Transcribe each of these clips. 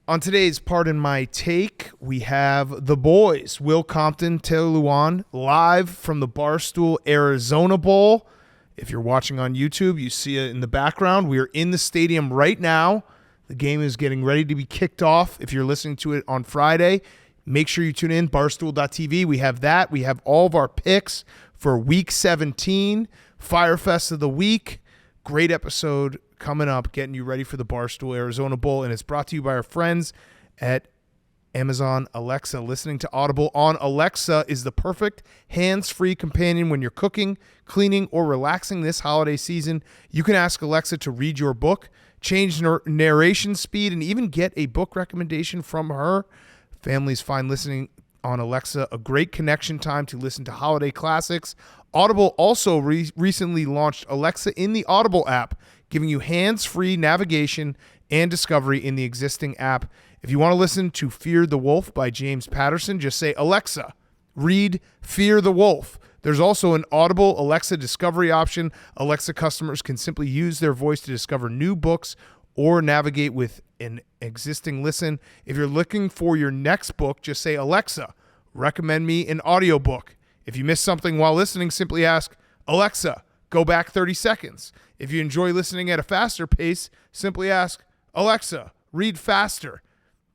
On today's Pardon My Take, we have the boys, Compton, Taylor Lewan, live from the Barstool Arizona Bowl. If you're watching on YouTube, you see it in the background. We are in the stadium right now. The game is getting ready to be kicked off. If you're listening to it on Friday, make sure you tune in, barstool.tv. We have that. We have all of our picks for Week 17, Fyre Fest of the Week. Great episode coming up, getting you ready for the Barstool Arizona Bowl, and it's brought to you by our friends at Amazon Alexa. Listening to Audible on Alexa is the perfect hands-free companion when you're cooking, cleaning, or relaxing this holiday season. You can ask Alexa to read your book, change narration speed, and even get a book recommendation from her. Families find listening on Alexa a great connection time to listen to holiday classics. Audible also recently launched Alexa in the Audible app, giving you hands-free navigation and discovery in the existing app. If you want to listen to Fear the Wolf by James Patterson, just say, Alexa, read Fear the Wolf. There's also an Audible Alexa discovery option. Alexa customers can simply use their voice to discover new books or navigate with an existing listen. If you're looking for your next book, just say, Alexa, recommend me an audiobook. If you miss something while listening, simply ask, Alexa, go back 30 seconds. If you enjoy listening at a faster pace, simply ask, Alexa, read faster.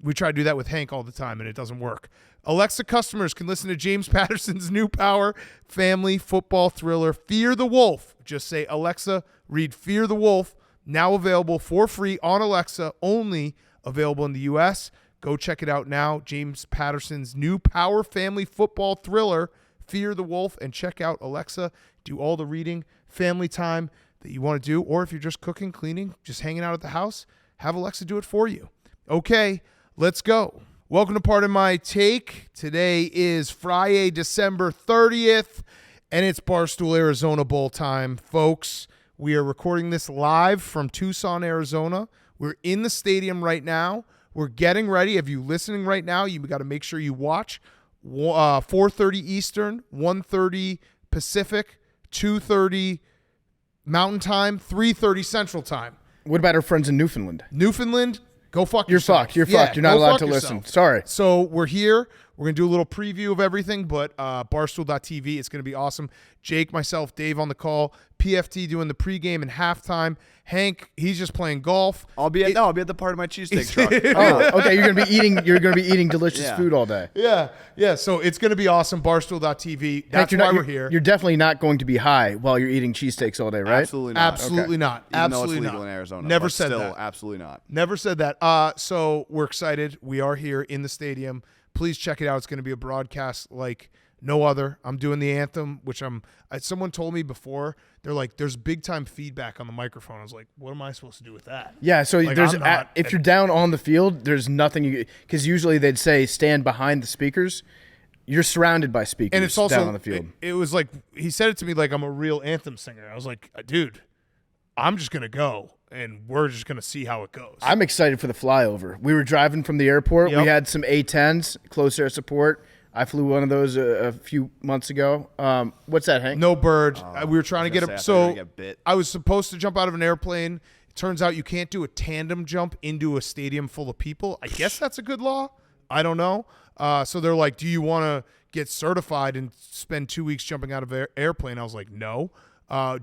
We try to do that with Hank all the time, and it doesn't work. Alexa customers can listen to James Patterson's new power family football thriller, Fear the Wolf. Just say, Alexa, read Fear the Wolf. Now available for free on Alexa, only available in the U.S. Go check it out now. James Patterson's new power family football thriller, Fear the Wolf, and check out Alexa. Do all the reading, family time that you want to do, or if you're just cooking, cleaning, just hanging out at the house, have Alexa do it for you. Okay, let's go. Welcome to Pardon My Take. Today is Friday, December 30th, and it's Barstool Arizona Bowl time, folks. We are recording this live from Tucson, Arizona. We're in the stadium right now. We're getting ready. If you're listening right now, you got to make sure you watch 4:30 Eastern, 1:30 Pacific, 2:30 Mountain Time, 3:30 Central Time. What about our friends in Newfoundland? Newfoundland, go fuck You're yourself. fucked. You're fucked. You're not allowed to listen. Sorry. So we're here. We're going to do a little preview of everything, but Barstool.tv, it's going to be awesome. Jake, myself, Dave on the call, PFT doing the pregame and halftime. Hank, he's just playing golf. I'll be at the part of my cheesesteak truck. Oh, okay. You're gonna be eating delicious food all day. Yeah. So it's gonna be awesome. Barstool.tv. That's Hank, why we're here. You're definitely not going to be high while you're eating cheesesteaks all day, right? Absolutely not. Absolutely not. Even Absolutely though it's legal not. in Arizona. Never but said still, that. Absolutely not. Never said that. So we're excited. We are here in the stadium. Please check it out. It's going to be a broadcast like no other. I'm doing the anthem, which someone told me before. They're like, there's big time feedback on the microphone. I was like, what am I supposed to do with that? Yeah. So Like, if you're down on the field, there's nothing because usually they'd say stand behind the speakers. You're surrounded by speakers, and it's also down on the field. It was like he said it to me like I'm a real anthem singer. I was like, dude, I'm just gonna go. And we're just going to see how it goes. I'm excited for the flyover. We were driving from the airport. Yep. We had some A-10s, close air support. I flew one of those a few months ago. What's that, Hank? No bird. We were trying to get it. So bit. I was supposed to jump out of an airplane. It turns out you can't do a tandem jump into a stadium full of people. I guess that's a good law. I don't know. So they're like, do you want to get certified and spend 2 weeks jumping out of an airplane? I was like, no.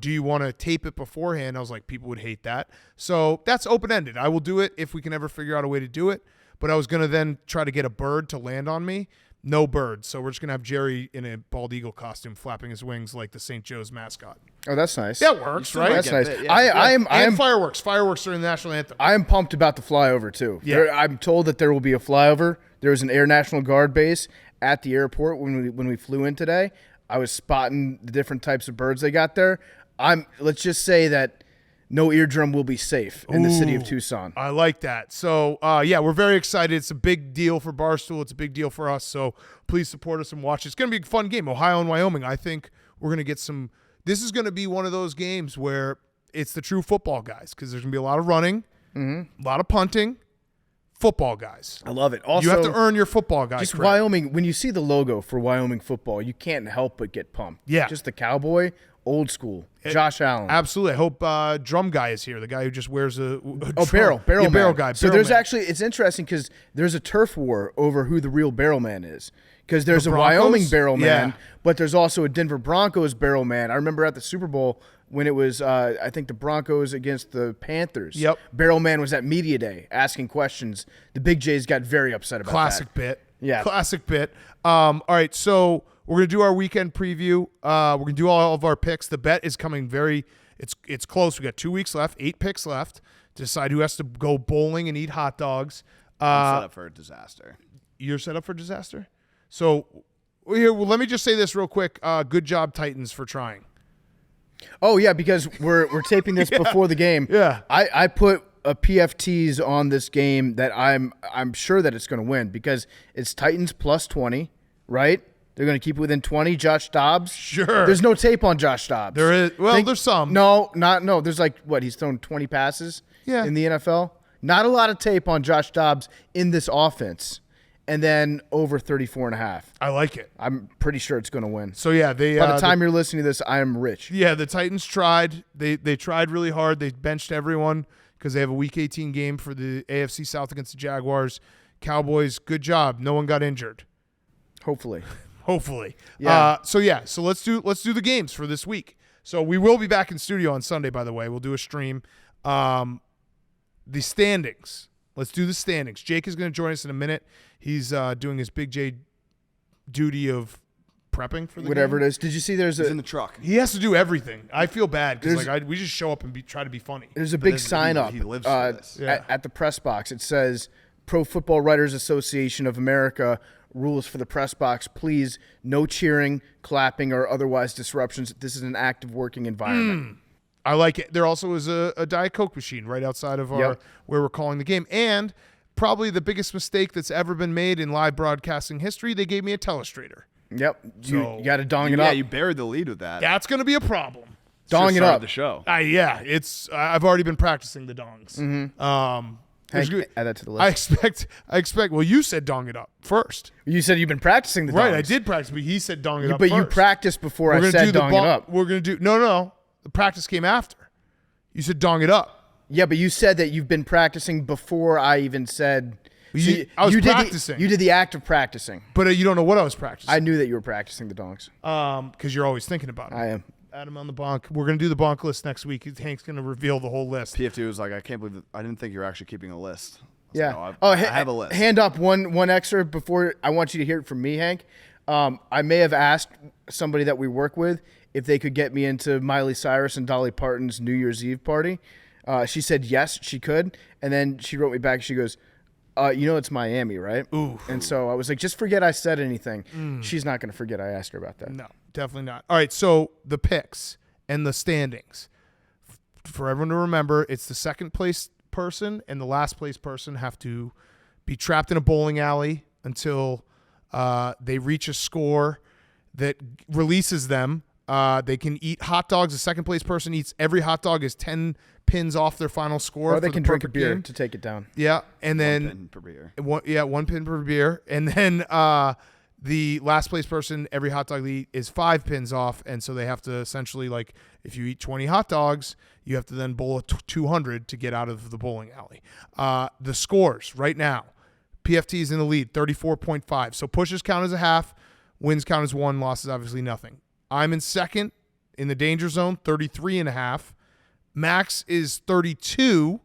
Do you want to tape it beforehand? I was like, people would hate that. So that's open-ended. I will do it if we can ever figure out a way to do it. But I was going to then try to get a bird to land on me. No bird. So we're just going to have Jerry in a bald eagle costume flapping his wings like the St. Joe's mascot. Oh, that's nice. That works, right? That's nice. Bit, yeah. I am fireworks. Fireworks during the national anthem. I am pumped about the flyover too. Yeah. I'm told that there will be a flyover. There was an Air National Guard base at the airport when we flew in today. I was spotting the different types of birds they got there. Let's just say that no eardrum will be safe in the city of Tucson. I like that. So, we're very excited. It's a big deal for Barstool. It's a big deal for us. So please support us and watch. It's going to be a fun game. Ohio and Wyoming. I think we're going to get some. This is going to be one of those games where it's the true football guys because there's going to be a lot of running, a lot of punting, football guys. I love it. Also, you have to earn your football guys. Just credit. Wyoming, when you see the logo for Wyoming football, you can't help but get pumped. Yeah. Just the cowboy old school. Josh Allen. Absolutely. I hope Drum Guy is here, the guy who just wears a Barrel barrel guy. So barrel there's man. actually, it's interesting because there's a turf war over who the real barrel man is. Because there's The a Broncos? Wyoming barrel man, Yeah. but there's also a Denver Broncos barrel man. I remember at the Super Bowl when it was, I think the Broncos against the Panthers. Yep. Barrel man was at media day asking questions. The Big J's got very upset about Classic that. bit. Yeah. Classic bit. All right, so we're going to do our weekend preview. We're going to do all of our picks. The bet is coming it's close. We got 2 weeks left, 8 picks left to decide who has to go bowling and eat hot dogs. I'm set up for a disaster. You're set up for disaster? So here, well, let me just say this real quick. Good job, Titans, for trying. Oh, yeah, because we're taping this before the game. Yeah. I put a PFTs on this game that I'm sure that it's going to win because it's Titans plus 20, right? They're going to keep it within 20. Josh Dobbs. Sure. There's no tape on Josh Dobbs. There is. Well, there's some. No. There's like, what, he's thrown 20 passes in the NFL? Not a lot of tape on Josh Dobbs in this offense. And then over 34.5. I like it. I'm pretty sure it's going to win. So, yeah. By the time you're listening to this, I am rich. Yeah, the Titans tried. They tried really hard. They benched everyone because they have a Week 18 game for the AFC South against the Jaguars. Cowboys, good job. No one got injured. Hopefully. Yeah. So let's do the games for this week. So we will be back in studio on Sunday, by the way. We'll do a stream. The standings. Let's do the standings. Jake is going to join us in a minute. He's doing his Big J duty of prepping for the Whatever game. it is. Did you see there's He's in the truck. He has to do everything. I feel bad because we just show up and try to be funny. There's a big this- sign up he lives for this. at the press box. It says Pro Football Writers Association of America rules for the press box. Please, no cheering, clapping, or otherwise disruptions. This is an active working environment. I like it. There also is a Diet Coke machine right outside of where we're calling the game. And probably the biggest mistake that's ever been made in live broadcasting history, they gave me a telestrator. Yep. So- You got to dong it Yeah, up. you buried the lead with that. That's going to be a problem. Dong Should've it started up. the show. I've already been practicing the dongs. Hank, There's- add that to the I list. expect. Well, you said dong it up first, You said you've been practicing the right? dongs. I did practice, but he said dong it up. But first. you practiced before We're I gonna said do the dong it up. We're gonna do no. The practice came after. You said dong it up. Yeah, but you said that you've been practicing before I even said. I was you practicing. you did the act of practicing. But you don't know what I was practicing. I knew that you were practicing the dongs. Because you're always thinking about it. I am. Adam on the bonk. We're gonna do the bonk list next week. Hank's gonna reveal the whole list. PFT was like, I can't believe I didn't think you were actually keeping a list. I was Yeah. like, I have a list. Hand up one extra before I want you to hear it from me, Hank. I may have asked somebody that we work with if they could get me into Miley Cyrus and Dolly Parton's New Year's Eve party. She said yes, she could, and then she wrote me back. She goes, it's Miami, right? Ooh. And so I was like, just forget I said anything. She's not going to forget I asked her about that. No, definitely not. All right, so the picks and the standings. For everyone to remember, it's the second place person and the last place person have to be trapped in a bowling alley until they reach a score that releases them. They can eat hot dogs. The second place person eats every hot dog is 10 pins off their final score. Or they for can the drink a perfect beer game. to take it down. Yeah, and then One pin per beer. one pin per beer, and then the last place person, every hot dog they eat is 5 pins off, and so they have to essentially, like, if you eat 20 hot dogs, you have to then bowl a 200 to get out of the bowling alley. The scores right now, PFT is in the lead, 34.5. So pushes count as a half, wins count as 1, losses obviously nothing. I'm in second in the danger zone, 33.5. Max is 32,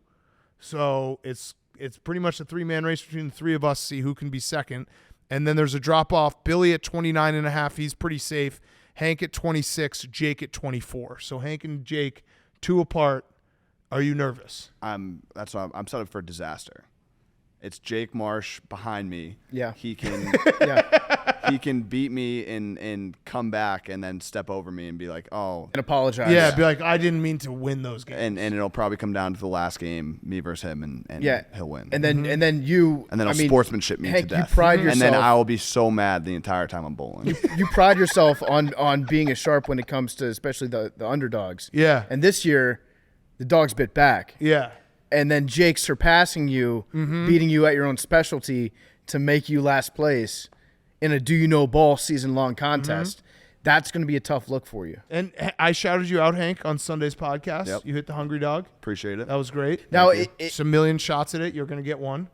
so it's pretty much a 3-man race between the three of us, see who can be second. And then there's a drop-off. Billy at 29.5, he's pretty safe. Hank at 26, Jake at 24. So Hank and Jake, 2 apart. Are you nervous? That's why I'm set up for a disaster. It's Jake Marsh behind me. Yeah. He can Yeah. he can beat me and come back and then step over me and be like, oh, And apologize. Yeah, be like, I didn't mean to win those games. and it'll probably come down to the last game, me versus him, and Yeah. he'll win. And then you And then I'll I mean, sportsmanship me Hank, to death. you pride And then yourself- I will be so mad the entire time I'm bowling. you pride yourself on being a sharp when it comes to especially the underdogs. Yeah. And this year, the dogs bit back. Yeah. And then Jake surpassing you, beating you at your own specialty to make you last place in a do you know ball season long contest. that's going to be a tough look for you. And I shouted you out, Hank, on Sunday's podcast. Yep. You hit the hungry dog. Appreciate it. That was great. Now, Just a million shots at it. You're going to get one.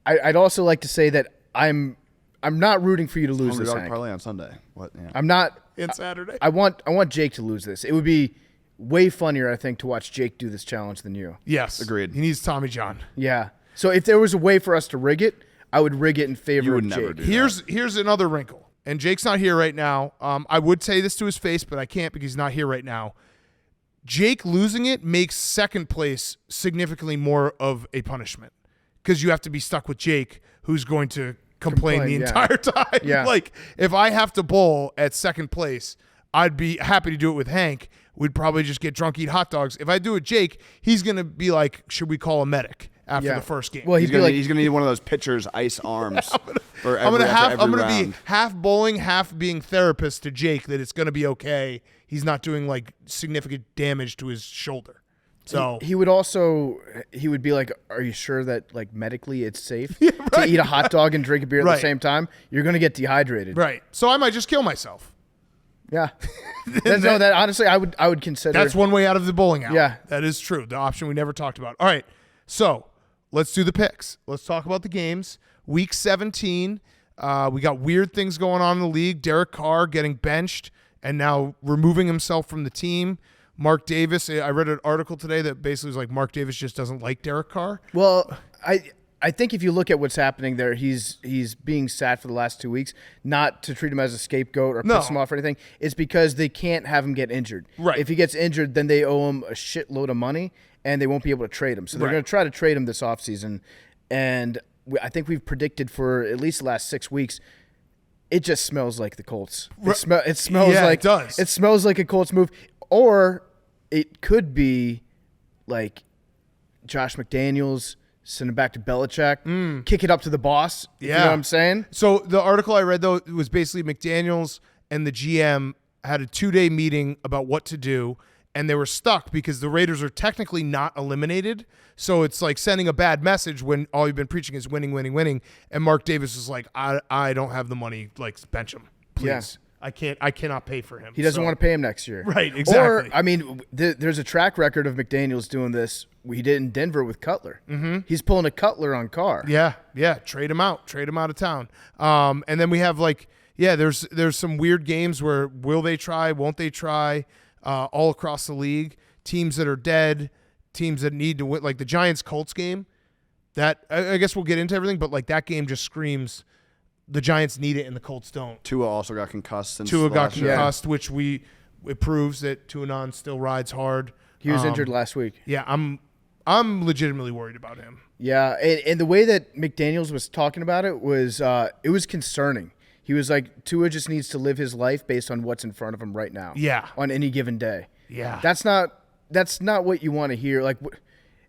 I'd also like to say that I'm not rooting for you to lose Hungry this, dog Hank. parlay on Sunday. What? Yeah. I'm not. And Saturday. I want Jake to lose this. It would be way funnier, I think, to watch Jake do this challenge than you. Yes. Agreed. He needs Tommy John. Yeah. So if there was a way for us to rig it, I would rig it in favor You would of never Jake. do Here's another wrinkle. And Jake's not here right now. I would say this to his face, but I can't because he's not here right now. Jake losing it makes second place significantly more of a punishment because you have to be stuck with Jake, who's going to complain the yeah. entire time. Yeah. Like, if I have to bowl at second place, I'd be happy to do it with Hank. We'd probably just get drunk, eat hot dogs. If I do it with Jake, he's going to be like, should we call a medic after Yeah. the first game? Well, He's he'd be like, gonna need one of those pitcher's ice arms. for I'm every gonna round. be half bowling, half being therapist to Jake that it's gonna be okay. He's not doing like significant damage to his shoulder. So he would be like, are you sure that like medically it's safe to eat a hot dog and drink a beer at Right. the same time? You're going to get dehydrated. right. So I might just kill myself. Yeah. that honestly, I would consider. That's one way out of the bowling alley. Yeah. That is true. The option we never talked about. All right. So let's do the picks. Let's talk about the games. Week 17. We got weird things going on in the league. Derek Carr getting benched and now removing himself from the team. Mark Davis. I read an article today that basically was like Mark Davis just doesn't like Derek Carr. Well, I think if you look at what's happening there, he's being sat for the last 2 weeks, not to treat him as a scapegoat or piss him off or anything. It's because they can't have him get injured. Right. If he gets injured, then they owe him a shitload of money, and they won't be able to trade him. So they're Right. going to try to trade him this offseason. And I think we've predicted for at least the last 6 weeks, it just smells like the Colts. It smells Yeah, like it does. It smells like a Colts move, or it could be like Josh McDaniels send it back to Belichick, kick it up to the boss. You know what I'm saying? So the article I read, though, it was basically McDaniels and the GM had a 2-day meeting about what to do, and they were stuck because the Raiders are technically not eliminated. So it's like sending a bad message when all you've been preaching is winning, winning, winning. And Mark Davis is like, I don't have the money. Like, bench him, please. Yeah. I cannot pay for him. He doesn't want to pay him next year. Right, exactly. Or, I mean, there's a track record of McDaniels doing this. He did in Denver with Cutler. Mm-hmm. He's pulling a Cutler on Carr. Yeah. Trade him out of town. And then we have there's some weird games where will they try, won't they try, all across the league. Teams that are dead, teams that need to win, like the Giants-Colts game. That I guess we'll get into everything, but like that game just screams the Giants need it and the Colts don't. Tua also got concussed. Tua got last year. concussed, which it proves that Tuanon still rides hard. He was injured last week. Yeah, I'm legitimately worried about him. Yeah, and the way that McDaniels was talking about it was concerning. He was like, Tua just needs to live his life based on what's in front of him right now. Yeah. On any given day. Yeah. That's not what you want to hear. Like,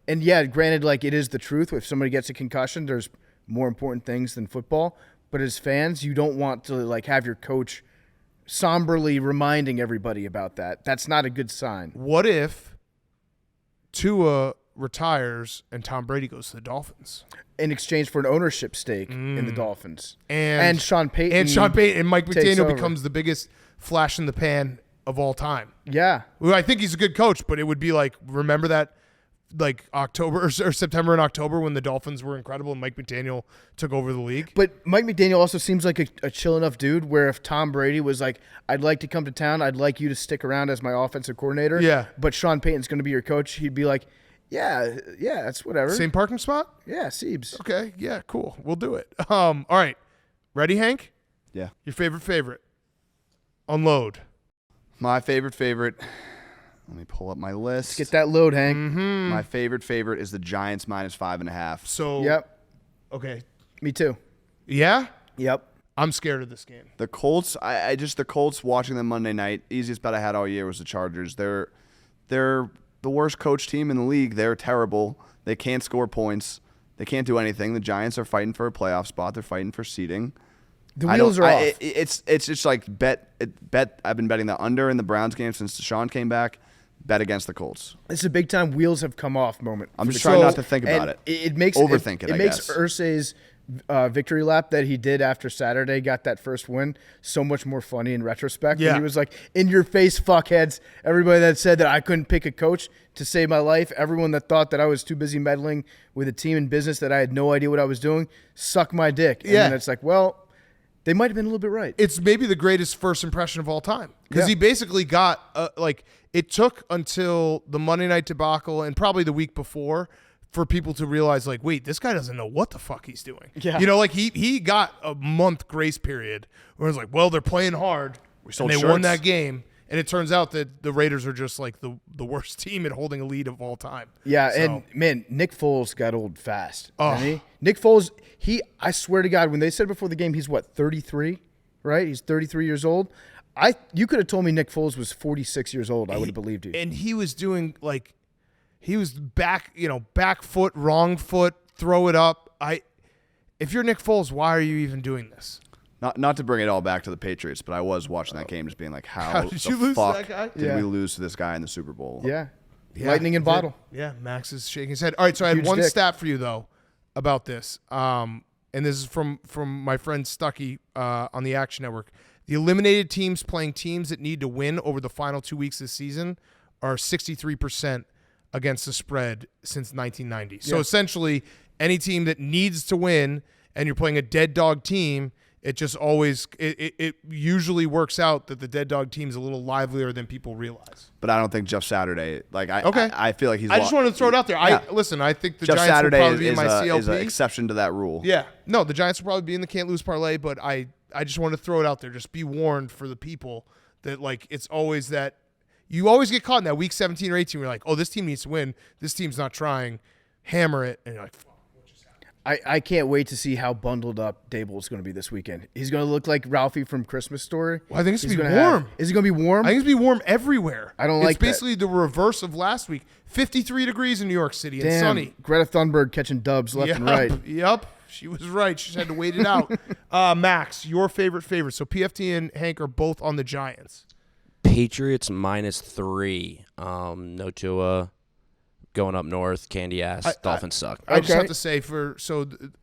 and yeah, granted, like it is the truth. If somebody gets a concussion, there's more important things than football. But as fans, you don't want to like have your coach somberly reminding everybody about that. That's not a good sign. What if Tua retires and Tom Brady goes to the Dolphins? In exchange for an ownership stake in the Dolphins. And Sean Payton. And Mike takes McDaniel over. becomes the biggest flash in the pan of all time. Yeah. Well, I think he's a good coach, but it would be like, remember that like October or September and October when the Dolphins were incredible and Mike McDaniel took over the league? But Mike McDaniel also seems like a chill enough dude where if Tom Brady was like, I'd like to come to town, I'd like you to stick around as my offensive coordinator. Yeah. But Sean Payton's going to be your coach. He'd be like, yeah, that's whatever. Same parking spot? Yeah, Siebes. Okay, yeah, cool. We'll do it. All right. Ready, Hank? Yeah. Your favorite? Unload. My favorite. Let me pull up my list. Get that load, Hank. My favorite is the Giants -5.5. So Yep. Okay. Me too. Yeah? Yep. I'm scared of this game. The Colts, the Colts watching them Monday night, easiest bet I had all year was the Chargers. They're the worst coach team in the league. They're terrible. They can't score points. They can't do anything. The Giants are fighting for a playoff spot. They're fighting for seeding. The wheels are off. It's just like bet. I've been betting the under in the Browns game since Deshaun came back. Bet against the Colts. It's a big time wheels have come off moment. I'm just trying not to think about And it. It makes Overthink it, It I makes guess. Irsay's victory lap that he did after Saturday got that first win so much more funny in retrospect. Yeah. And he was like, in your face, fuckheads. Everybody that said that I couldn't pick a coach to save my life, everyone that thought that I was too busy meddling with a team and business that I had no idea what I was doing, suck my dick. And then it's like, well, they might have been a little bit right. It's maybe the greatest first impression of all time because Yeah. he basically got it took until the Monday night debacle and probably the week before for people to realize, like, wait, this guy doesn't know what the fuck he's doing. Yeah. You know, like he got a month grace period where it's like, well, they're playing hard and they won that game. And it turns out that the Raiders are just like the worst team at holding a lead of all time. Yeah, So- and man, Nick Foles got old fast. Oh. Didn't he? Nick Foles, I swear to God, when they said before the game he's what, 33, right? He's 33 years old. You could have told me Nick Foles was 46 years old. I would have believed you. And he was doing he was back foot, wrong foot, throw it up. If you're Nick Foles, why are you even doing this? Not to bring it all back to the Patriots, but I was watching that game just being like, how did the you lose to fuck that guy? did Yeah. we lose to this guy in the Super Bowl? Yeah. Yeah, Lightning in he bottle. did. Yeah, Max is shaking his head. All right, so I had Huge one dick. stat for you though about this, and this is from my friend Stuckey on the Action Network. The eliminated teams playing teams that need to win over the final 2 weeks this season are 63% against the spread since 1990. So Yeah. essentially, any team that needs to win and you're playing a dead dog team, it just always it usually works out that the dead dog team's a little livelier than people realize. But I don't think Jeff Saturday. Okay. I feel like he's. I just wanted to throw it out there. Yeah. I think the Jeff Giants Saturday will probably be in is my CLP. is an exception to that rule. Yeah. No, the Giants will probably be in the can't lose parlay, but I just want to throw it out there. Just be warned for the people that it's always that you always get caught in that week 17 or 18 where you're like, oh, this team needs to win. This team's not trying. Hammer it. And you're like, fuck, what just happened? I can't wait to see how bundled up Dable is going to be this weekend. He's going to look like Ralphie from Christmas Story. Well, I think it's He's going to be gonna warm. Is it going to be warm? I think it's going to be warm everywhere. I don't like It's basically the reverse of last week. 53 degrees in New York City and Damn, sunny. Greta Thunberg catching dubs left and right. Yep. She was right. She just had to wait it out. Max, your favorite. So PFT and Hank are both on the Giants. Patriots -3. No Tua. Going up north. Candy ass. Dolphins suck. I just Okay. have to say,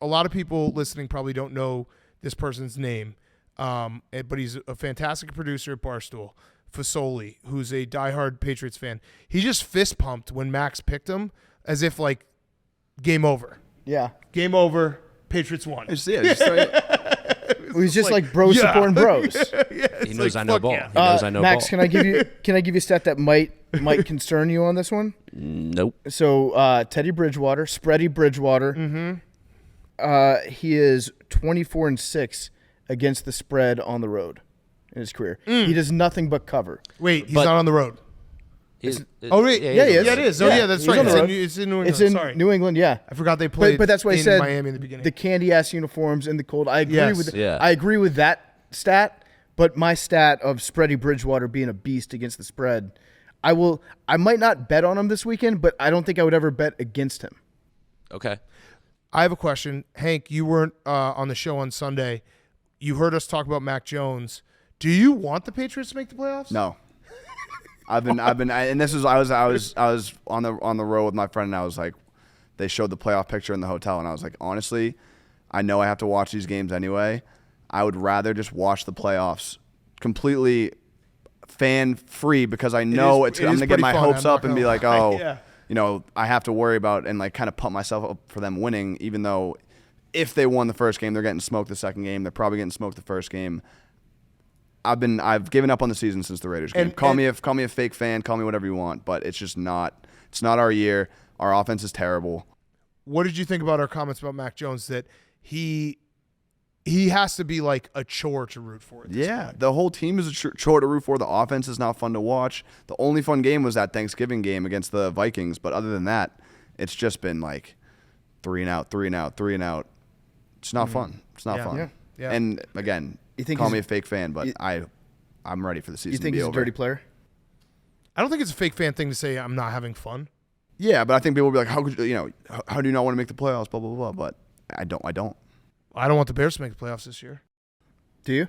a lot of people listening probably don't know this person's name, but he's a fantastic producer at Barstool, Fasoli, who's a diehard Patriots fan. He just fist pumped when Max picked him as if game over. Yeah. Game over. Patriots won. He's just like bros supporting bros. He knows I know fuck ball. yeah. He knows I know Max, ball. can I give you a stat that might concern you on this one? Nope. So Teddy Bridgewater, Spready Bridgewater, he is 24-6 against the spread on the road in his career. He does nothing but cover. Wait, he's But- not on the road. Oh, wait. Yeah, he is. Yeah, it is. Oh, Yeah, yeah, that's he's right. on the road. It's in New England. It's in Sorry. New England, yeah. I forgot they played But that's why I in said Miami in the beginning. the candy ass uniforms in the cold. I agree Yes. with Yeah. I agree with that stat, but my stat of Spready Bridgewater being a beast against the spread, I might not bet on him this weekend, but I don't think I would ever bet against him. Okay. I have a question. Hank, you weren't on the show on Sunday. You heard us talk about Mac Jones. Do you want the Patriots to make the playoffs? No. And this was I was on the road with my friend, and I was like, they showed the playoff picture in the hotel, and I was like, honestly, I know I have to watch these games anyway. I would rather just watch the playoffs completely fan free because I know it I'm is gonna get pretty my fun, hopes I'm up not and be gonna like, lie. oh, Yeah. I have to worry about and kind of pump myself up for them winning, even though if they won the first game, they're getting smoked the second game. They're probably getting smoked the first game. I've given up on the season since the Raiders game. Call me a fake fan, call me whatever you want, but it's just not. It's not our year. Our offense is terrible. What did you think about our comments about Mac Jones that he has to be like a chore to root for? At this point? The whole team is a chore to root for. The offense is not fun to watch. The only fun game was that Thanksgiving game against the Vikings, but other than that, it's just been like 3 and out, 3 and out, 3 and out. It's not fun. It's not fun. Yeah. And again, think call he's- me a fake fan, but I'm ready for the season You think to be he's over. a dirty player? I don't think it's a fake fan thing to say I'm not having fun. Yeah, but I think people will be like, how could how do you not want to make the playoffs? Blah blah blah. But I don't I don't want the Bears to make the playoffs this year. Do you?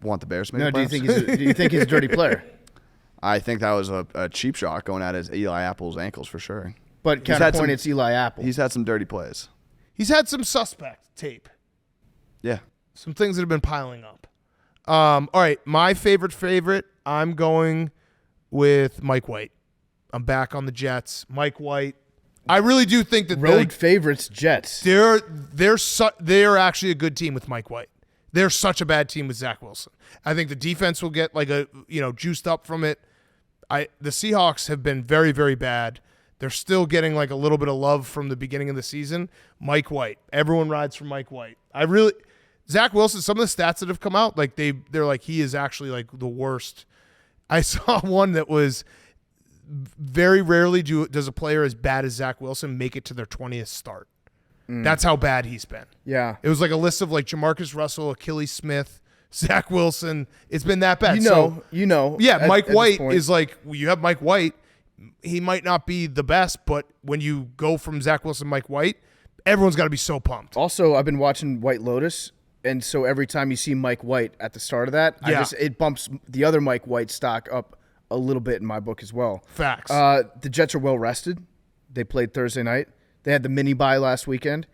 want the Bears to make No, the do playoffs. you think he's a dirty player? I think that was a cheap shot going at his Eli Apple's ankles for sure. But He's had counterpoint, some- it's Eli Apple. He's had some dirty plays. He's had some suspect tape. Yeah. Some things that have been piling up. All right, my favorite. I'm going with Mike White. I'm back on the Jets. Mike White. I really do think that Road favorites, Jets. they're actually a good team with Mike White. They're such a bad team with Zach Wilson. I think the defense will get juiced up from it. The Seahawks have been very, very bad. They're still getting like a little bit of love from the beginning of the season. Mike White. Everyone rides for Mike White. Zach Wilson, some of the stats that have come out, like they're like he is actually like the worst. I saw one that was very rarely does a player as bad as Zach Wilson make it to their 20th start. That's how bad he's been. Yeah. It was like a list of like Jamarcus Russell, Achilles Smith, Zach Wilson. It's been that bad. Yeah, Mike White is like, you have Mike White. He might not be the best, but when you go from Zach Wilson to Mike White, everyone's got to be so pumped. Also, I've been watching White Lotus, and so every time you see Mike White at the start of that, it bumps the other Mike White stock up a little bit in my book as well. Facts. The Jets are well rested. They played Thursday night. They had the mini bye last weekend.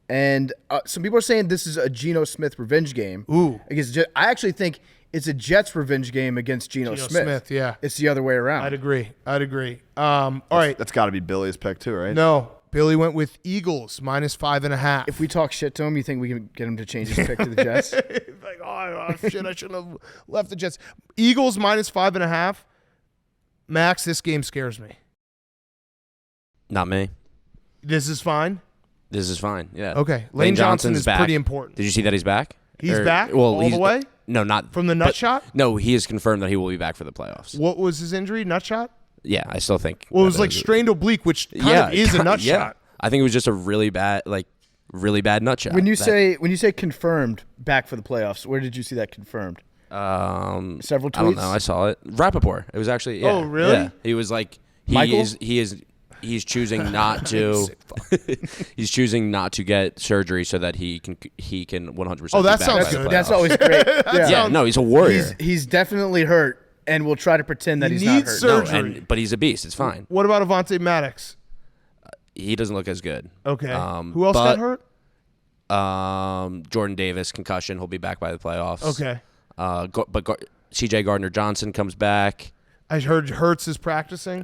And some people are saying this is a Geno Smith revenge game. Ooh. I actually think it's a Jets revenge game against Geno Smith. Yeah. It's the other way around. I'd agree. All right. That's got to be Billy's pick too, right? No. Billy went with Eagles -5.5. If we talk shit to him, you think we can get him to change his pick to the Jets? Like, oh, shit, I shouldn't have left the Jets. Eagles -5.5. Max, this game scares me. Not me. This is fine? This is fine, yeah. Okay. Lane Johnson is back. pretty important. Did you see that he's back? He's back all the way? No, not. From the nut shot? No, he has confirmed that he will be back for the playoffs. What was his injury? Nut shot? Yeah, I still think. Well, it was like strained oblique, which kind of is a nut shot. I think it was just a really bad nut shot. When you say confirmed back for the playoffs, where did you see that confirmed? Several tweets? I don't know. I saw it. Rappaport. It was actually. Yeah, oh, really? Yeah. He was like, he's choosing not to. He's choosing not to get surgery so that he can 100%. Oh, that be back sounds by the good. That's playoffs. always great. Yeah, no, he's a warrior. He's definitely hurt, and we'll try to pretend that he's not hurt. Surgery. But he's a beast. It's fine. What about Avonte Maddox? He doesn't look as good. Okay. Who else got hurt? Jordan Davis, concussion. He'll be back by the playoffs. Okay. But C.J. Gardner-Johnson comes back. I heard Hurts is practicing.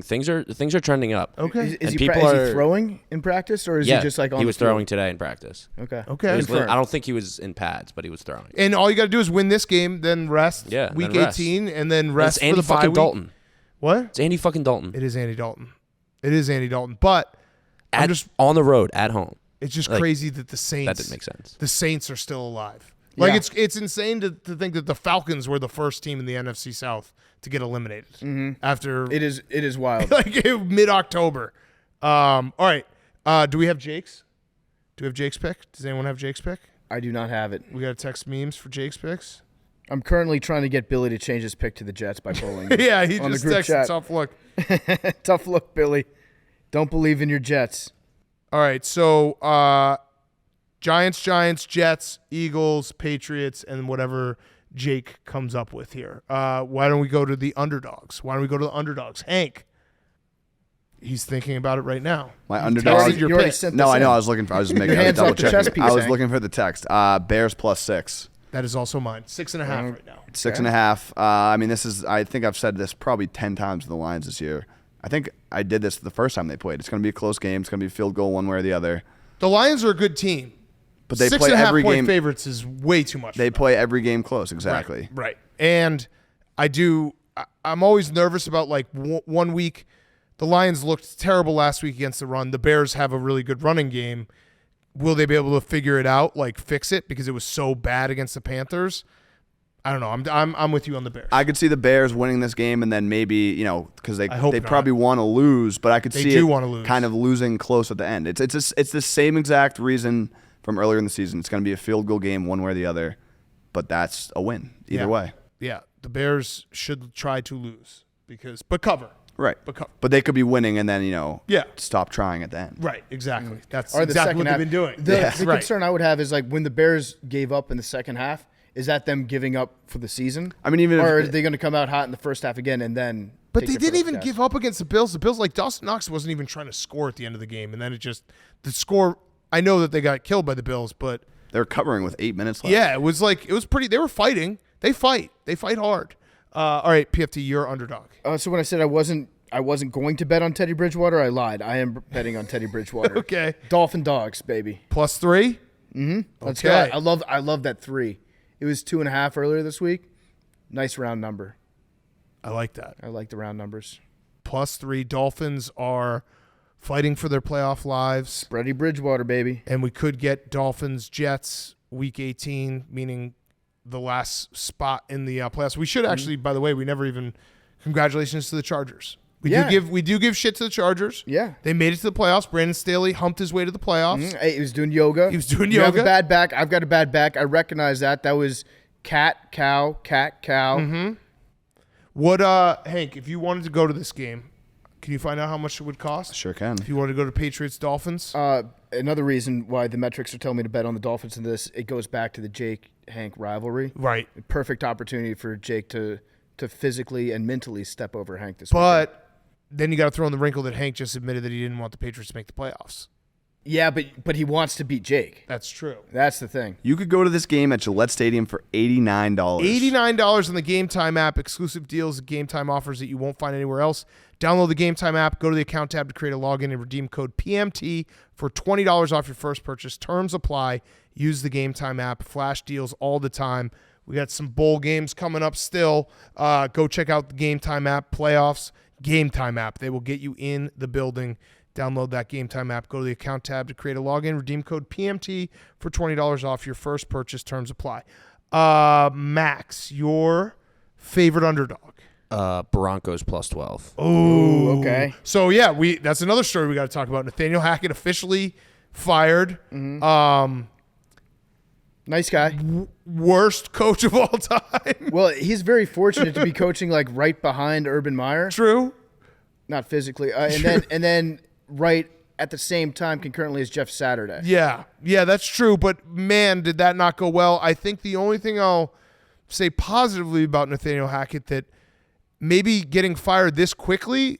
Things are trending up. Okay. Is he throwing in practice, or is he just like on he was the field? throwing today in practice. Okay. I don't think he was in pads, but he was throwing. And all you got to do is win this game, then rest week 18, and then rest for the bye week. Dalton. What? It's Andy fucking Dalton. It is Andy Dalton. But I'm just on the road at home. It's just crazy that the Saints. That didn't make sense. The Saints are still alive. Like it's insane to think that the Falcons were the first team in the NFC South to get eliminated after it is wild. Like mid-October. All right. Do we have Jake's? Do we have Jake's pick? Does anyone have Jake's pick? I do not have it. We got to text memes for Jake's picks. I'm currently trying to get Billy to change his pick to the Jets by polling. Yeah, he on just the group texted chat. tough look. Tough look, Billy. Don't believe in your Jets. All right, so Giants, Jets, Eagles, Patriots, and whatever Jake comes up with here. Why don't we go to the underdogs? Hank, he's thinking about it right now. My underdog. You already sent this No, I know. in. I was looking for. I was just making. Your I was hands off double the chess checking. piece, I was Hank. looking for the text. Bears +6. That is also mine. 6.5 right now. 6.5. I mean, this is. I think I've said this probably 10 times to the Lions this year. I think I did this the first time they played. It's going to be a close game. It's going to be a field goal one way or the other. The Lions are a good team. But they 6.5 play every point game. favorites is way too much. They play every game close. Exactly. Right. And I'm always nervous about like 1 week. The Lions looked terrible last week against the run. The Bears have a really good running game. Will they be able to figure it out, like fix it, because it was so bad against the Panthers? I don't know. I'm with you on the Bears. I could see the Bears winning this game, and then maybe because they probably want to lose, but I could see it kind of losing close at the end. It's the same exact reason from earlier in the season. It's going to be a field goal game one way or the other, but that's a win either way. Yeah, the Bears should try to lose but cover. Right. But they could be winning and then, stop trying at the end. Right, exactly. That's Or the exactly second what half. they've been doing. The concern I would have is like when the Bears gave up in the second half, is that them giving up for the season? I mean, even or if are they going to come out hot in the first half again and then But they didn't even give up against the Bills. The Bills, like Dawson Knox wasn't even trying to score at the end of the game. And then the score I know that they got killed by the Bills, but They're covering with 8 minutes left. yeah, it was pretty. They were fighting. They fight hard. All right, PFT, you're underdog. So when I said I wasn't going to bet on Teddy Bridgewater, I lied. I am betting on Teddy Bridgewater. Okay. Dolphin dogs, baby. +3. Let's Okay. go. I love that 3. It was 2.5 earlier this week. Nice round number. I like that. I like the round numbers. +3. Dolphins are fighting for their playoff lives. Freddie Bridgewater, baby. And we could get Dolphins Jets week 18, meaning the last spot in the playoffs. We should actually, by the way, we never even congratulations to the Chargers. We do give shit to the Chargers. Yeah. They made it to the playoffs. Brandon Staley humped his way to the playoffs. Hey, he was doing yoga. You have a bad back. I've got a bad back. I recognize that. That was cat, cow. What, Hank, if you wanted to go to this game, can you find out how much it would cost? Sure can. If you wanted to go to Patriots Dolphins? Another reason why the metrics are telling me to bet on the Dolphins in this, it goes back to the Jake-Hank rivalry. Right. Perfect opportunity for Jake to physically and mentally step over Hank this But weekend. then you got to throw in the wrinkle that Hank just admitted that he didn't want the Patriots to make the playoffs. Yeah, but he wants to beat Jake. That's true. That's the thing. You could go to this game at Gillette Stadium for $89. $89 on the Game Time app. Exclusive deals, Game Time offers that you won't find anywhere else. Download the Game Time app. Go to the account tab to create a login and redeem code PMT for $20 off your first purchase. Terms apply. Use the Game Time app. Flash deals all the time. We got some bowl games coming up still. Go check out the Game Time app. Playoffs, Game Time app. They will get you in the building. Download that Game Time app. Go to the account tab to create a login. Redeem code PMT for $20 off your first purchase. Terms apply. Max, your favorite underdog? Broncos +12. Oh, okay. So yeah, that's another story we got to talk about. Nathaniel Hackett officially fired. Nice guy. Worst coach of all time. Well, he's very fortunate to be coaching like right behind Urban Meyer. True. Not physically, and then right at the same time concurrently as Jeff Saturday. Yeah, that's true. But man, did that not go well. I think the only thing I'll say positively about Nathaniel Hackett that maybe getting fired this quickly,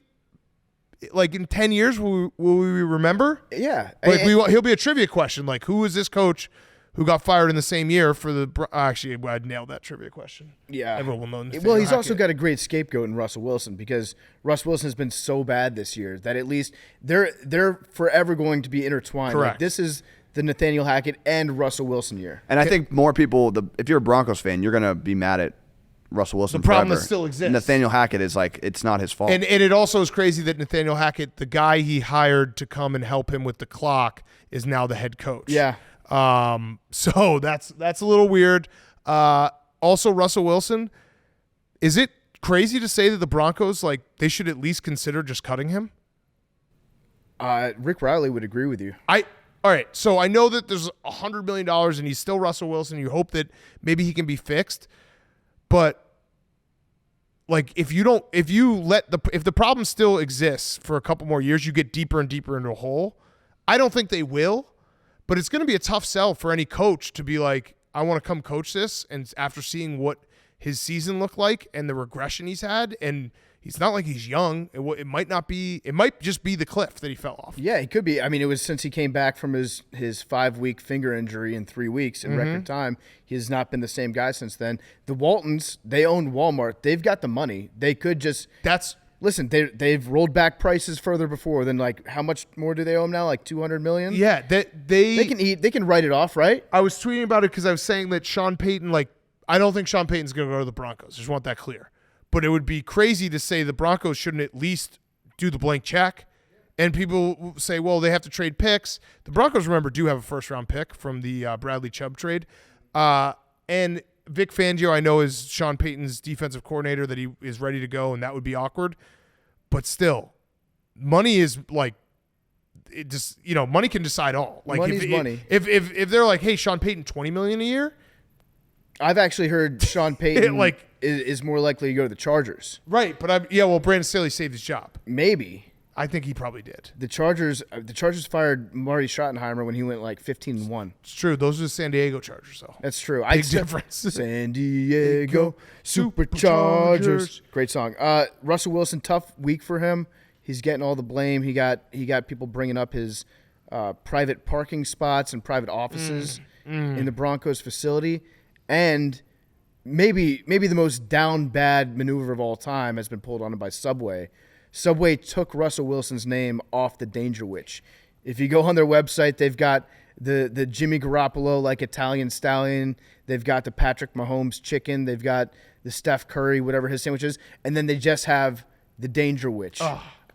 like in 10 years, will we remember? Yeah. Like he'll be a trivia question. Like, who is this coach who got fired in the same year for the? Actually, I nailed that trivia question. Yeah, everyone will know. Well, he's also got a great scapegoat in Russell Wilson because Russ Wilson has been so bad this year that at least they're forever going to be intertwined. Correct. Like, this is the Nathaniel Hackett and Russell Wilson year. And I think more people, if you're a Broncos fan, you're going to be mad at Russell Wilson. The problem forever. that still exists. Nathaniel Hackett is like, it's not his fault. And it also is crazy that Nathaniel Hackett, the guy he hired to come and help him with the clock, is now the head coach. Yeah. So that's a little weird. Also, Russell Wilson, is it crazy to say that the Broncos, like, they should at least consider just cutting him? Rick Riley would agree with you. All right, so I know that there's $100 million and he's still Russell Wilson. You hope that maybe he can be fixed, but like if the problem still exists for a couple more years, you get deeper and deeper into a hole. I don't think they will, but it's going to be a tough sell for any coach to be like, I want to come coach this, and after seeing what his season looked like and the regression he's had, and he's not like he's young. It might not be. It might just be the cliff that he fell off. Yeah, he could be. I mean, it was since he came back from his 5-week finger injury in 3 weeks in record time. He has not been the same guy since then. The Waltons, they own Walmart. They've got the money. They could just listen. They've rolled back prices further before. Then like how much more do they owe him now? Like $200 million. Yeah, they can eat. They can write it off, right? I was tweeting about it because I was saying that Sean Payton. Like, I don't think Sean Payton's going to go to the Broncos. I just want that clear. But it would be crazy to say the Broncos shouldn't at least do the blank check. And people say, well, they have to trade picks. The Broncos, remember, do have a first-round pick from the Bradley Chubb trade. And Vic Fangio, I know, is Sean Payton's defensive coordinator, that he is ready to go, and that would be awkward. But still, money is like – it just, money can decide all. Like money's money. If they're like, hey, Sean Payton, $20 million a year? I've actually heard Sean Payton is more likely to go to the Chargers. Right, but Brandon Staley saved his job. Maybe. I think he probably did. The Chargers fired Marty Schottenheimer when he went like 15-1. It's true. Those are the San Diego Chargers, though. That's true. Big difference. San Diego Superchargers. Great song. Russell Wilson, tough week for him. He's getting all the blame. He got people bringing up his private parking spots and private offices in the Broncos facility. And maybe the most down bad maneuver of all time has been pulled on by Subway. Subway took Russell Wilson's name off the Danger Witch. If you go on their website, they've got the Jimmy Garoppolo like Italian stallion. They've got the Patrick Mahomes chicken. They've got the Steph Curry, whatever his sandwich is. And then they just have the Danger Witch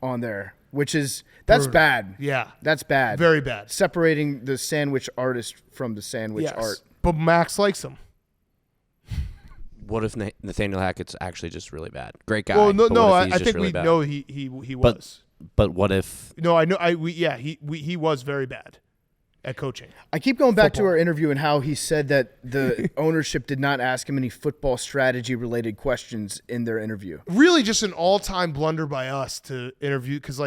on there, that's brutal. Bad. Yeah. That's bad. Very bad. Separating the sandwich artist from the sandwich art. But Max likes him. What if Nathaniel Hackett's actually just really bad? Great guy. Well, no, I think really we bad? know he was. But what if? No, I know. He was very bad at coaching. I keep going back to our interview and how he said that the ownership did not ask him any football strategy related questions in their interview. Really, just an all-time blunder by us to interview because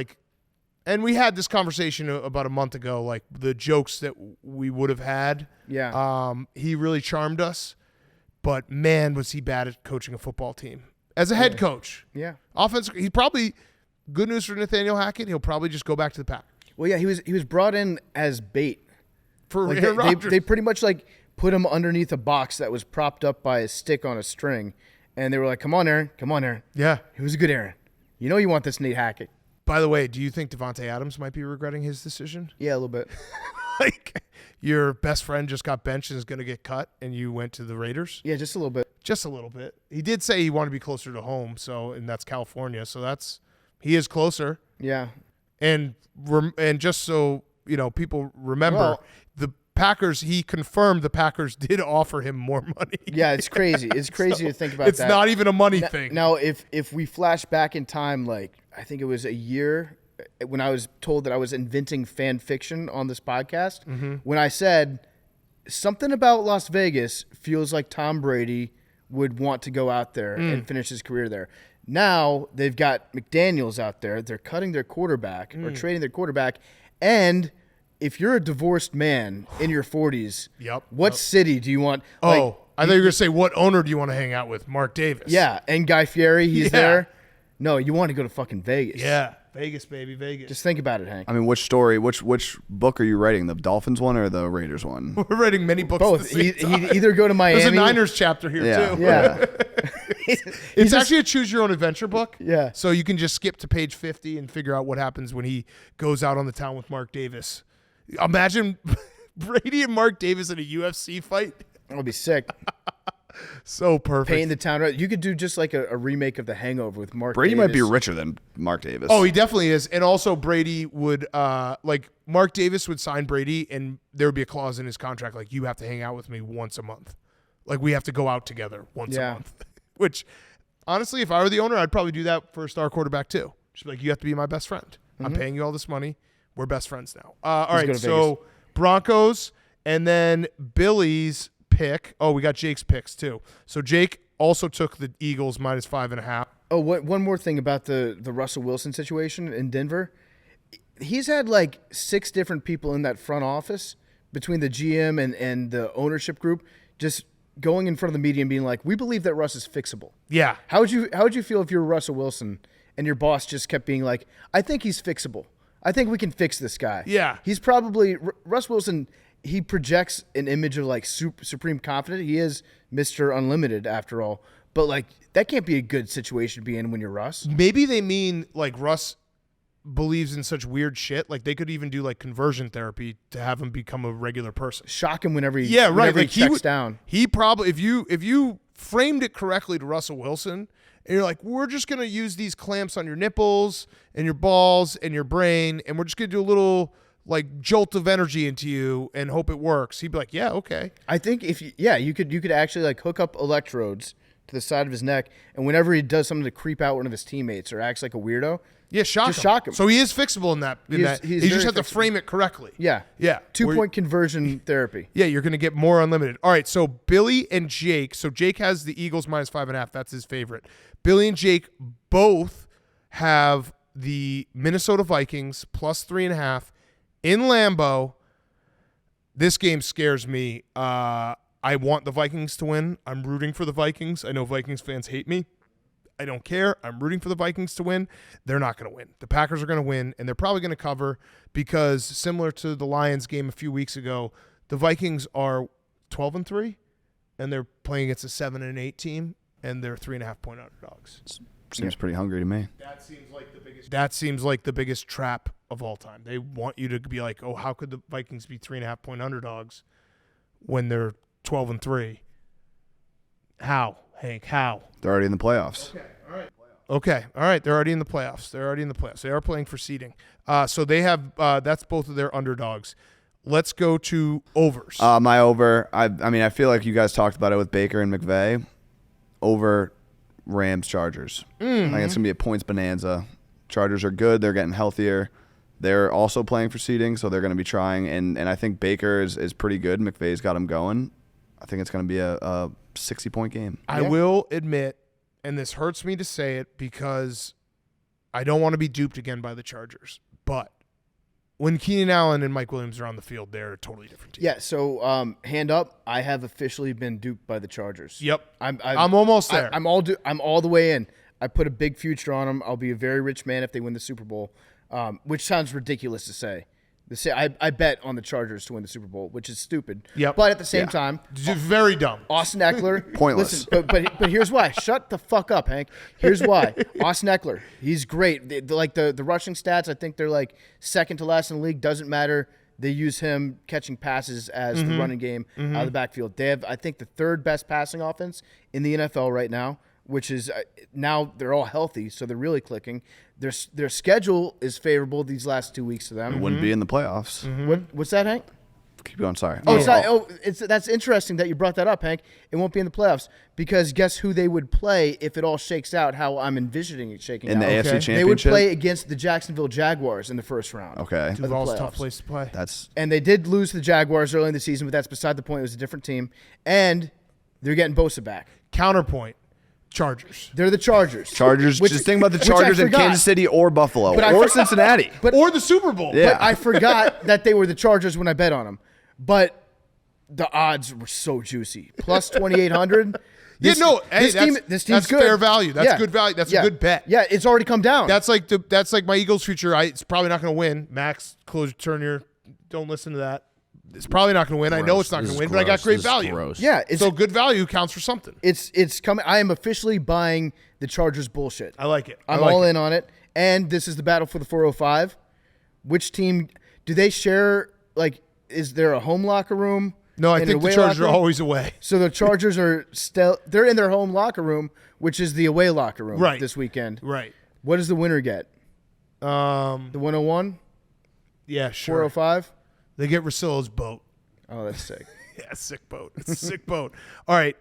and we had this conversation about a month ago, like the jokes that we would have had. Yeah. He really charmed us. But, man, was he bad at coaching a football team. As a head coach. Yeah. Offense, he probably – good news for Nathaniel Hackett, he'll probably just go back to the Packers. Well, yeah, he was brought in as bait. For Aaron Rodgers. They pretty much, put him underneath a box that was propped up by a stick on a string. And they were like, come on, Aaron. Yeah. He was a good Aaron. You know you want this Nate Hackett. By the way, do you think Devontae Adams might be regretting his decision? Yeah, a little bit. Your best friend just got benched and is going to get cut, and you went to the Raiders? Yeah, just a little bit. Just a little bit. He did say he wanted to be closer to home, and that's California. So he is closer. Yeah. And just so people remember, the Packers. He confirmed the Packers did offer him more money. Yeah, it's crazy. It's crazy to think about. It's not even a money thing. Now, if we flash back in time, I think it was a year when I was told that I was inventing fan fiction on this podcast, when I said something about Las Vegas feels like Tom Brady would want to go out there and finish his career there. Now they've got McDaniels out there. They're cutting their quarterback or trading their quarterback. And if you're a divorced man in your 40s, what city do you want? I thought you were going to say, what owner do you want to hang out with? Mark Davis. Yeah, and Guy Fieri, he's there. No, you want to go to fucking Vegas. Yeah. Vegas, baby, Vegas. Just think about it, Hank. I mean, which book are you writing? The Dolphins one or the Raiders one? We're writing many books. Both. He'd either go to Miami. There's a Niners chapter here, too. Yeah. It's actually a choose-your-own-adventure book. Yeah. So you can just skip to page 50 and figure out what happens when he goes out on the town with Mark Davis. Imagine Brady and Mark Davis in a UFC fight. That would be sick. So perfect. Paying the town. You could do just like a remake of The Hangover with Mark Brady Davis. might be richer than Mark Davis. Oh, he definitely is. And also Brady would Mark Davis would sign Brady and there would be a clause in his contract like you have to hang out with me once a month. Like we have to go out together once a month. Which honestly, if I were the owner, I'd probably do that for a star quarterback too. Just be like, you have to be my best friend. I'm paying you all this money. We're best friends now. All right, so Broncos and then Billy's pick. Oh, we got Jake's picks too. So Jake also took the Eagles minus 5.5. Oh, one more thing about the Russell Wilson situation in Denver. He's had 6 different people in that front office between the GM and the ownership group just going in front of the media and being like, we believe that Russ is fixable. Yeah. How would you feel if you were Russell Wilson and your boss just kept being like, I think he's fixable. I think we can fix this guy. Yeah. He's probably Russ Wilson. He projects an image of supreme confidence. He is Mr. Unlimited after all. But that can't be a good situation to be in when you're Russ. Maybe they mean Russ believes in such weird shit. They could even do conversion therapy to have him become a regular person. Shock him whenever he whenever he checks down. He probably if you framed it correctly to Russell Wilson and you're like, we're just gonna use these clamps on your nipples and your balls and your brain and we're just gonna do a little jolt of energy into you and hope it works. He'd be like, yeah, okay. I think you could actually hook up electrodes to the side of his neck, and whenever he does something to creep out one of his teammates or acts like a weirdo, shock him. So he is fixable in that. You just have to frame it correctly. Yeah. 2-point conversion therapy. Yeah, you're going to get more unlimited. All right, so Billy and Jake. So Jake has the Eagles minus 5.5. That's his favorite. Billy and Jake both have the Minnesota Vikings plus 3.5 in Lambeau. This game scares me. I want the Vikings to win. I'm rooting for the Vikings. I know Vikings fans hate me. I don't care. I'm rooting for the Vikings to win. They're not going to win. The Packers are going to win, and they're probably going to cover because similar to the Lions game a few weeks ago, the Vikings are 12-3, and they're playing against a 7-8 team, and they're 3.5-point underdogs. Seems pretty hungry to me. That seems like the biggest trap of all time. They want you to be like, oh, how could the Vikings be 3.5-point underdogs when they're 12-3? How, Hank? How? They're already in the playoffs. Okay, all right. They're already in the playoffs. They are playing for seeding. So they have that's both of their underdogs. Let's go to overs. My over. I mean, I feel like you guys talked about it with Baker and McVay. Over Rams Chargers. I think it's gonna be a points bonanza. Chargers are good. They're getting healthier. They're also playing for seeding, so they're going to be trying. And I think Baker is pretty good. McVay's got him going. I think it's going to be a 60-point game. I will admit, and this hurts me to say it because I don't want to be duped again by the Chargers, but when Keenan Allen and Mike Williams are on the field, they're a totally different team. Yeah, so hand up, I have officially been duped by the Chargers. Yep. I'm almost there. I'm all the way in. I put a big future on them. I'll be a very rich man if they win the Super Bowl, which sounds ridiculous to say. I bet on the Chargers to win the Super Bowl, which is stupid. Yep. But at the same time, very dumb. Austin Eckler. Pointless. Listen, but here's why. Shut the fuck up, Hank. Here's why. Austin Eckler, he's great. The rushing stats, I think they're like second to last in the league. Doesn't matter. They use him catching passes as the running game out of the backfield. They have, I think, the third best passing offense in the NFL right now, which is now they're all healthy, so they're really clicking. Their schedule is favorable these last 2 weeks to them. It wouldn't be in the playoffs. What's that, Hank? Keep going. Sorry. That's interesting that you brought that up, Hank. It won't be in the playoffs because guess who they would play if it all shakes out how I'm envisioning it shaking in out? the AFC Championship? They would play against the Jacksonville Jaguars in the first round. Okay. Duval's a tough place to play. And they did lose to the Jaguars early in the season, but that's beside the point. It was a different team. And they're getting Bosa back. Counterpoint. Chargers. They're the Chargers. Just think about the Chargers in Kansas City or Buffalo or Cincinnati. Or the Super Bowl. Yeah. But I forgot that they were the Chargers when I bet on them. But the odds were so juicy. Plus 2,800. This team's good. Fair value. That's good value. That's a good bet. Yeah, it's already come down. That's like my Eagles future. It's probably not going to win. Max, close your turn here. Don't listen to that. It's probably not going to win. Gross. I know it's not going to win, but I got great value. Gross. Yeah, so good value counts for something. It's coming. I am officially buying the Chargers bullshit. I like it. I'm all in on it. And this is the battle for the 405. Which team do they share? Like, is there a home locker room? No, I think the Chargers are always away. So the Chargers are still they're in their home locker room, which is the away locker room this weekend. Right. What does the winner get? The 101? Yeah, sure. 405? They get Russillo's boat. Oh, that's sick. Yeah, sick boat. It's a sick boat. All right.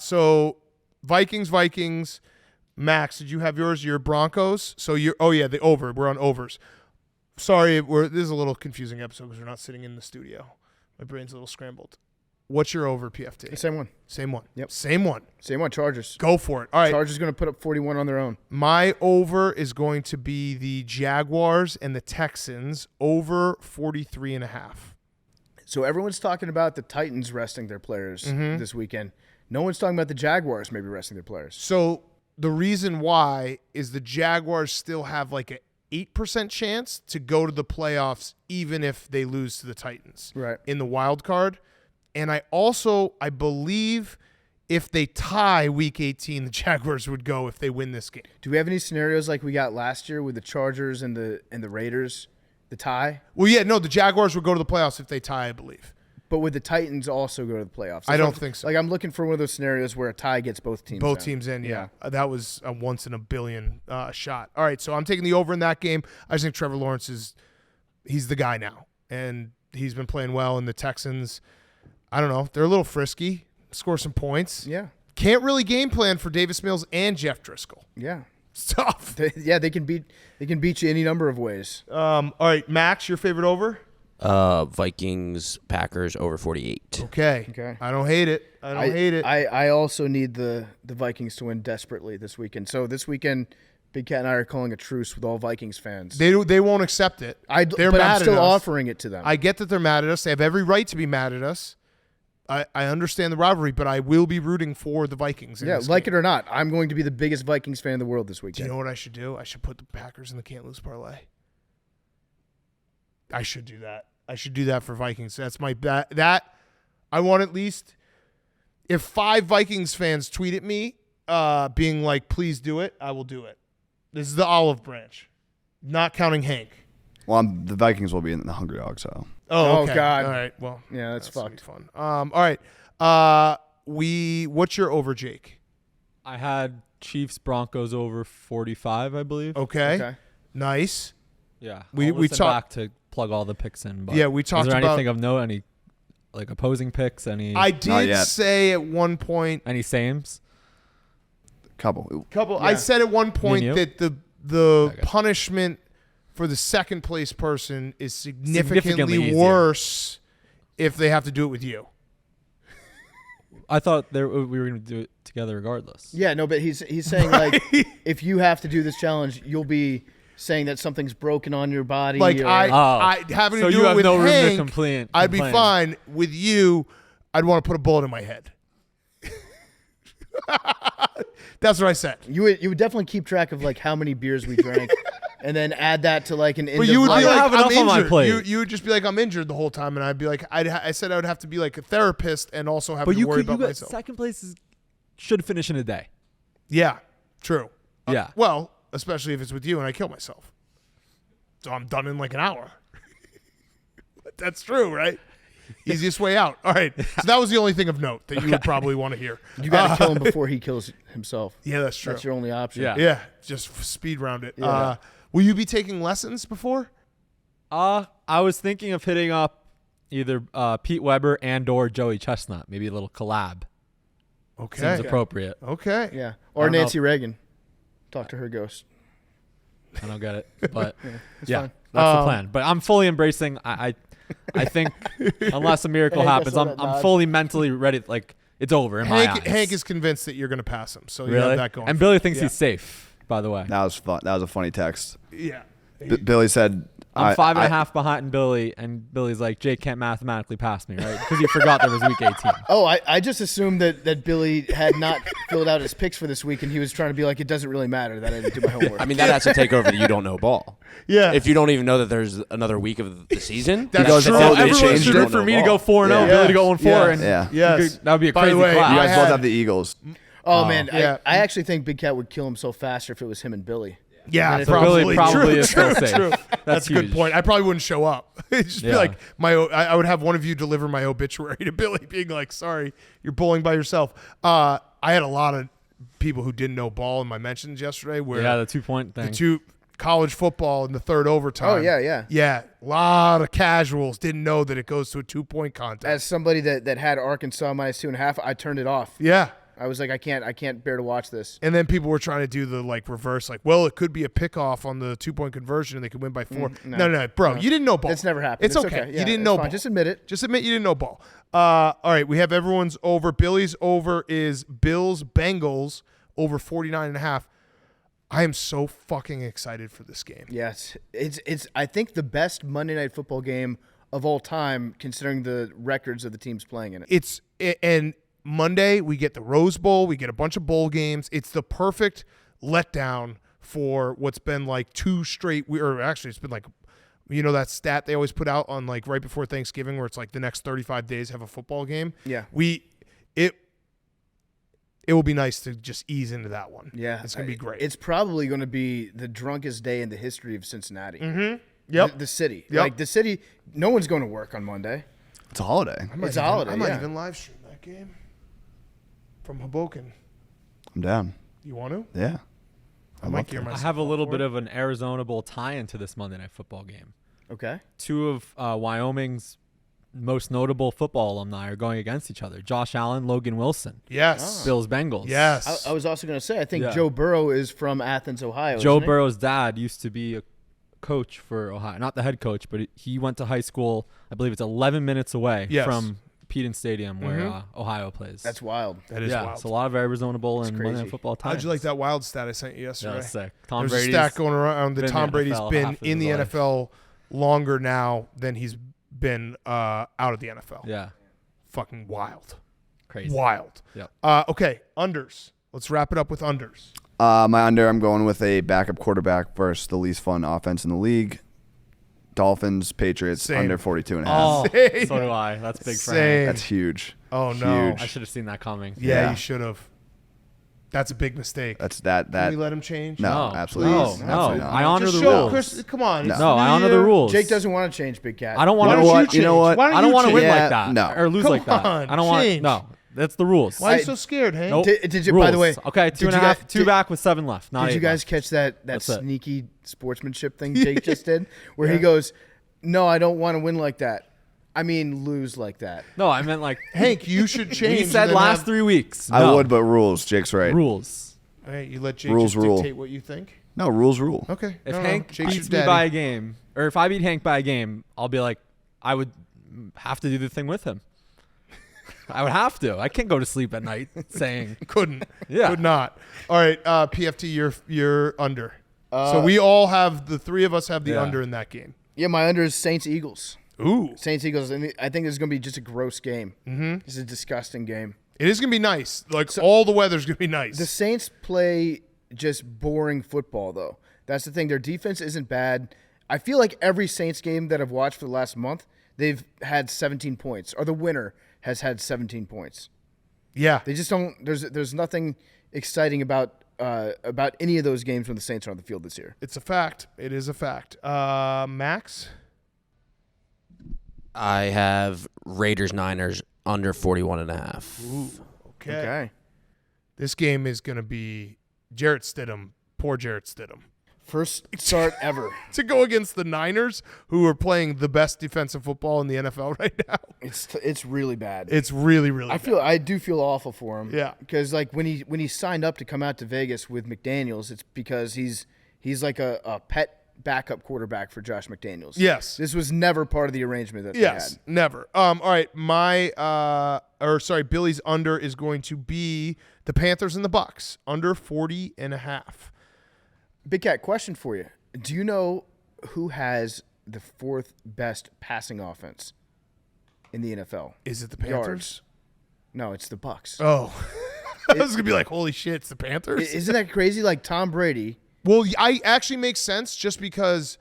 So Vikings. Max, did you have yours? Your Broncos. So the over. We're on overs. Sorry, this is a little confusing episode because we're not sitting in the studio. My brain's a little scrambled. What's your over, PFT? Same one. Same one. Yep. Same one. Chargers. Go for it. All right. Chargers going to put up 41 on their own. My over is going to be the Jaguars and the Texans over 43.5. So everyone's talking about the Titans resting their players this weekend. No one's talking about the Jaguars maybe resting their players. So the reason why is the Jaguars still have like an 8% chance to go to the playoffs even if they lose to the Titans in the wild card. And I believe if they tie Week 18, the Jaguars would go if they win this game. Do we have any scenarios like we got last year with the Chargers and the Raiders, the tie? Well, yeah, no, the Jaguars would go to the playoffs if they tie, I believe. But would the Titans also go to the playoffs? I don't think so. Like I'm looking for one of those scenarios where a tie gets both teams. Both teams in, yeah. That was a once in a billion shot. All right, so I'm taking the over in that game. I just think Trevor Lawrence he's the guy now, and he's been playing well. And the Texans, I don't know, they're a little frisky. Score some points. Yeah. Can't really game plan for Davis Mills and Jeff Driscoll. Yeah. It's tough. They can beat you any number of ways. All right, Max, your favorite over? Vikings, Packers over 48. Okay. I don't hate it. I also need the Vikings to win desperately this weekend. So this weekend, Big Cat and I are calling a truce with all Vikings fans. They won't accept it. But I'm still offering it to them. I get that they're mad at us. They have every right to be mad at us. I understand the rivalry, but I will be rooting for the Vikings. Yeah, like it or not, I'm going to be the biggest Vikings fan in the world this weekend. Do you know what I should do? I should put the Packers in the can't lose parlay. I should do that. I should do that for Vikings. That's my bet. That I want at least if 5 Vikings fans tweet at me, being like, "Please do it," I will do it. This is the olive branch, not counting Hank. Well, the Vikings will be in the Hungry Dog, so. Oh, okay. God. All right. Well, yeah, that's fucked. Fun. All right. What's your over, Jake? I had Chiefs Broncos over 45, I believe. Okay. Nice. Yeah. We talked talked back to plug all the picks in. But yeah, we talked about. Is there about anything of note? Any like opposing picks? Any? I did say at one point. Any sames? Couple. Yeah. I said at one point that the Okay. punishment for the second place person is significantly easier. worse if they have to do it with you. I thought we were going to do it together regardless. Yeah, no, but he's saying like if you have to do this challenge, you'll be saying that something's broken on your body. Like I having to do it with no room to Hank, complain. I'd be fine. With you, I'd want to put a bullet in my head. That's what I said. You would definitely keep track of like how many beers we drank, and then add that to like an. But you would be like, have I'm enough on my injured. plate. You would just be like, I'm injured the whole time, and I'd be like, I said I would have to be like a therapist and also have to worry about myself. Second place should finish in a day. Yeah, true. Yeah. Well, especially if it's with you and I kill myself, so I'm done in like an hour. That's true, right? Easiest way out. All right. So that was the only thing of note that you would probably want to hear. You got to kill him before he kills himself. Yeah, that's true. That's your only option. Yeah. Yeah, just speed round it. Yeah. Will you be taking lessons before? I was thinking of hitting up either Pete Weber and or Joey Chestnut. Maybe a little collab. Okay. Seems appropriate. Okay. Yeah. I Or don't know. Nancy Reagan. Talk to her ghost. I don't get it, but It's yeah, fine. that's the plan. But I'm fully embracing. I think unless a miracle Hey, guess happens, what, I'm Nod? fully mentally ready. Like it's over in my eyes. Hank is convinced that you're going to pass him, so you really have that going. and for Billy you. thinks Yeah. he's safe. By the way, That was fun. That was a funny text. Yeah. Billy said, I'm 5.5 behind Billy, and Billy's like, Jake can't mathematically pass me, right? Because he forgot there was week 18. Oh, I just assumed that Billy had not filled out his picks for this week, and he was trying to be like, it doesn't really matter that I didn't do my homework. I mean, that has to take over the you don't know ball. Yeah. If you don't even know that there's another week of the season, That's because true. it's all- Everyone they Everyone's changed it. good for me to go 4-0, Yeah. Billy to go 1-4, Yeah. and Yeah. Yes. that would be a By the crazy way, class. You guys I both had- have the Eagles. Oh, man. Yeah. I actually think Big Cat would kill himself faster if it was him and Billy. Yeah, And if probably. Billy probably True, is still true, safe. true. That's That's a good huge. point. I probably wouldn't show up. It'd just be Yeah. like I would have one of you deliver my obituary to Billy, being like, "Sorry, you're bowling by yourself." I had a lot of people who didn't know ball in my mentions yesterday. Where Yeah, the 2-point thing. the two college football in the third overtime. Oh, yeah. Yeah, a lot of casuals didn't know that it goes to a 2-point contest. As somebody that had Arkansas minus 2.5, I turned it off. Yeah. I was like, I can't bear to watch this. And then people were trying to do the like reverse, like, well, it could be a pickoff on the 2-point conversion and they could win by 4. No, bro, you didn't know ball. That's never happened. It's okay. Yeah, You didn't it's know fine. ball. Just admit it. Just admit you didn't know ball. All right, we have everyone's over. Billy's over is Bills Bengals over 49.5. I am so fucking excited for this game. Yes, it's I think the best Monday Night Football game of all time, considering the records of the teams playing in it. And Monday we get the Rose Bowl, we get a bunch of bowl games. It's the perfect letdown for what's been like 2 straight. Or actually, it's been like, you know, that stat they always put out on like right before Thanksgiving, where it's like the next 35 days have a football game. Yeah. It will be nice to just ease into that one. Yeah, It's going to be great. It's probably going to be the drunkest day in the history of Cincinnati. Mm-hmm. Yep. The city. Yep. Like the city, no one's going to work on Monday. It's a holiday. It's a holiday. I might yeah. even live stream that game from Hoboken. I'm down. You want to? Yeah. I might gear I myself have a up little for bit it. of an Arizona Bowl tie-in to this Monday Night Football game. Okay. 2 of Wyoming's most notable football alumni are going against each other. Josh Allen, Logan Wilson. Yes. Bills Bengals. Yes. I was also going to say, I think Yeah. Joe Burrow is from Athens, Ohio. Joe isn't he? Burrow's dad used to be a coach for Ohio. Not the head coach, but he went to high school, I believe it's 11 minutes away Yes. from Peden Stadium where Ohio plays. That's wild. That is yeah, wild. it's a lot of Arizona Bowl and Monday crazy. Night Football ties. How'd you like that wild stat I sent you yesterday? Yeah, sick. Tom There's Brady's a stat going around that been in Tom the Brady's NFL been half of in the his life. NFL longer now than he's been out of the NFL. Yeah. fucking wild. Crazy. Wild. Yep. Okay, unders. Let's wrap it up with unders. My under, I'm going with a backup quarterback versus the least fun offense in the league. Dolphins, Patriots, Same. under 42.5. Oh, Same. so do I. That's big for Same. Hank. That's huge. Oh, no. Huge. I should have seen that coming. Yeah, you should have. That's a big mistake. That's that. Can we let him change? No, absolutely No, not. no. Absolutely not. I honor Just the show rules. Chris, come on. No. it's No, the I new honor the year. rules. Jake doesn't want to change, Big Cat. I don't want Why to. don't you what? You know change? what? Why don't I don't you want to win change? Yeah, like that. no. Or lose Come like that. on, I don't want. change. No, that's the rules. Why are you so scared, Hank? Nope. Did you? Rules. By the way, Okay, did 2.5. you guys- Two back with 7 left. Not Did you 8 guys left. catch that That's it. sneaky sportsmanship thing Jake just did, where he goes, "No, I don't want to win like that. I mean, lose like that." No, I meant like Hank, you should change. we and said then last have- 3 weeks. I No. would, but rules. Jake's right. Rules. All right, you let Jake Rules just rule. dictate what you think. No, rules rule. Okay. If No, Hank Jake's beats your me by a daddy. game, or if I beat Hank by a game, I'll be like, I would have to do the thing with him. I would have to. I can't go to sleep at night saying, Couldn't. Yeah. Could not. All right, PFT, you're under. So we all have, the three of us have the Yeah. under in that game. Yeah, my under is Saints Eagles. Ooh. Saints Eagles. I think this is going to be just a gross game. Mm-hmm. It's a disgusting game. It is going to be nice. Like, all the weather's going to be nice. The Saints play just boring football, though. That's the thing. Their defense isn't bad. I feel like every Saints game that I've watched for the last month, they've had 17 points, or the winner has had 17 points. Yeah. They just don't. There's nothing exciting about any of those games when the Saints are on the field this year. It's a fact. It is a fact. Max? I have Raiders Niners under 41.5. Ooh. Okay. Okay. This game is going to be Jarrett Stidham. Poor Jarrett Stidham. First start ever. To go against the Niners, who are playing the best defensive football in the NFL right now. It's really bad. It's really, really bad. I do feel awful for him. Yeah. Because like when he signed up to come out to Vegas with McDaniels, it's because he's like a pet backup quarterback for Josh McDaniels. Yes. This was never part of the arrangement that they Yes, had. never. All right, Billy's under is going to be the Panthers and the Bucks, under 40.5. Big Cat, question for you. Do you know who has the fourth best passing offense in the NFL? Is it the Panthers? Yards. No, it's the Bucks. Oh. I was going to be like, holy shit, it's the Panthers? Isn't that crazy? Like Tom Brady. Well, I actually makes sense just because,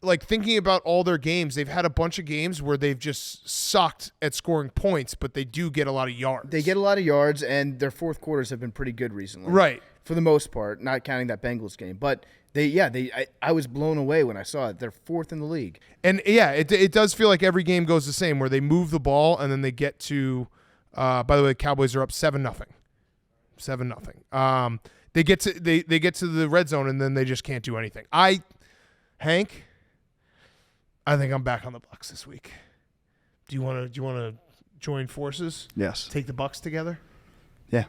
like, thinking about all their games, they've had a bunch of games where they've just sucked at scoring points, but they do get a lot of yards. They get a lot of yards, and their fourth quarters have been pretty good recently. Right. For the most part, not counting that Bengals game. But I was blown away when I saw it. They're fourth in the league. And, yeah, it does feel like every game goes the same, where they move the ball and then they get to by the way, the Cowboys are up 7-0. 7-0. They get to the red zone and then they just can't do anything. Hank, I think I'm back on the Bucks this week. Do you want to join forces? Yes. Take the Bucks together? Yeah.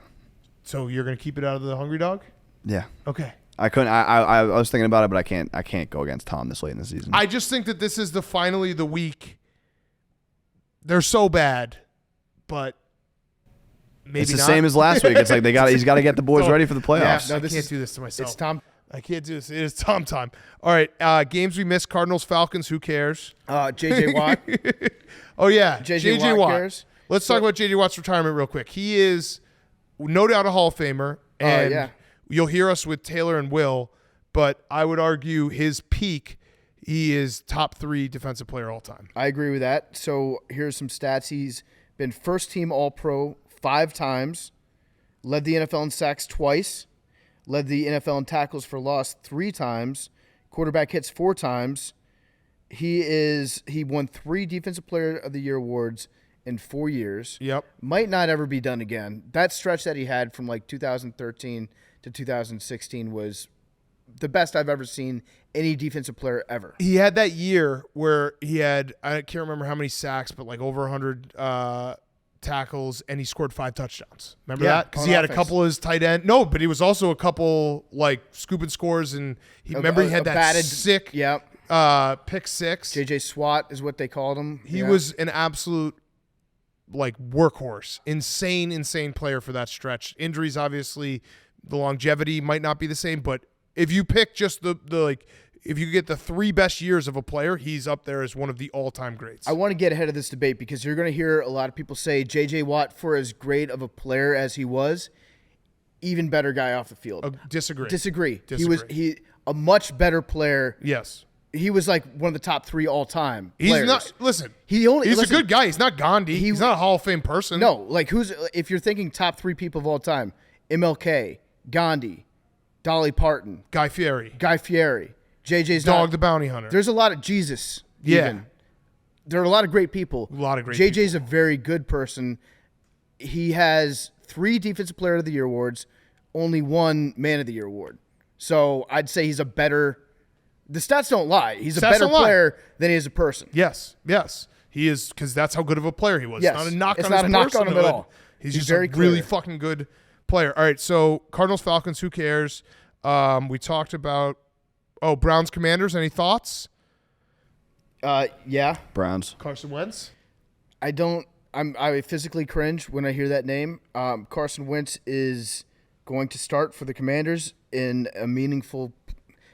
So you're going to keep it out of the Hungry Dog? Yeah. Okay. I couldn't. I was thinking about it, but I can't go against Tom this late in the season. I just think that this is finally the week. They're so bad, but maybe it's the not. same as last week. It's like he's got to get the boys ready for the playoffs. Yeah, No, I this can't is- do this to myself. It's Tom. I can't do this. It is Tom time. All right, games we missed: Cardinals, Falcons. Who cares? J.J. Watt. Oh yeah, J.J. Watt cares. Let's talk about J.J. Watt's retirement real quick. He is no doubt a Hall of Famer, and yeah. you'll hear us with Taylor and Will. But I would argue his peak, he is top 3 defensive player all time. I agree with that. So here's some stats. He's been first team All-Pro 5 times, led the NFL in sacks twice, led the NFL in tackles for loss 3 times, quarterback hits 4 times. He won 3 Defensive Player of the Year awards in 4 years. Yep. Might not ever be done again. That stretch that he had from like 2013 to 2016 was the best I've ever seen any defensive player ever. He had that year where he had, I can't remember how many sacks, but like over 100 tackles, and he scored 5 touchdowns. Remember Yeah, that? Because on he had a offense. couple of his tight end. No, but he was also a couple like scoop and scores, and he remember he had that batted, sick Yep. pick 6. JJ Swat is what they called him. He Yeah. was an absolute like workhorse, insane player for that stretch. Injuries, obviously, the longevity might not be the same, but if you pick just the like if you get the 3 best years of a player, he's up there as one of the all-time greats. I want to get ahead of this debate because you're going to hear a lot of people say J.J. Watt, for as great of a player as he was, even better guy off the field. Disagree. He was a much better player. Yes. He was like one of the top 3 all-time He's players. not. Listen, he's a good guy. He's not Gandhi. He's not a Hall of Fame person. No, like if you're thinking top 3 people of all time, MLK, Gandhi, Dolly Parton, Guy Fieri, JJ's Dog the Bounty Hunter. There's a lot of Jesus. Yeah. Even. There are a lot of great people. JJ's a very good person. He has 3 Defensive Player of the Year awards, only 1 Man of the Year award. So I'd say he's a better. The stats don't lie. He's a better player than he is a person. Yes. He is, because that's how good of a player he was. Yes. It's not a knock it's on not his a knock on him at all. He's just very a really fucking good player. All right, so Cardinals, Falcons, who cares? We talked about, Browns, Commanders. Any thoughts? Yeah. Browns. Carson Wentz? I physically cringe when I hear that name. Carson Wentz is going to start for the Commanders in a meaningful,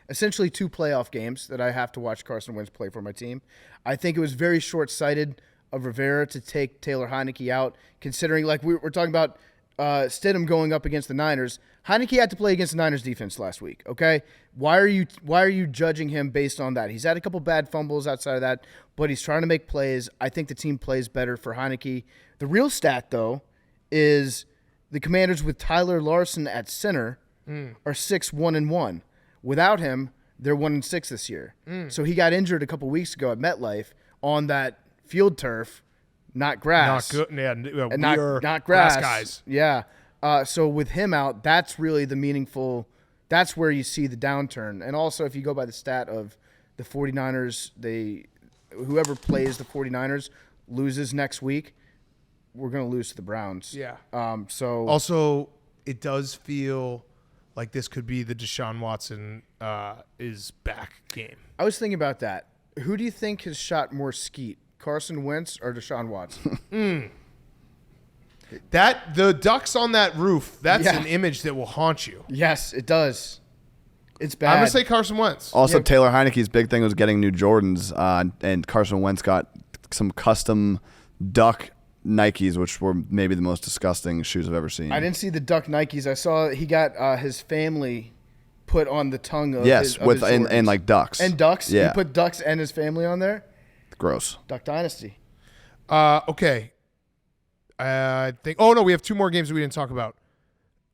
essentially 2 playoff games that I have to watch Carson Wentz play for my team. I think it was very short-sighted of Rivera to take Taylor Heineke out, considering like we're talking about Stidham going up against the Niners. Heineke had to play against the Niners defense last week. Okay, why are you judging him based on that? He's had a couple bad fumbles outside of that, but he's trying to make plays. I think the team plays better for Heineke. The real stat though is the Commanders with Tyler Larson at center are 6-1-1. Without him, they're 1-6 this year. So he got injured a couple weeks ago at MetLife on that field turf, not grass. Not good. Yeah, and not grass guys. Yeah. So with him out, that's really the meaningful. That's where you see the downturn. And also, if you go by the stat of the 49ers, whoever plays the 49ers loses next week, we're going to lose to the Browns. Yeah. So also, it does feel like this could be the Deshaun Watson is back game. I was thinking about that. Who do you think has shot more skeet, Carson Wentz or Deshaun Watson? The ducks on that roof, that's an image that will haunt you. Yes, it does. It's bad. I'm going to say Carson Wentz. Also, Taylor Heineke's big thing was getting new Jordans, and Carson Wentz got some custom duck Nikes, which were maybe the most disgusting shoes I've ever seen. I didn't see the duck Nikes. I saw he got his family put on the tongue of his Jordans. and like ducks. And ducks? Yeah. He put ducks and his family on there? Gross. Duck Dynasty. Okay. I think. Oh no, we have 2 more games that we didn't talk about.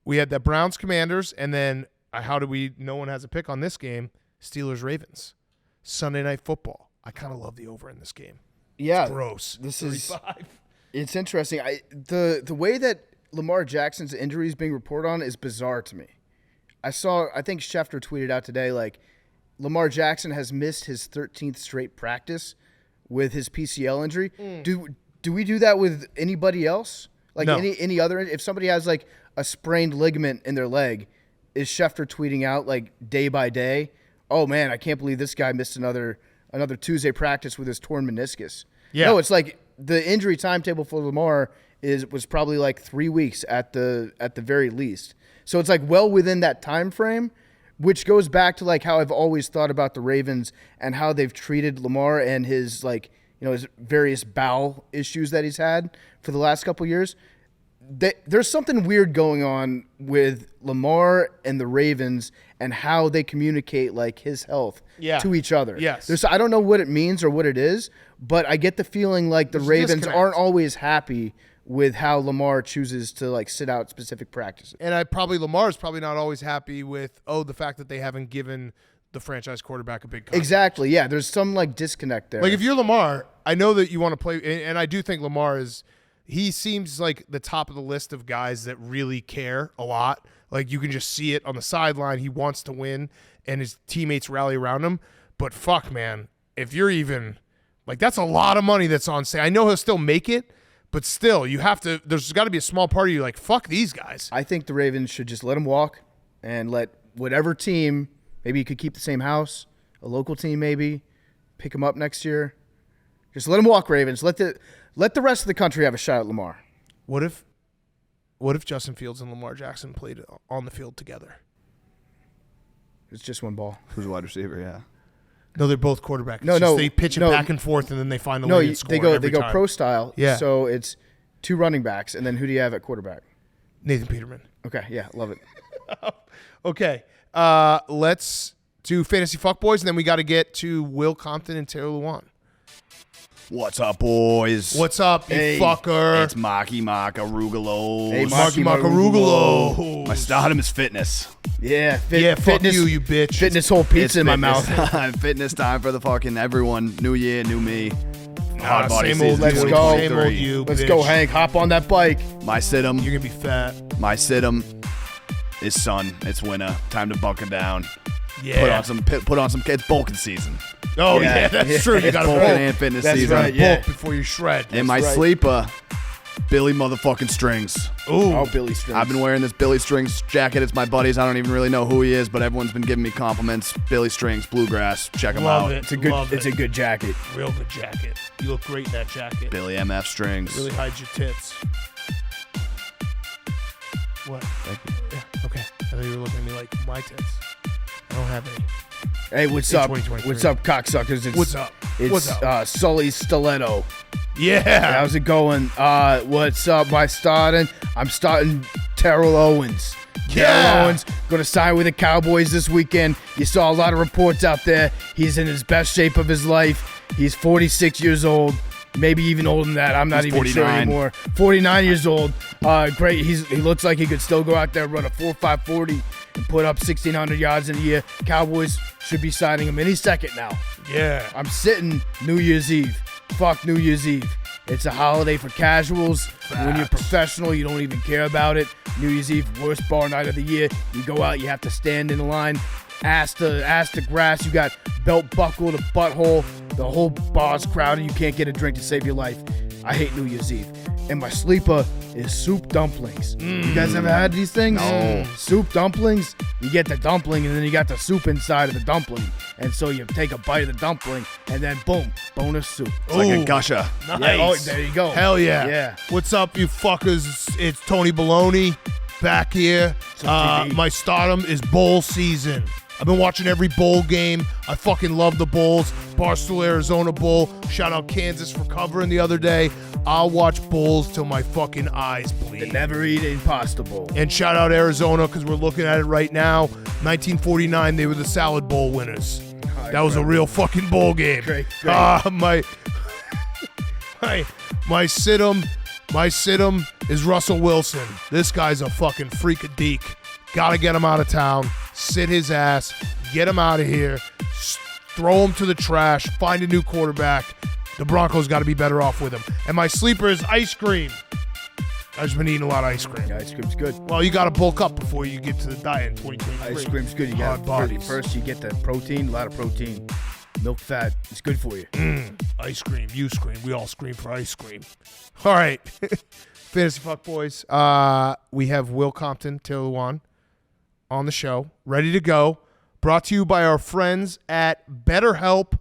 We had the Browns Commanders, and then how do we? No one has a pick on this game. Steelers Ravens, Sunday Night Football. I kind of love the over in this game. Yeah, it's gross. This 35. It's interesting. The way that Lamar Jackson's injury is being reported on is bizarre to me. I think Schefter tweeted out today like Lamar Jackson has missed his 13th straight practice with his PCL injury. Do we do that with anybody else? Like no. any other? If somebody has like a sprained ligament in their leg, is Schefter tweeting out like day by day? Oh man, I can't believe this guy missed another Tuesday practice with his torn meniscus. Yeah. No, it's like the injury timetable for Lamar was probably like 3 weeks at the very least. So it's like well within that time frame, which goes back to like how I've always thought about the Ravens and how they've treated Lamar and his like. His various bowel issues that he's had for the last couple of years. There's something weird going on with Lamar and the Ravens and how they communicate like his health to each other. Yes. I don't know what it means or what it is, but I get the feeling like the Ravens aren't always happy with how Lamar chooses to like sit out specific practices. And Lamar is probably not always happy with the fact that they haven't given the franchise quarterback a big contract. Exactly. Yeah. There's some like disconnect there. Like if you're Lamar, I know that you want to play, and I do think Lamar he seems like the top of the list of guys that really care a lot. Like you can just see it on the sideline. He wants to win, and his teammates rally around him. But fuck, man, if you're even like that's a lot of money that's on sale. I know he'll still make it, but still, you have to. There's got to be a small part of you like fuck these guys. I think the Ravens should just let him walk and let whatever team. Maybe you could keep the same house, a local team maybe, pick him up next year. Just let him walk, Ravens. Let the rest of the country have a shot at Lamar. What if Justin Fields and Lamar Jackson played on the field together? It's just one ball. Who's a wide receiver? Yeah. No, they're both quarterbacks. No, they pitch it back and forth, and then they find the lane and score. They go time. pro style. Yeah. So it's 2 running backs, and then who do you have at quarterback? Nathan Peterman. Okay, yeah, love it. Okay, let's do fantasy fuckboys, and then we got to get to Will Compton and Taylor Lewan. What's up, boys? What's up, you fucker? It's Maki Makarugalo. Hey, Maki Makarugalo. My stardom is fitness. Yeah, Fuck fitness, you bitch. Fitness whole pizza It's in my fitness mouth. time. Fitness time for the fucking everyone. New year, new me. Hard body same old season you. Let's go. Same old you, Let's bitch. go, Hank. Hop on that bike. My situm. You're going to be fat. My situm is sun. It's winter. Time to bunker down. Yeah. Put on some. It's bulking season. Oh, yeah, that's true. You got to Bulking bulk. and fitness That's season. right, yeah. Bulk before you shred. And my right. sleeper, Billy motherfucking Strings. Ooh. Oh, Billy Strings. I've been wearing this Billy Strings jacket. It's my buddies. I don't even really know who he is, but everyone's been giving me compliments. Billy Strings, bluegrass. Check him Love out. it. It's a good jacket. Real good jacket. You look great in that jacket. Billy MF Strings. Really hides your tits. What? Thank you. Yeah, okay. I thought you were looking at me like my tits. I don't have any. Hey, what's In up? 2023. What's up, cocksuckers? It's, What's up? It's What's up? Sully Stiletto. Yeah. How's it going? What's up? I'm starting Terrell Owens. Yeah. Terrell Owens going to sign with the Cowboys this weekend. You saw a lot of reports out there. He's in his best shape of his life. He's 46 years old. Maybe even older than that. I'm not He's even sure 49. anymore. 49 years old. Great. He looks like he could still go out there, run a 4.5 40 and put up 1,600 yards in a year. Cowboys should be signing him any second now. Yeah. I'm sitting New Year's Eve. Fuck New Year's Eve. It's a holiday for casuals. When you're professional, you don't even care about it. New Year's Eve, worst bar night of the year. You go out, you have to stand in the line, ass to grass. You got belt buckle to butthole. The whole bar's crowded. You can't get a drink to save your life. I hate New Year's Eve. And my sleeper is soup dumplings. You guys ever had these things? No. Soup dumplings? You get the dumpling and then you got the soup inside of the dumpling. And so you take a bite of the dumpling and then boom, bonus soup. It's like a Ooh. gusher. Nice. Yeah, oh, there you go. Hell yeah. Yeah. What's up, you fuckers? It's Tony Baloney back here. TV. My stardom is bowl season. I've been watching every bowl game. I fucking love the bowls. Barstool Arizona Bowl. Shout out Kansas for covering the other day. I'll watch bowls till my fucking eyes The bleed. never eat impossible bowl. And shout out Arizona because we're looking at it right now. 1949, they were the Salad Bowl winners. That was a real fucking bowl game. Great. My situm is Russell Wilson. This guy's a fucking freak of deek. Gotta get him out of town. Sit his ass. Get him out of here. Throw him to the trash. Find a new quarterback. The Broncos got to be better off with him. And my sleeper is ice cream. I've just been eating a lot of ice cream. Yeah, ice cream's good. Well, you got to bulk up before you get to the diet in 2023. Ice cream's good. You Hard got bodies. first you get the protein, a lot of protein. Milk fat. It's good for you. Ice cream. You scream. We all scream for ice cream. All right. Fantasy Fuck Boys. We have Will Compton, Taylor Lewan on the show, ready to go. Brought to you by our friends at BetterHelp.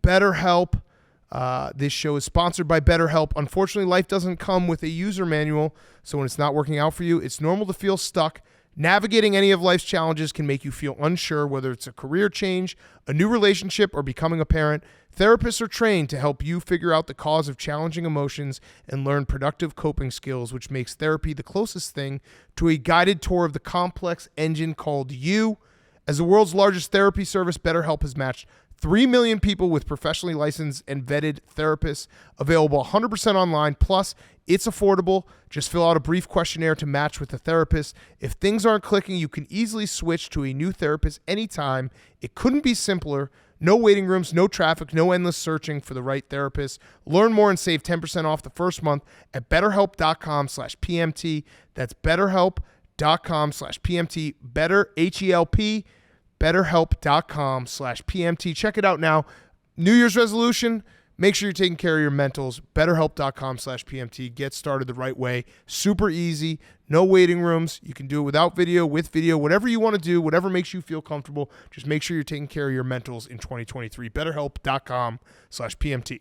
BetterHelp. This show is sponsored by BetterHelp. Unfortunately, life doesn't come with a user manual, so when it's not working out for you, it's normal to feel stuck. Navigating any of life's challenges can make you feel unsure, whether it's a career change, a new relationship, or becoming a parent. Therapists are trained to help you figure out the cause of challenging emotions and learn productive coping skills, which makes therapy the closest thing to a guided tour of the complex engine called you. As the world's largest therapy service, BetterHelp has matched 3 million people with professionally licensed and vetted therapists, available 100% online. Plus, it's affordable. Just fill out a brief questionnaire to match with a therapist. If things aren't clicking, you can easily switch to a new therapist anytime. It couldn't be simpler. No waiting rooms, no traffic, no endless searching for the right therapist. Learn more and save 10% off the first month at betterhelp.com/PMT. That's betterhelp.com/PMT. Better, H-E-L-P, betterhelp.com/PMT. Check it out now. New Year's resolution, make sure you're taking care of your mentals. Betterhelp.com/PMT. Get started the right way. Super easy. No waiting rooms. You can do it without video, with video, whatever you want to do, whatever makes you feel comfortable. Just make sure you're taking care of your mentals in 2023. Betterhelp.com/PMT.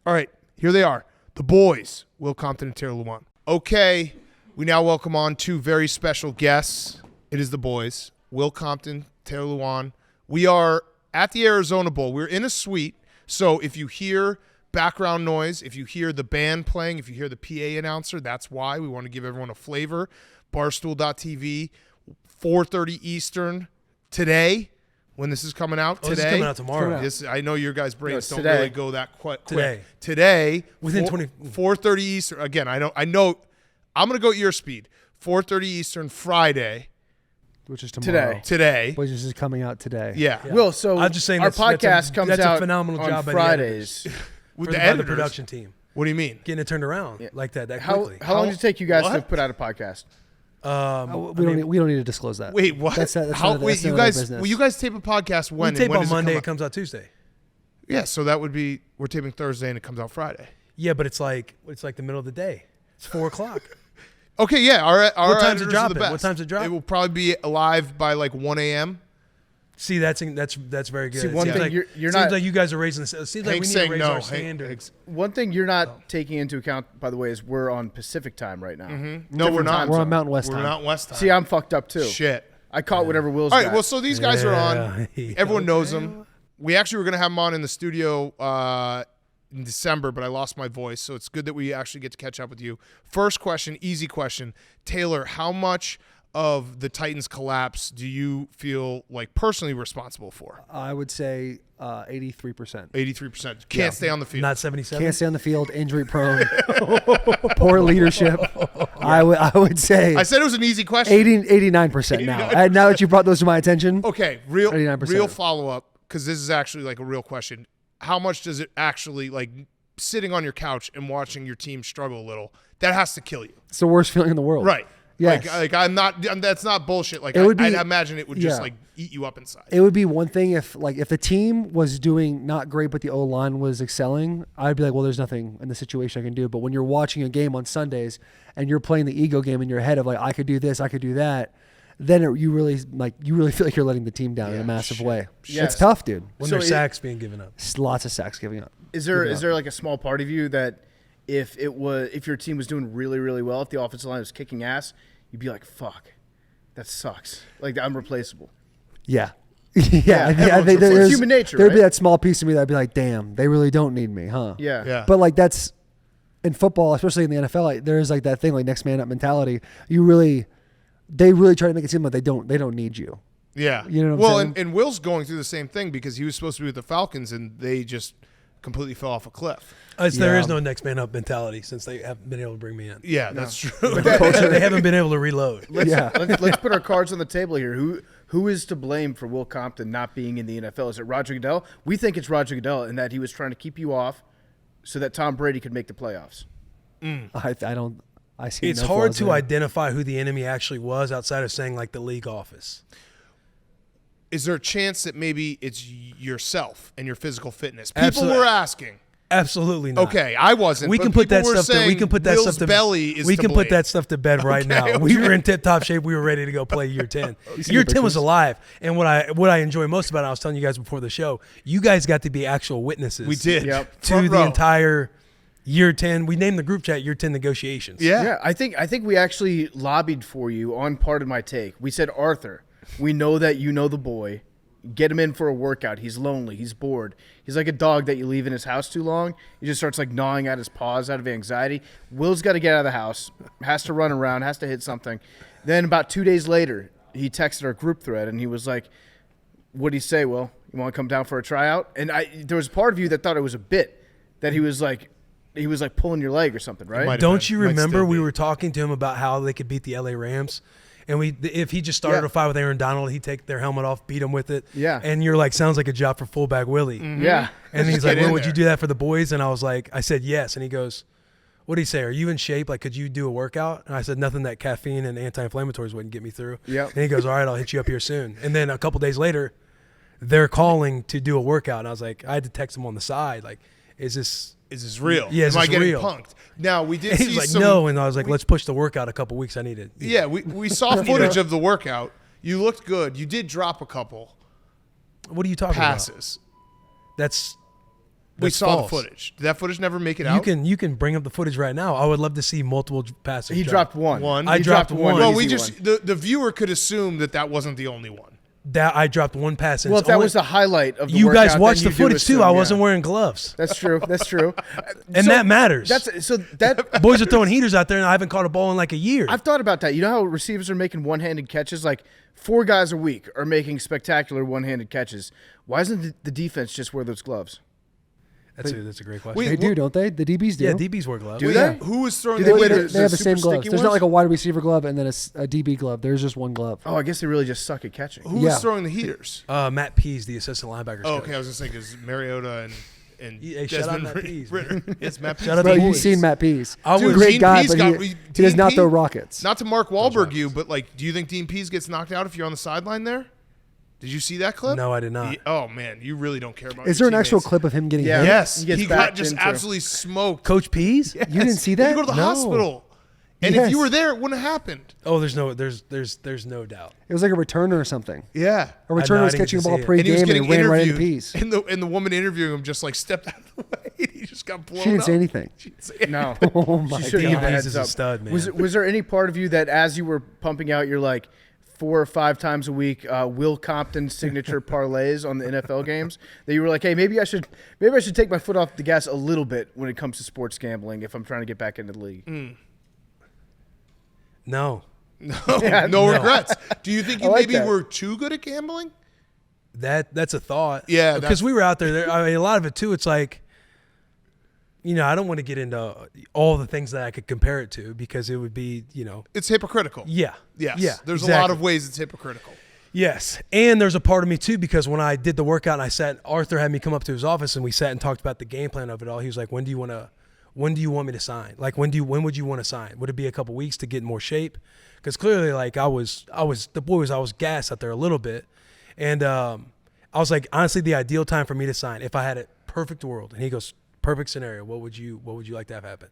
All right, here they are. The boys, Will Compton and Taylor Lewan. Okay, we now welcome on two very special guests. It is the boys, Will Compton, Taylor Lewan. We are at the Arizona Bowl. We're in a suite, so if you hear background noise, if you hear the band playing, if you hear the PA announcer, that's why. We want to give everyone a flavor. Barstool.tv, 4:30 Eastern today. When this is coming out today. This is coming out tomorrow. I know your guys' brains don't today. really go that quick. Today. Within 4:30 Eastern. Again, I know. I'm gonna go at your speed. 4:30 Eastern Friday. Which is tomorrow. Today. Which is coming out today. Yeah. Will, so I'm just saying our that's podcast comes a out phenomenal on job by the Fridays. With by the editors. production team. What do you mean? Getting it turned around like that How quickly. long does it take you guys to What? put out a podcast? We don't need to disclose that. Wait, what? That's How? none of Wait, our you guys? business. Will you guys tape a podcast when? we tape when on does it Monday, come it comes out Tuesday. Yeah, so that would be we're taping Thursday and it comes out Friday. Yeah, but it's like the middle of the day. It's 4:00. Okay, yeah. Our What time's editors it are drop the it? best. What time's it drop? It will probably be live by like 1 a.m. See, that's very good. See, It one seems thing like, you're seems not- like you guys are raising. It seems like Hank's we need to saying raise no. our standards. One thing you're not taking into account, by the way, is we're on Pacific time right now. No, we're not. We're on Mountain West We're time. not West time. See, I'm fucked up too. Shit. I caught whatever Will's All right, got. well, so these guys are on. Yeah. Everyone knows them. We actually were going to have them on in the studio in December, but I lost my voice, so it's good that we actually get to catch up with you. First question, easy question. Taylor, how much of the Titans' collapse do you feel like personally responsible for? I would say 83%. 83%. Can't stay on the field. Not 77. Can't stay on the field, injury prone, poor leadership. I would say I said it was an easy question. 89% now. Now that you brought those to my attention. Okay, 89%. real follow-up, because this is actually like a real question. How much does it actually, like, sitting on your couch and watching your team struggle a little, that has to kill you? It's the worst feeling in the world. Right. Yes. Like I'm not. That's not bullshit. Like It would I be- imagine it would just yeah. like eat you up inside. It would be one thing if the team was doing not great, but the O-line was excelling. I'd be like, well, there's nothing in the situation I can do. But when you're watching a game on Sundays and you're playing the ego game in your head of like, I could do this, I could do that, then you really feel like you're letting the team down in a massive way. Yes. It's tough, dude. when So there's sacks being given up. It's lots of sacks giving up. Is there like a small part of you that if your team was doing really, really well, if the offensive line was kicking ass, you'd be like, fuck, that sucks. Like, I'm replaceable. Yeah. Yeah, I think everyone's there's human nature, There'd be right? that small piece of me that'd be like, damn, they really don't need me, huh? Yeah. Yeah. But like that's in football, especially in the NFL, like, there is like that thing, like next man up mentality. They really try to make it seem like they don't need you. Yeah. You know what I'm well, saying? and Will's going through the same thing because he was supposed to be with the Falcons and they just completely fell off a cliff. There is no next man up mentality since they haven't been able to bring me in. Yeah, that's true. They haven't been able to reload. Let's put our cards on the table here. Who is to blame for Will Compton not being in the NFL? Is it Roger Goodell? We think it's Roger Goodell in that he was trying to keep you off so that Tom Brady could make the playoffs. I see. It's no hard flaws to there. identify who the enemy actually was outside of saying like the league office. Is there a chance that maybe it's yourself and your physical fitness? People Absolutely. were asking. Absolutely not. Okay, I wasn't. We but can put people that were stuff. We saying can put that Will's stuff to belly is We to can put blame. that stuff to bed right now. Okay, We okay. were in tip-top shape. We were ready to go play year 10. seen Year the 10 was pictures? alive. And what I enjoy most about it, I was telling you guys before the show, you guys got to be actual witnesses. We did. Yep. To Front the row. entire year 10. We named the group chat year 10 negotiations. Yeah. I think we actually lobbied for you on Part of My Take. We said, Arthur, we know that you know the boy. Get him in for a workout. He's lonely. He's bored. He's like a dog that you leave in his house too long. He just starts like gnawing at his paws out of anxiety. Will's got to get out of the house, has to run around, has to hit something. Then about 2 days later, he texted our group thread and he was like, what'd he say, Will? You want to come down for a tryout? And there was a part of you that thought it was a bit, that he was like pulling your leg or something, right? might- Don't you Might remember still we be. were talking to him about how they could beat the LA Rams? And if he just started Yeah. a fight with Aaron Donald, he'd take their helmet off, beat him with it. Yeah. And you're like, sounds like a job for fullback Willie. Yeah. And he's Just like, get in well, would there. you do that for the boys? And I said, yes. And he goes, what did he say? Are you in shape? Like, could you do a workout? And I said, nothing that caffeine and anti-inflammatories wouldn't get me through. Yep. And he goes, all right, I'll hit you up here soon. And then a couple days later, they're calling to do a workout. And I was like, I had to text him on the side. Like, is this real? Yeah, is Am I this getting real? punked? Now, we did And he see was like, some. no. And I was like, let's push the workout a couple weeks. I need it. Yeah, we saw footage of the workout. You looked good. You did drop a couple What are you talking passes. about? That's We saw false. the footage. Did that footage never make it out? You can bring up the footage right now. I would love to see multiple passes. He dropped one. One. I He dropped one. Well, easy we just one. the viewer could assume that wasn't the only one. That I dropped one pass. And Well, it's if that only- was the highlight of the you workout, guys watched then the you do footage too. assume, I yeah. wasn't wearing gloves, That's true. That's true. and that matters. That Boys are throwing heaters out there, and I haven't caught a ball in like a year. I've thought about that. You know how receivers are making one-handed catches? Like 4 guys a week are making spectacular one-handed catches. Why doesn't the defense just wear those gloves? That's a great question. Wait, They do, don't they? The DBs do. yeah, DBs wear gloves. Do Yeah. they? Who was throwing They, the they, heaters? they have the super same gloves. sticky There's not ones? like a wide receiver glove and then a DB glove. There's just one glove. Oh, I guess they really just suck at catching. Who Yeah. was throwing the heaters? Matt Pease, the assistant linebackers. Oh, coach. okay. I was just thinking, because Mariota and Hey, shout out Desmond Matt Pease, Ritter. It's Matt Pease. Shout out Bro, to you've Boys. seen Matt Pease. I Dude, was Great Dean guy, Pease but got- he Dean does not Pease- throw rockets. Not to Mark Wahlberg you, but like, do you think Dean Pease gets knocked out if you're on the sideline there? Did you see that clip? No, I did not. Oh man, you really don't care about. Is your there an actual teammates. clip of him getting Yeah. hit? Yes, He gets he got backed just into- absolutely smoked. Coach Pease? You didn't see He that? had to go to the No. hospital, and if Yes. you were there, it wouldn't have happened. Oh, there's no doubt. It was like a returner or something. Yeah, A returner was didn't catching a get to ball see it. pre-game and he was and, getting he ran right into interviewed, Pease. and the woman interviewing him just like stepped out of the way. He just got blown. She didn't say up. anything. She didn't say anything. No. Oh my She should've Dean given god! a Pease heads is a up. stud, man. Was there any part of you that as you were pumping out your like 4 or 5 times a week Will Compton signature parlays on the NFL games that you were like, hey, maybe I should take my foot off the gas a little bit when it comes to sports gambling if I'm trying to get back into the league? No. No regrets. Do you think you I like maybe that. were too good at gambling? That's a thought. Yeah, because we were out there. I mean, a lot of it too. It's like, I don't want to get into all the things that I could compare it to because it would be, It's hypocritical. yeah, Yes. yeah. There's a exactly. lot of ways it's hypocritical. Yes, and there's a part of me too because when I did the workout and Arthur had me come up to his office and we sat and talked about the game plan of it all. He was like, "When do you want me to sign? Like, when would you want to sign? Would it be a couple weeks to get in more shape? Because clearly, like I was gassed out there a little bit, and I was like, honestly, the ideal time for me to sign if I had a perfect world." And he goes, "Perfect scenario. What would you like to have happen?"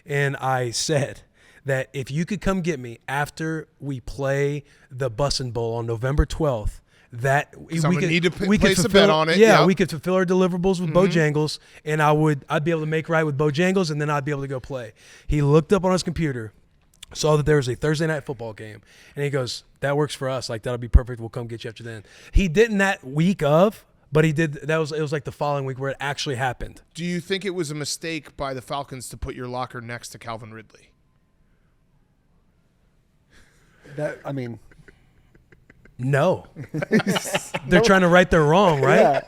And I said that if you could come get me after we play the Bussin' Bowl on November 12th, that we I'm gonna could, need to we could place a fulfill, bet on it. Yeah, Yep. we could fulfill our deliverables with Bojangles, and I'd be able to make right with Bojangles, and then I'd be able to go play. He looked up on his computer, saw that there was a Thursday night football game, and he goes, "That works for us. Like that'll be perfect. We'll come get you after then." He didn't that week of, but he did. It was like the following week where it actually happened. Do you think it was a mistake by the Falcons to put your locker next to Calvin Ridley? No, they're trying to right their wrong, right? Yeah.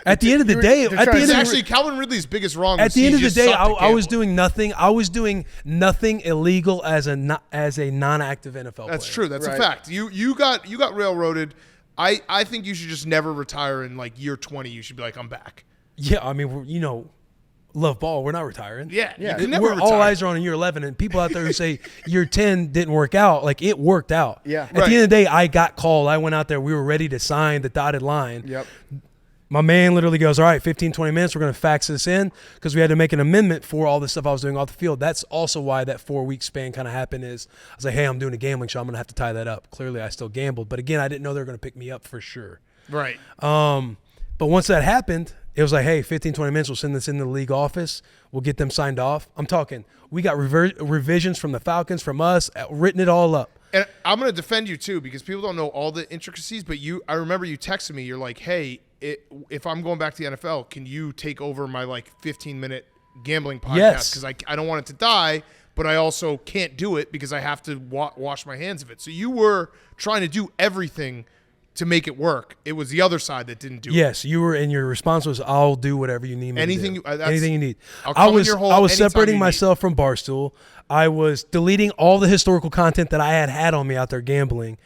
At the end of the day, they're at the trying end It's to of actually Calvin Ridley's biggest wrong. At was the he end of the just day, sucked at I was gambling. doing nothing. I was doing nothing illegal as a non-active NFL That's player. true. That's a Right. fact. You got railroaded. I think you should just never retire in like year 20. You should be like, I'm back. Yeah, I mean, love ball. We're not retiring. Yeah, Yeah. you can never We're all retire. eyes are on year 11, and people out there who say year 10 didn't work out, like it worked out. Yeah. At the end of the day, I got called. I went out there. We were ready to sign the dotted line. Yep. My man literally goes, "All right, 15, 20 minutes. We're going to fax this in," because we had to make an amendment for all the stuff I was doing off the field. That's also why that 4-week span kind of happened is I was like, "Hey, I'm doing a gambling show. I'm going to have to tie that up." Clearly, I still gambled. But again, I didn't know they were going to pick me up for sure. Right. But once that happened, it was like, hey, 15, 20 minutes, we'll send this in the league office. We'll get them signed off. I'm talking, we got revisions from the Falcons, from us, written it all up. And I'm going to defend you too because people don't know all the intricacies. But I remember you texted me. You're like, "Hey, if I'm going back to the NFL, can you take over my like 15-minute gambling podcast? Yes. Because I don't want it to die, but I also can't do it because I have to wash my hands of it." So you were trying to do everything to make it work. It was the other side that didn't do it. Yes, you were, and your response was, "I'll do whatever you need me Anything to do. you- that's- Anything you need." I'll come in was your hole I was anytime separating you need. myself from Barstool. I was deleting all the historical content that I had on me out there gambling.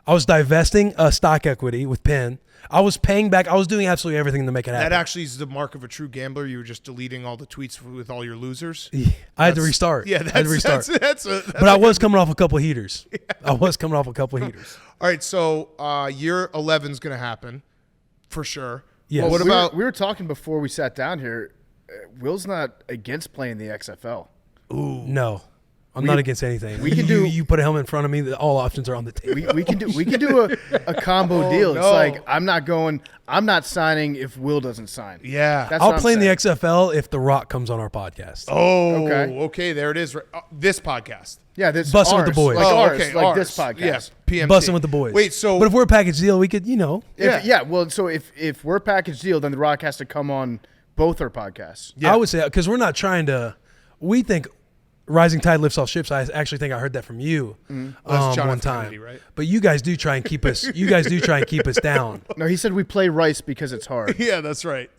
I was divesting stock equity with Penn. I was paying back. I was doing absolutely everything to make it happen. That actually is the mark of a true gambler. You were just deleting all the tweets with all your losers. I had to restart. Yeah, I had to restart. that's But I was coming off a couple of heaters. I was coming off a couple of heaters. All right, so year 11 is going to happen for sure. Yes. Well, what We were- about we were talking before we sat down here. Will's not against playing the XFL. No. I'm not against anything. We can do. You put a helmet in front of me. All options are on the table. We can do a combo deal. It's like I'm not signing if Will doesn't sign. Yeah. That's I'll what I'm play in the saying. XFL if The Rock comes on our podcast. Oh, Okay. okay. There it is. This podcast. Yeah, this Bussin' with ours, the boys. like Oh, ours, okay, like ours. this podcast. Yes, PMT. Bussin' with the boys. Wait, so but if we're a package deal, we could, Well, so if we're a package deal, then The Rock has to come on both our podcasts. Yeah. I would say because we're not trying to. We think rising tide lifts all ships. I actually think I heard that from you That's John one F. time. Kennedy, right? But you guys do try and keep us. You guys do try and keep us down. No, he said we play Rice because it's hard. yeah, that's right.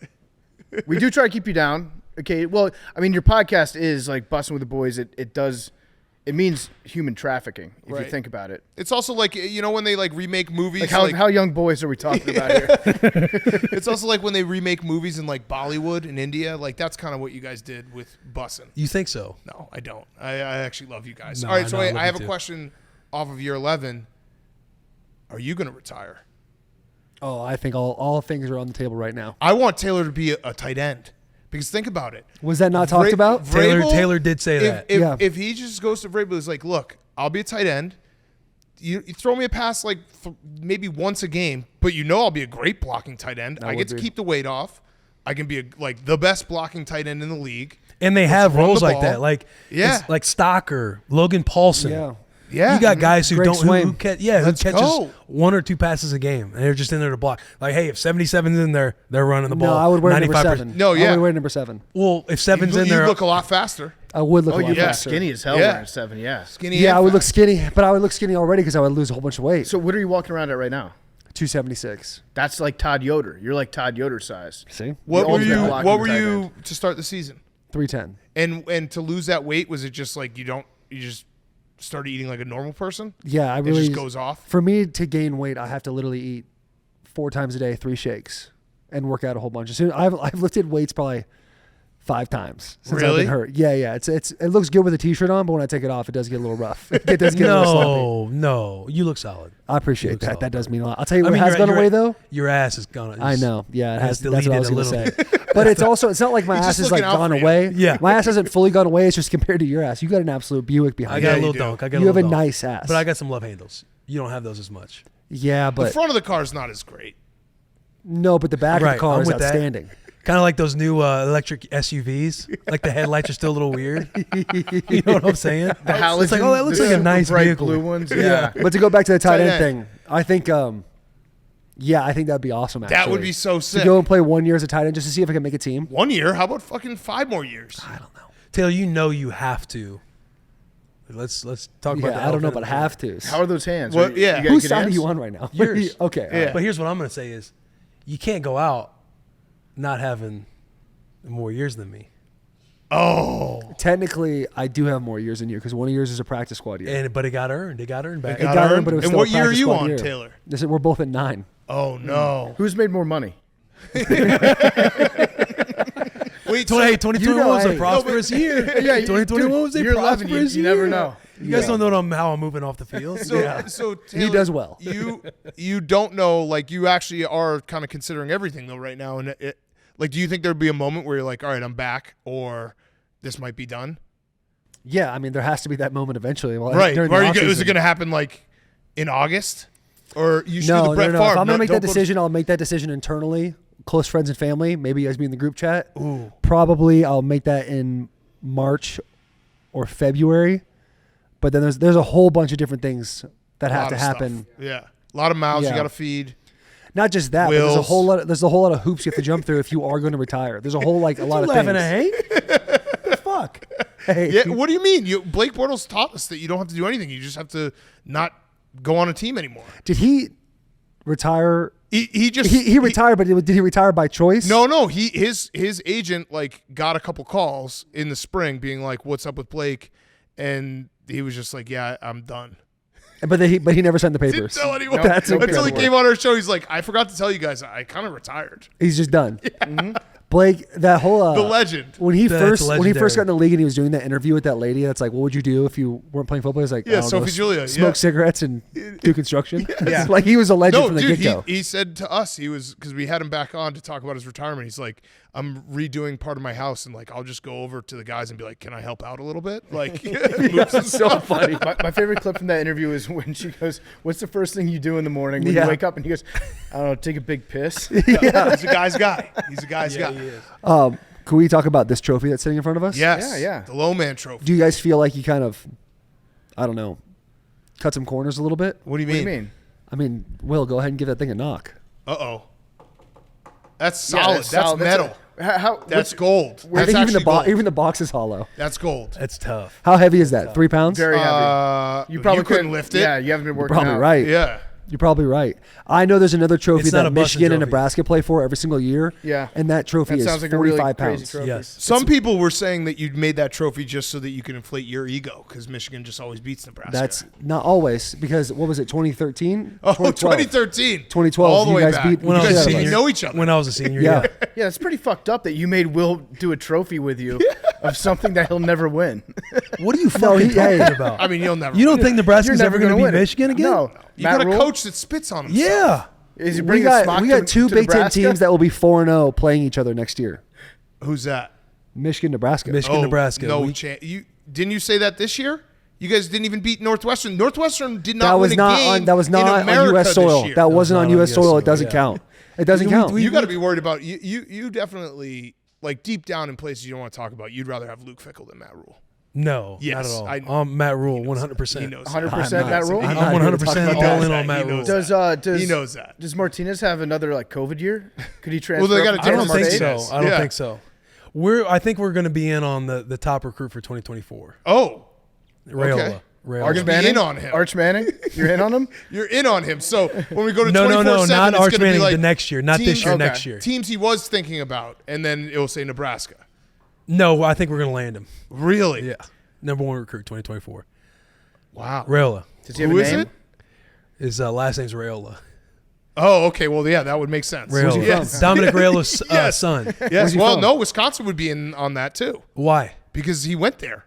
We do try to keep you down. Okay, well, I mean, your podcast is like Bussin' with the Boys. It means human trafficking if you Right. think about it. It's also like when they like remake movies. Like how young boys are we talking about here? It's also like when they remake movies in like Bollywood in India. Like that's kind of what you guys did with Bussin'. You think so? No, I don't. I actually love you guys. No, All right, I so know, I wait, love I have you a too. question off of year 11. Are you going to retire? Oh, I think all things are on the table right now. I want Taylor to be a tight end because think about it. Was that not talked about? Taylor did say that. If he just goes to Vrabel, he's like, look, I'll be a tight end. You throw me a pass like maybe once a game, but I'll be a great blocking tight end. I get to keep the weight off. I can be the best blocking tight end in the league. And they have run roles the like ball. that, like Yeah. it's like Stocker, Logan Paulson. Yeah. Yeah, You got guys who Greg don't who Swain. catches go. 1 or 2 passes a game, and they're just in there to block. Like, hey, if 77's in there, they're running the ball. No, I would wear number 95%. 7. No, yeah. I would wear number 7. Well, if 7's in you there, look a lot faster. I would look Oh, a you lot look faster. skinny as hell Yeah. wearing 7, yeah. Skinny. Yeah, and I would look fast. skinny, but I would look skinny already because I would lose a whole bunch of weight. So what are you walking around at right now? 276. That's like Todd Yoder. You're like Todd Yoder size. See? What The were ultimate you? blocking What were tight you end. to start the season? 310. And to lose that weight, was it just like you just started eating like a normal person? Yeah, I It really just goes off. For me to gain weight, I have to literally eat 4 times a day, 3 shakes, and work out a whole bunch. As soon I've lifted weights probably 5 times since I've Really? been hurt. Yeah. It looks good with a t-shirt on, but when I take it off, it does get a little rough. It does get a little sloppy. no, you look solid. I appreciate looks that. solid. That does mean a lot. I'll tell you what has gone your- away though. Your ass is gone. I know. Yeah, it has. has That's what I was deleted going a to say. But it's also, it's not like my He's ass just is like looking out gone for you. away. Yeah. My ass hasn't fully gone away. It's just compared to your ass. You got an absolute Buick behind I you. got Yeah, a you little do. dunk. I got You have a little dunk. nice ass. But I got some love handles. You don't have those as much. Yeah, The but front of the car is not as great. no, but the back of Right, the car I'm is with that. outstanding. Kind of like those new electric SUVs. Like the headlights are still a little weird. You know what I'm saying? The halogen, It's like, oh, that looks like a super nice bright vehicle. blue ones. Yeah. But to go back to the tight Tight end end. thing, I think, I think that'd be awesome. Actually. That would be so sick. to go and play 1 year as a tight end just to see if I can make a team. 1 year? How about fucking 5 more years? I don't know. Taylor, you have to. Let's talk about. Yeah, the I don't know, elephant but in the have to. How are those hands? Well, Are yeah. you got Whose good side are hands? you on right now? Yours. Okay. Yeah. But here's what I'm going to say is, you can't go out not having more years than me. Oh. Technically, I do have more years than you because 1 of yours is a practice squad year. But it got earned. It got earned back. It got earned, but it was And still what a year are practice you squad on, year. Taylor? We're both at 9. Oh, no. Who's made more money? Wait, 2021 You know, was a hey. prosperous year. Yeah, 2021 was a you're 11. prosperous You year. never know. You guys don't know how I'm moving off the field. so Taylor, does well. You don't know, like, you actually are kind of considering everything, though, right now. And, like, do you think there'd be a moment where you're like, all right, I'm back, or this might be done? Yeah, I mean, there has to be that moment eventually. Well, Right. during the Is offseason. it going to happen, like, in August? Or you should do No, the no, Brett no. Favre? If I'm going to make don't that go to- decision, I'll make that decision internally, close friends and family. Maybe you guys be in the group chat. Ooh. Probably I'll make that in March or February. But then there's a whole bunch of different things that A have lot to of happen. stuff. Yeah. A lot of mouths you Yeah. got to feed. Not just that, but there's a Wills. whole lot of hoops you have to jump through if you are going to retire. There's a whole lot of laughing things. at Hank? The fuck? Hey, Yeah. What do you mean? Blake Bortles taught us that you don't have to do anything. You just have to not go on a team anymore. did he retire? He just He retired, but did he retire by choice? No. His agent like got a couple calls in the spring, being like, "What's up with Blake?" And he was just like, "Yeah, I'm done." But he never signed the Didn't papers. tell anyone That's until he incredible. came on our show. He's like, "I forgot to tell you guys, I kind of retired." He's just done. Mm-hmm. Blake, that whole The legend. when he That's first legendary. got in the league and he was doing that interview with that lady, that's like, what would you do if you weren't playing football? He's like, Yeah, I don't Sophie know, Julia, smoke yeah. cigarettes and do construction. Yeah. Like he was a legend No, from the dude, get go. he said to us, he was, because we had him back on to talk about his retirement. He's like, I'm redoing part of my house, and like I'll just go over to the guys and be like, "Can I help out a little bit?" Like, move some So stuff. funny. My favorite clip from that interview is when she goes, "What's the first thing you do in the morning when Yeah. you wake up?" And he goes, "I don't know, take a big piss." He's a guy's guy. He's a guy's guy. He is. Can we talk about this trophy that's sitting in front of us? Yes. Yeah. The low man trophy. Do you guys feel like you kind of, I don't know, cut some corners a little bit? What do you What do mean? you mean? I mean, Will, go ahead and give that thing a knock. Uh-oh. That's Yeah, solid. That's solid. metal. How? That's gold. I That's think actually gold. even the box is hollow. That's gold. That's tough. How heavy is that? 3 pounds? Very heavy. You probably couldn't lift it. Yeah, you haven't been working Probably out. right. Yeah. You're probably right. I know there's another trophy It's not that a busting Michigan and trophy. Nebraska play for every single year. Yeah. And that trophy That is sounds like a really 45 crazy pounds. trophy. Yes. Some people were saying that you made that trophy just so that you can inflate your ego because Michigan just always beats Nebraska. That's not always because what was it, 2013? oh, 2012. 2013. 2012, All the you way guys back. beat- you when I was guys a didn't senior. know each other. When I was a senior, Yeah. Yeah, it's pretty fucked up that you made Will do a trophy with you of something that he'll never win. What are you No, fucking hey. talking about? I mean, you'll never. You don't win. think Nebraska's You're ever never going to win beat it. Michigan again? No. You Matt got a Rule? coach that spits on himself. Yeah. Is he We bringing a got, smock we to- got 2 to Big Ten Nebraska? teams that will be 4-0 playing each other next year. Who's that? Michigan, Nebraska. Michigan, Nebraska. No We- chance. Didn't you say that this year? You guys didn't even beat Northwestern. Northwestern did not That was win a not game on. That was in not on America U.S. this soil. year. That wasn't not on on U.S. US soil. soil, It doesn't yeah. count. It doesn't count. You got to be worried about you definitely like deep down in places you don't want to talk about. You'd rather have Luke Fickell than Matt Rule. No, Yes, not I- at all. I'm Matt Rule, He 100%. knows. 100% Matt Rule? I'm I'm not here to talk 100% about all that. in on He Matt knows Rule. Does He knows that. Does Martinez have another like COVID year? Could he transfer? Well, they up gotta to I don't James Texas think State? so. I don't Yeah. think so. I think we're going to be in on the top recruit for 2024. Oh, Rayola. Okay. Rayola. Arch Manning? in on him. Arch Manning? You're in on him? you're in on him. So when we go to No, 24/7, not it's Arch gonna be Manning. like The next year, not this teams- year. Okay. Next year. teams he was thinking about, and then it will say Nebraska. No, I think we're going to land him. Really? Yeah, number 1 recruit 2024. Wow. Rayola. Does he have Who a is name? it? His last name's Rayola. Oh, okay. Well, yeah, that would make sense. Rayola. Yes. Dominic Rayola's Yes. son. Yes. he Well, from? no, Wisconsin would be in on that too Why? because he went there.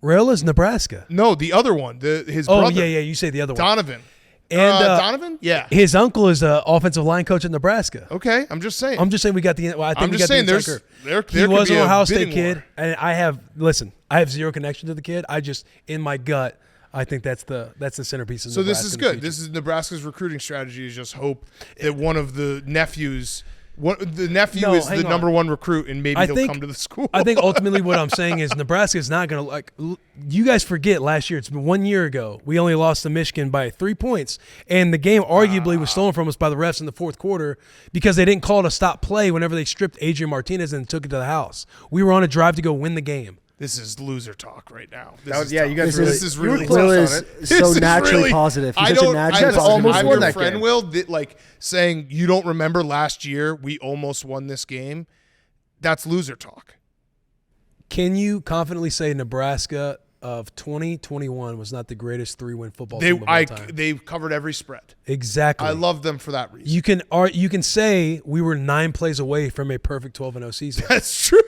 Rayola's Nebraska. No, the other one, his Oh, brother, yeah. You say the other one. Donovan. And Donovan? Yeah. his uncle is an offensive line coach at Nebraska. Okay, I'm just saying. I'm just saying we got the. Well, I think I'm we just got saying the there's inside there curve. He could was be an a Ohio State bidding kid, war. and I have zero connection to the kid. I just in my gut, I think that's the centerpiece of So this Nebraska is in the good. future. This is Nebraska's recruiting strategy is just hope that one of the nephews, the nephew No, is hang the on. number 1 recruit, and maybe I he'll think- come to the school. I think ultimately what I'm saying is Nebraska is not going to you guys forget last year. It's been 1 year ago. We only lost to Michigan by 3 points, and the game arguably was stolen from us by the refs in the fourth quarter because they didn't call it a stop play whenever they stripped Adrian Martinez and took it to the house. We were on a drive to go win the game. this is loser talk right now. This That was- is yeah, tough. you guys this really- is you were really close Will on tough. is it. This so is naturally really- positive. He's I such a don't. natural You guys listen, almost I'm won your that friend, game. Will. That, like saying you don't remember last year we almost won this game. That's loser talk. Can you confidently say Nebraska of 2021 was not the greatest 3-win football team of all time? They covered every spread. Exactly. I love them for that reason. You can say we were 9 plays away from a perfect 12-0 season. That's true.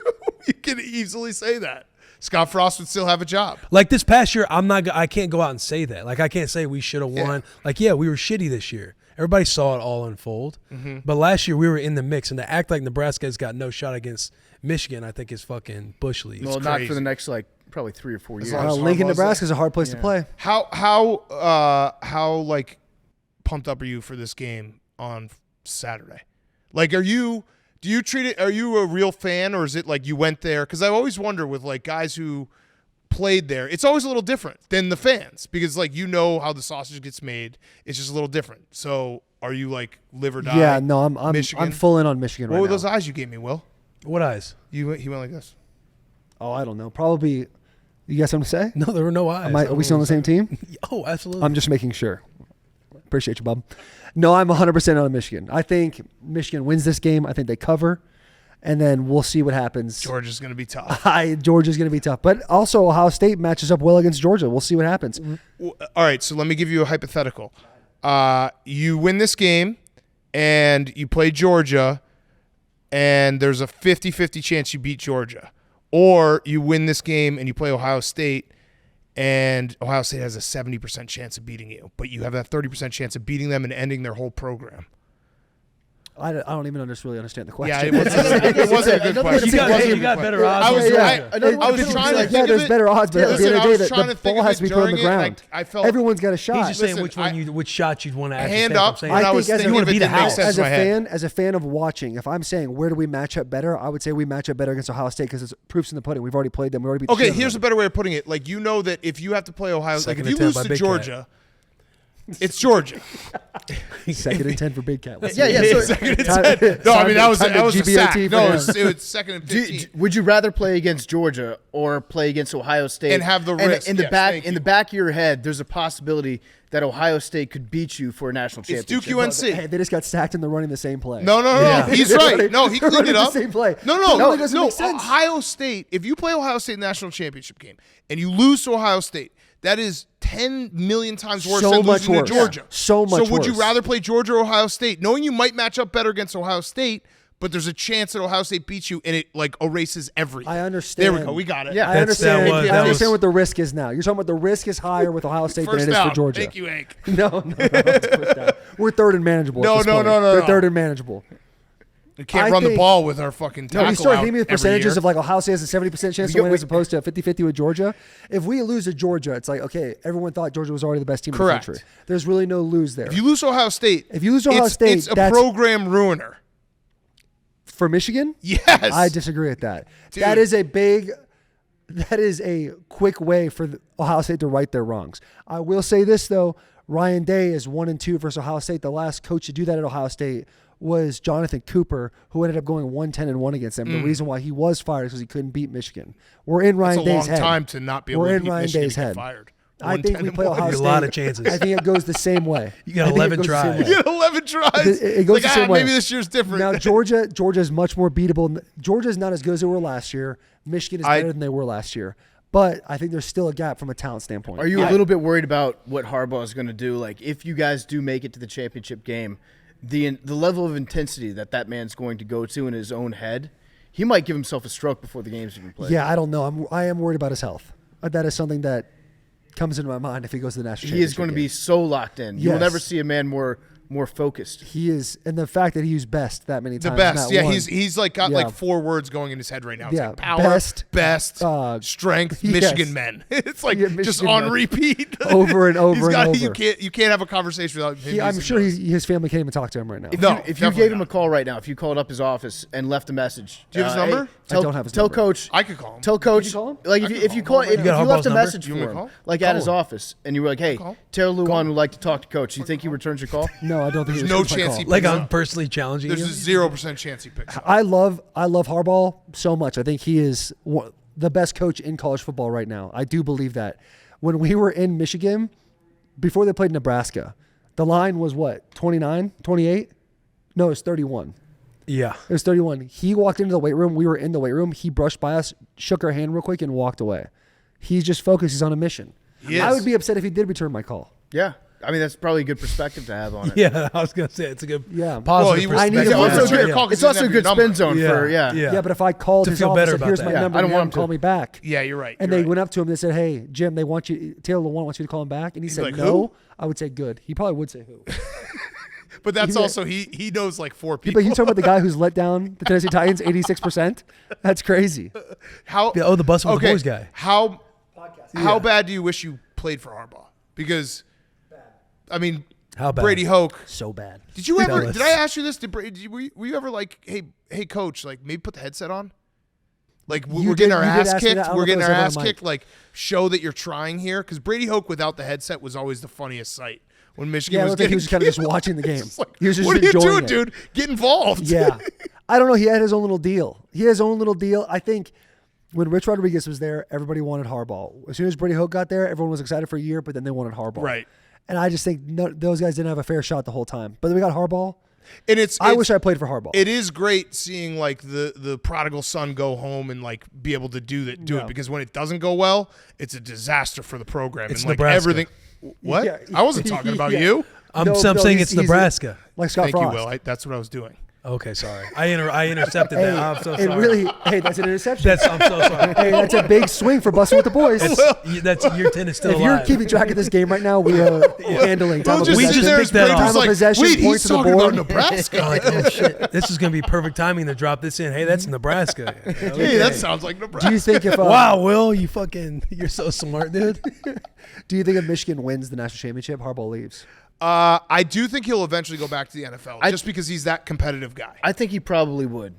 You can easily say that. Scott Frost would still have a job. Like this past year, I can't go out and say that. Like I can't say we should have won. Like we were shitty this year. Everybody saw it all unfold. Mm-hmm. But last year we were in the mix, and to act like Nebraska has got no shot against Michigan, I think is fucking bush league. Well, not crazy. for the next like probably 3 or 4 years. long as Lincoln, Harbaugh's Nebraska is a hard place to play. How like pumped up are you for this game on Saturday? Like, do you treat it? Are you a real fan, or is it like you went there? Because I always wonder with like guys who played there, it's always a little different than the fans because like you know how the sausage gets made. It's just a little different. So are you like live or die? Yeah, no, I'm Michigan? full in on Michigan What right were now. those eyes you gave me, Will? What eyes? He went like this. Oh, I don't know. Probably. You got something to say? No, there were no eyes. Are we still on the same team? Oh, absolutely. I'm just making sure. Appreciate you, Bob. No, I'm 100% on Michigan. I think Michigan wins this game. I think they cover, and then we'll see what happens. Georgia's going to be tough. Georgia's going to be tough, but also Ohio State matches up well against Georgia. We'll see what happens. All right, so let me give you a hypothetical. You win this game, and you play Georgia, and there's a 50-50 chance you beat Georgia. Or you win this game, and you play Ohio State, and Ohio State has a 70% chance of beating you. But you have that 30% chance of beating them and ending their whole program. I don't even really understand the Yeah, question. it wasn't a good question. You got better odds. I was There's better odds, but at the end of the day, the ball has to be put on the ground. I felt Everyone's got a shot. He's just saying which shot you'd want to actually hand take. up. I'm When saying. I was think thinking of it, beat didn't a make house. sense as in a my head. as a fan of watching, if I'm saying where do we match up better, I would say we match up better against Ohio State because it's proofs in the pudding. We've already played them. We already beat. Okay, the shit out of here's a them. better way of putting it. Like, you know that if you have to play Ohio, like if Second you and 10 lose by to Big Georgia, it's Georgia. 2nd and 10 for Big Cat. Yeah. So, Second and 10. No, I mean that was a sack. GBAT No, for it was 2nd and 15. would you rather play against Georgia or play against Ohio State And have the risk? in the Yes, back thank in you. the back of your head? There's a possibility that Ohio State could beat you for a national It's championship. Duke UNC. Hey, they just got sacked and they're running the same play. No. Yeah. He's right. No, he They're cleaned running it up. the same play. No. It doesn't make sense. Ohio State, if you play Ohio State in the national championship game and you lose to Ohio State, that is 10 million times worse So than much losing worse. to Georgia. Yeah. So much So would you worse. rather play Georgia or Ohio State, knowing you might match up better against Ohio State, but there's a chance that Ohio State beats you and it like erases everything? I understand. There we go. We got it. Yeah. I understand. that I was- understand what the risk is now. You're talking about the risk is higher with Ohio State First than it is down. for Georgia. Thank you, Hank. No. It's first down. We're third and manageable. No, at this no, point. no, no, They're no. third and manageable. We can't I run the think- ball with our fucking tackle No, you start out giving me the every percentages year. of like Ohio State has a 70% chance to We- win we- as opposed to a 50-50 with Georgia. If we lose to Georgia, it's like, okay, everyone thought Georgia was already the best team Correct. in the country. There's really no lose there. If you lose to Ohio State, If you lose to Ohio it's State, a that's- program ruiner. For Michigan, Yes. I disagree with that. Dude. That is a quick way for Ohio State to right their wrongs. I will say this though, Ryan Day is 1-2 versus Ohio State. The last coach to do that at Ohio State was Jonathan Cooper, who ended up going 1-10-1 against them. The reason why he was fired is because he couldn't beat Michigan. We're in Ryan It's a Day's long head. time to not be able We're to in beat Ryan Michigan Day's to get head. fired. I think we play Ohio A State. lot of chances. I think it goes the same way. You got I think 11 it goes the same tries. way. You get 11 tries. It goes like, the same way. maybe this year's different. Now Georgia is much more beatable. Georgia's not as good as they were last year. Michigan is better than they were last year. But I think there's still a gap from a talent standpoint. Are you a little bit worried about what Harbaugh is going to do? Like, if you guys do make it to the championship game, the level of intensity that man's going to go to in his own head, he might give himself a stroke before the game's even played. Yeah, I don't know. I am worried about his health. That is something that comes into my mind if he goes to the national He is championship going to game. be so locked in. You'll Yes. never see a man more focused. He is, and the fact that he used best that many the times. best. not Yeah, one. he's like got Yeah. like 4 words going in his head right now. It's Yeah, like power, best, strength, yes. Michigan men. It's like Yeah, just Michigan on men. repeat. Over and over He's and got, over. You can't have a conversation without him. I'm using sure those. his family can't even talk to him right now. No, If you definitely gave him not. a call right now, if you called up his office and left a message, Do you have his number? hey, tell, I don't have his tell number. Coach. I could call him. Tell Coach. you call him? Like I if can you call him. call, You if you got left Harbaugh's a number? message You for want me to him, call? like at his office, and you were like, "Hey, Call. Taylor Lewan would like to talk to Coach. You think he returns your call?" No, I don't think There's he no returns my chance call. he Like picks I'm up. personally challenging There's you. a 0% chance he picks up. I love Harbaugh so much. I think he is the best coach in college football right now. I do believe that. When we were in Michigan, before they played Nebraska, the line was what, 29, 28? No, it was 31. Yeah. It was 31. He walked into the weight room. We were in the weight room. He brushed by us, shook our hand real quick, and walked away. He's just focused. He's on a mission. He I is. would be upset if he did return my call. Yeah, I mean that's probably a good perspective to have on it. Yeah, I was gonna say it's a good Yeah. positive Well, I need perspective. him It's on also Yeah. good. Call 'cause It's he also a doesn't good have your spin zone number. for Yeah. Yeah, but if I called To his feel office better and about here's that. my Yeah, number, I don't and want have him him call to. me back. Yeah, you're right. And you're they right. went up to him and they said, "Hey, Jim, Taylor Lewan wants you to call him back." And he said, like, "No." "Who?" I would say, "Good." He probably would say, "Who?" But that's Yeah. also he knows like 4 people. But you talking about the guy who's let down the Tennessee Titans 86%? That's crazy. How? Yeah, the Bussin' with the Boys guy. How bad do you wish you played for Harbaugh? Because, I mean, How bad? Brady Hoke. So bad. Did you ever? Tell us. Did I ask you this? Were you ever like, hey, coach, like maybe put the headset on? Like You we're getting did- our you did ass ask me kicked. that. I don't We're know if getting it our was ever ass on mic. kicked. Like show that you're trying here. Because Brady Hoke without the headset was always the funniest sight when Michigan Yeah, I was looked like getting. he was kind of just watching the game. It's like, He was just what are you enjoying doing, it. dude? Get involved. Yeah. I don't know. He had his own little deal. I think when Rich Rodriguez was there, everybody wanted Harbaugh. As soon as Brady Hoke got there, everyone was excited for a year, but then they wanted Harbaugh. Right. And I just think those guys didn't have a fair shot the whole time. But then we got Harbaugh. And I wish I played for Harbaugh. It is great seeing like the prodigal son go home and like be able to do it Yeah. because when it doesn't go well, it's a disaster for the program. It's and like Nebraska. everything. What? Yeah. I wasn't talking about Yeah. you. I'm No, saying he's- it's he's- Nebraska. like Scott Thank you, Frost. Will. That's what I was doing. Okay, sorry. I intercepted that. I'm so sorry. That's an interception. I'm so sorry. Hey, that's a big swing for busting with the boys. That's your 10 is still If you're alive. keeping track of this game right now, we are handling time of We possession. just picked that up. Time of possession, wait, points he's to the talking board. about Nebraska. I'm like, oh shit, this is gonna be perfect timing to drop this in. Hey, that's Nebraska. Hey, that sounds like Nebraska. Do you think if Wow, Will, you're so smart, dude. Do you think if Michigan wins the national championship, Harbaugh leaves? I do think he'll eventually go back to the NFL just because he's that competitive guy. I think he probably would.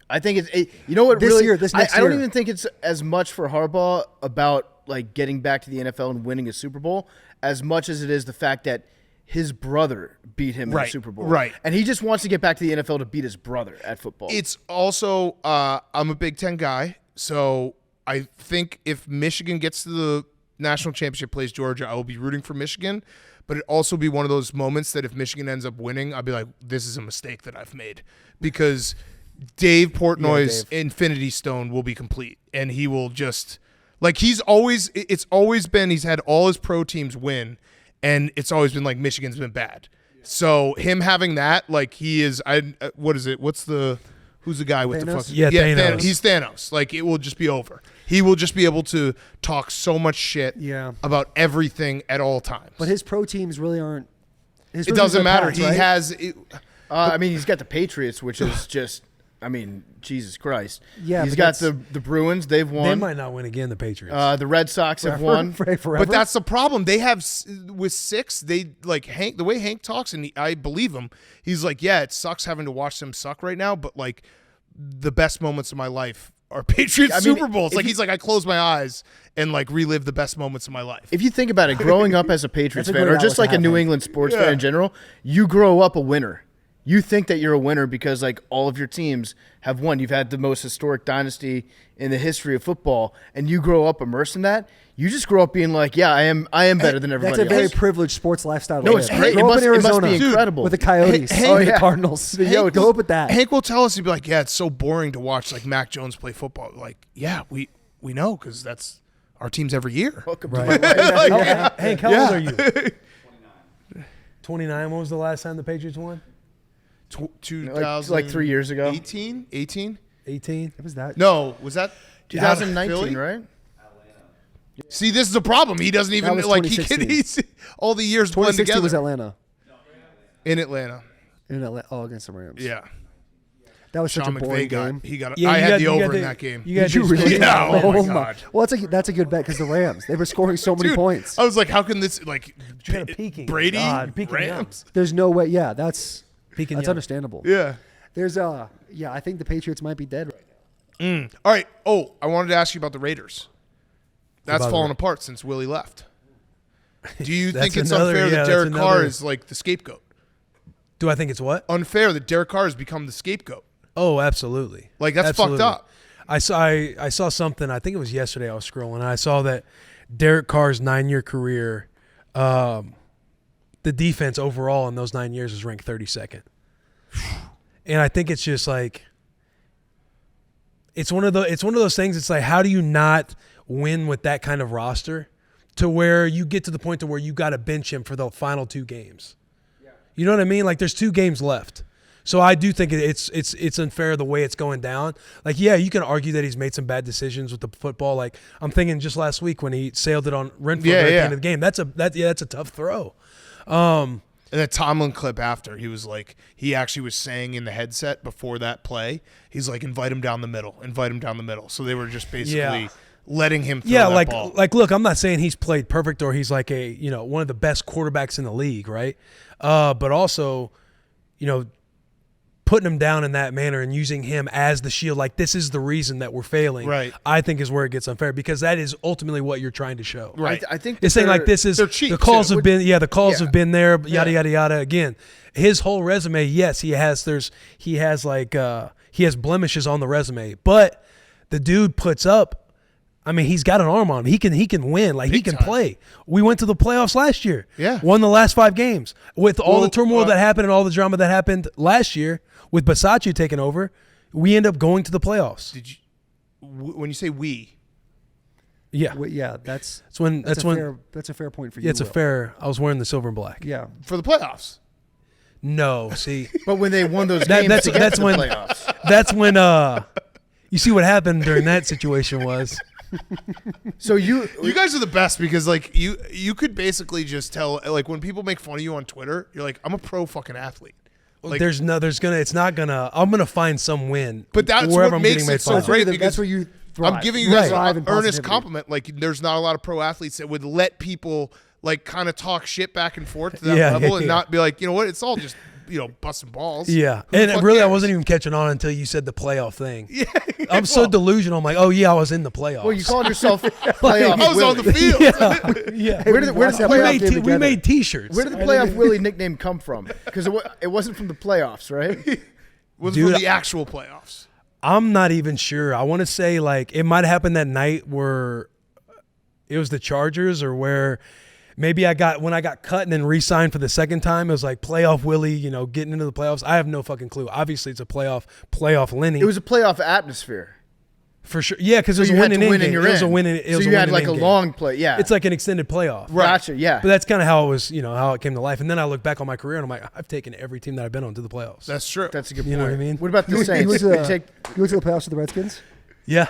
I think you know what This really year, this next I don't year. even think it's as much for Harbaugh about like getting back to the NFL and winning a Super Bowl as much as it is the fact that his brother beat him in the Super Bowl. Right. And he just wants to get back to the NFL to beat his brother at football. It's also I'm a Big Ten guy, so I think if Michigan gets to the national championship, plays Georgia, I will be rooting for Michigan. But it also be one of those moments that if Michigan ends up winning, I'll be like, this is a mistake that I've made. Because Dave Portnoy's Infinity Stone will be complete. And he will just – like it's always been he's had all his pro teams win, and it's always been like Michigan's been bad. So him having that, like he is – what is it? Who's the guy with Thanos? the fucking – Thanos. He's Thanos. Like it will just be over. He will just be able to talk so much shit about everything at all times. But his pro teams really aren't. It doesn't matter. He right? has. I mean, he's got the Patriots, which is just I mean, Jesus Christ. Yeah, he's but got that's- the Bruins. They've won. They might not win again, the Patriots. The Red Sox have won. forever. But that's the problem. They have with 6. They like Hank. The way Hank talks, and I believe him. He's like, yeah, it sucks having to watch them suck right now, but like the best moments of my life are Patriots Super Bowls. Like he's like, I close my eyes and like relive the best moments of my life. If you think about it, growing up as a Patriots That's a fan, great or just outlook like to a have, New man. England sports fan in general, you grow up a winner. You think that you're a winner because like all of your teams have won. You've had the most historic dynasty in the history of football, and you grow up immersed in that. You just grow up being like, yeah, I am better than everybody That's a very else. privileged sports lifestyle. No, to it's live. great. Grow up in It must Arizona be incredible. with the Coyotes Hank- or the yeah. Cardinals. Yo, Go up with that. Hank will tell us, he'd be like, yeah, it's so boring to watch like Mac Jones play football. Like, yeah, we know because that's our teams every year. Welcome to Right. my life. Hank, how old are you? 29. When was the last time the Patriots won? 2000, like 3 years ago. 18? 18? It was that. No, was that 2019, Philly? right? See, this is a problem. He doesn't even was like he 2016. he's all the years blend 2016 together was Atlanta. in Atlanta. Against the Rams. Yeah, That was Sean such a boring McVay got game. he got. Yeah, I you had got- the you got over in the- that game. You got Did you these- really? Yeah, oh my God. Well, that's a good bet because the Rams, they were scoring so many Dude, points. I was like, how can this like You're kinda peaking. Brady God, you're peaking Rams? There's no way. Yeah, that's Peaking young. understandable. Yeah. There's I think the Patriots might be dead right now. All right. Oh, I wanted to ask you about the Raiders. That's About fallen the- apart since Willie left. Do you That's think it's another- unfair yeah, that that's Derek Carr another- is like the scapegoat? Do I think it's what? Unfair that Derek Carr has become the scapegoat. Oh, absolutely. Like, that's fucked Absolutely. up. I saw something. I think it was yesterday. I was scrolling. And I saw that Derek Carr's 9-year career, the defense overall in those 9 years is ranked 32nd. And I think it's just like it's one of those things. It's like, how do you not win with that kind of roster to where you get to the point to where you got to bench him for the final 2 games? You know what I mean? Like, there's 2 games left. So I do think it's unfair the way it's going down. Like, yeah, you can argue that he's made some bad decisions with the football. Like, I'm thinking just last week when he sailed it on Renfro at the end of the game. That's a tough throw. And the Tomlin clip after, he was like, he actually was saying in the headset before that play, he's like, invite him down the middle. So they were just basically letting him throw that ball. Like, look, I'm not saying he's played perfect or he's like one of the best quarterbacks in the league, right? But also, putting him down in that manner and using him as the shield, like this is the reason that we're failing, Right. I think is where it gets unfair because that is ultimately what you're trying to show. Right. I think It's saying like this is they're cheap, the calls too. have been the calls Yeah. have been there, yada yada yada. Again, his whole resume, yes, he has blemishes on the resume, but the dude puts up. I mean, he's got an arm on him. He can win. Like, he Big can time. play. We went to the playoffs last year. Yeah. Won the last 5 games. With all Well, the turmoil that happened and all the drama that happened last year with Basacci taking over, we end up going to the playoffs. Did you, when you say we, Yeah. Well, yeah, that's That's when a fair point for you. yeah, it's a Will. fair. I was wearing the silver and black. Yeah, for the playoffs? No, see, But when they won those games to get to the playoffs. that's when you see what happened during that situation was. So you guys are the best because like you could basically just tell like when people make fun of you on Twitter, you're like, I'm a pro fucking athlete. Like, I'm gonna find some win. But that's wherever what I'm makes getting made it so fun of. great That's because where you thrive. I'm giving you guys Thrive an in earnest positivity. compliment. Like there's not a lot of pro athletes that would let people like kind of talk shit back and forth to that Yeah, level yeah, and yeah. not be like, you know what, it's all just busting balls. Yeah, Who the and fuck really, I cares? wasn't even catching on until you said the playoff thing. Yeah, I'm so delusional. I'm like, oh yeah, I was in the playoffs. well, you called yourself playoff I was on the Willie. field. yeah. Where did the Watch that we playoff made game we together. made T-shirts. Where did the playoff Willie nickname come from? Because it wasn't from the playoffs, right? Was Dude, for the actual playoffs. I'm not even sure. I want to say like it might have happened that night where it was the Chargers or where maybe when I got cut and then re-signed for the second time, it was like playoff Willie, getting into the playoffs. I have no fucking clue. Obviously, it's a playoff Lenny. It was a playoff atmosphere. for sure. Yeah, because it was So a you had winning to in win game. and you're It was a in. winning. It So was you a had winning like in a game. long play. Yeah. It's like an extended playoff. Gotcha. Yeah. But that's kind of how it was, how it came to life. And then I look back on my career and I'm like, I've taken every team that I've been on to the playoffs. That's true. That's a good point. You know what I mean? What about the You Saints? went Did to you take- the playoffs with the Redskins? Yeah.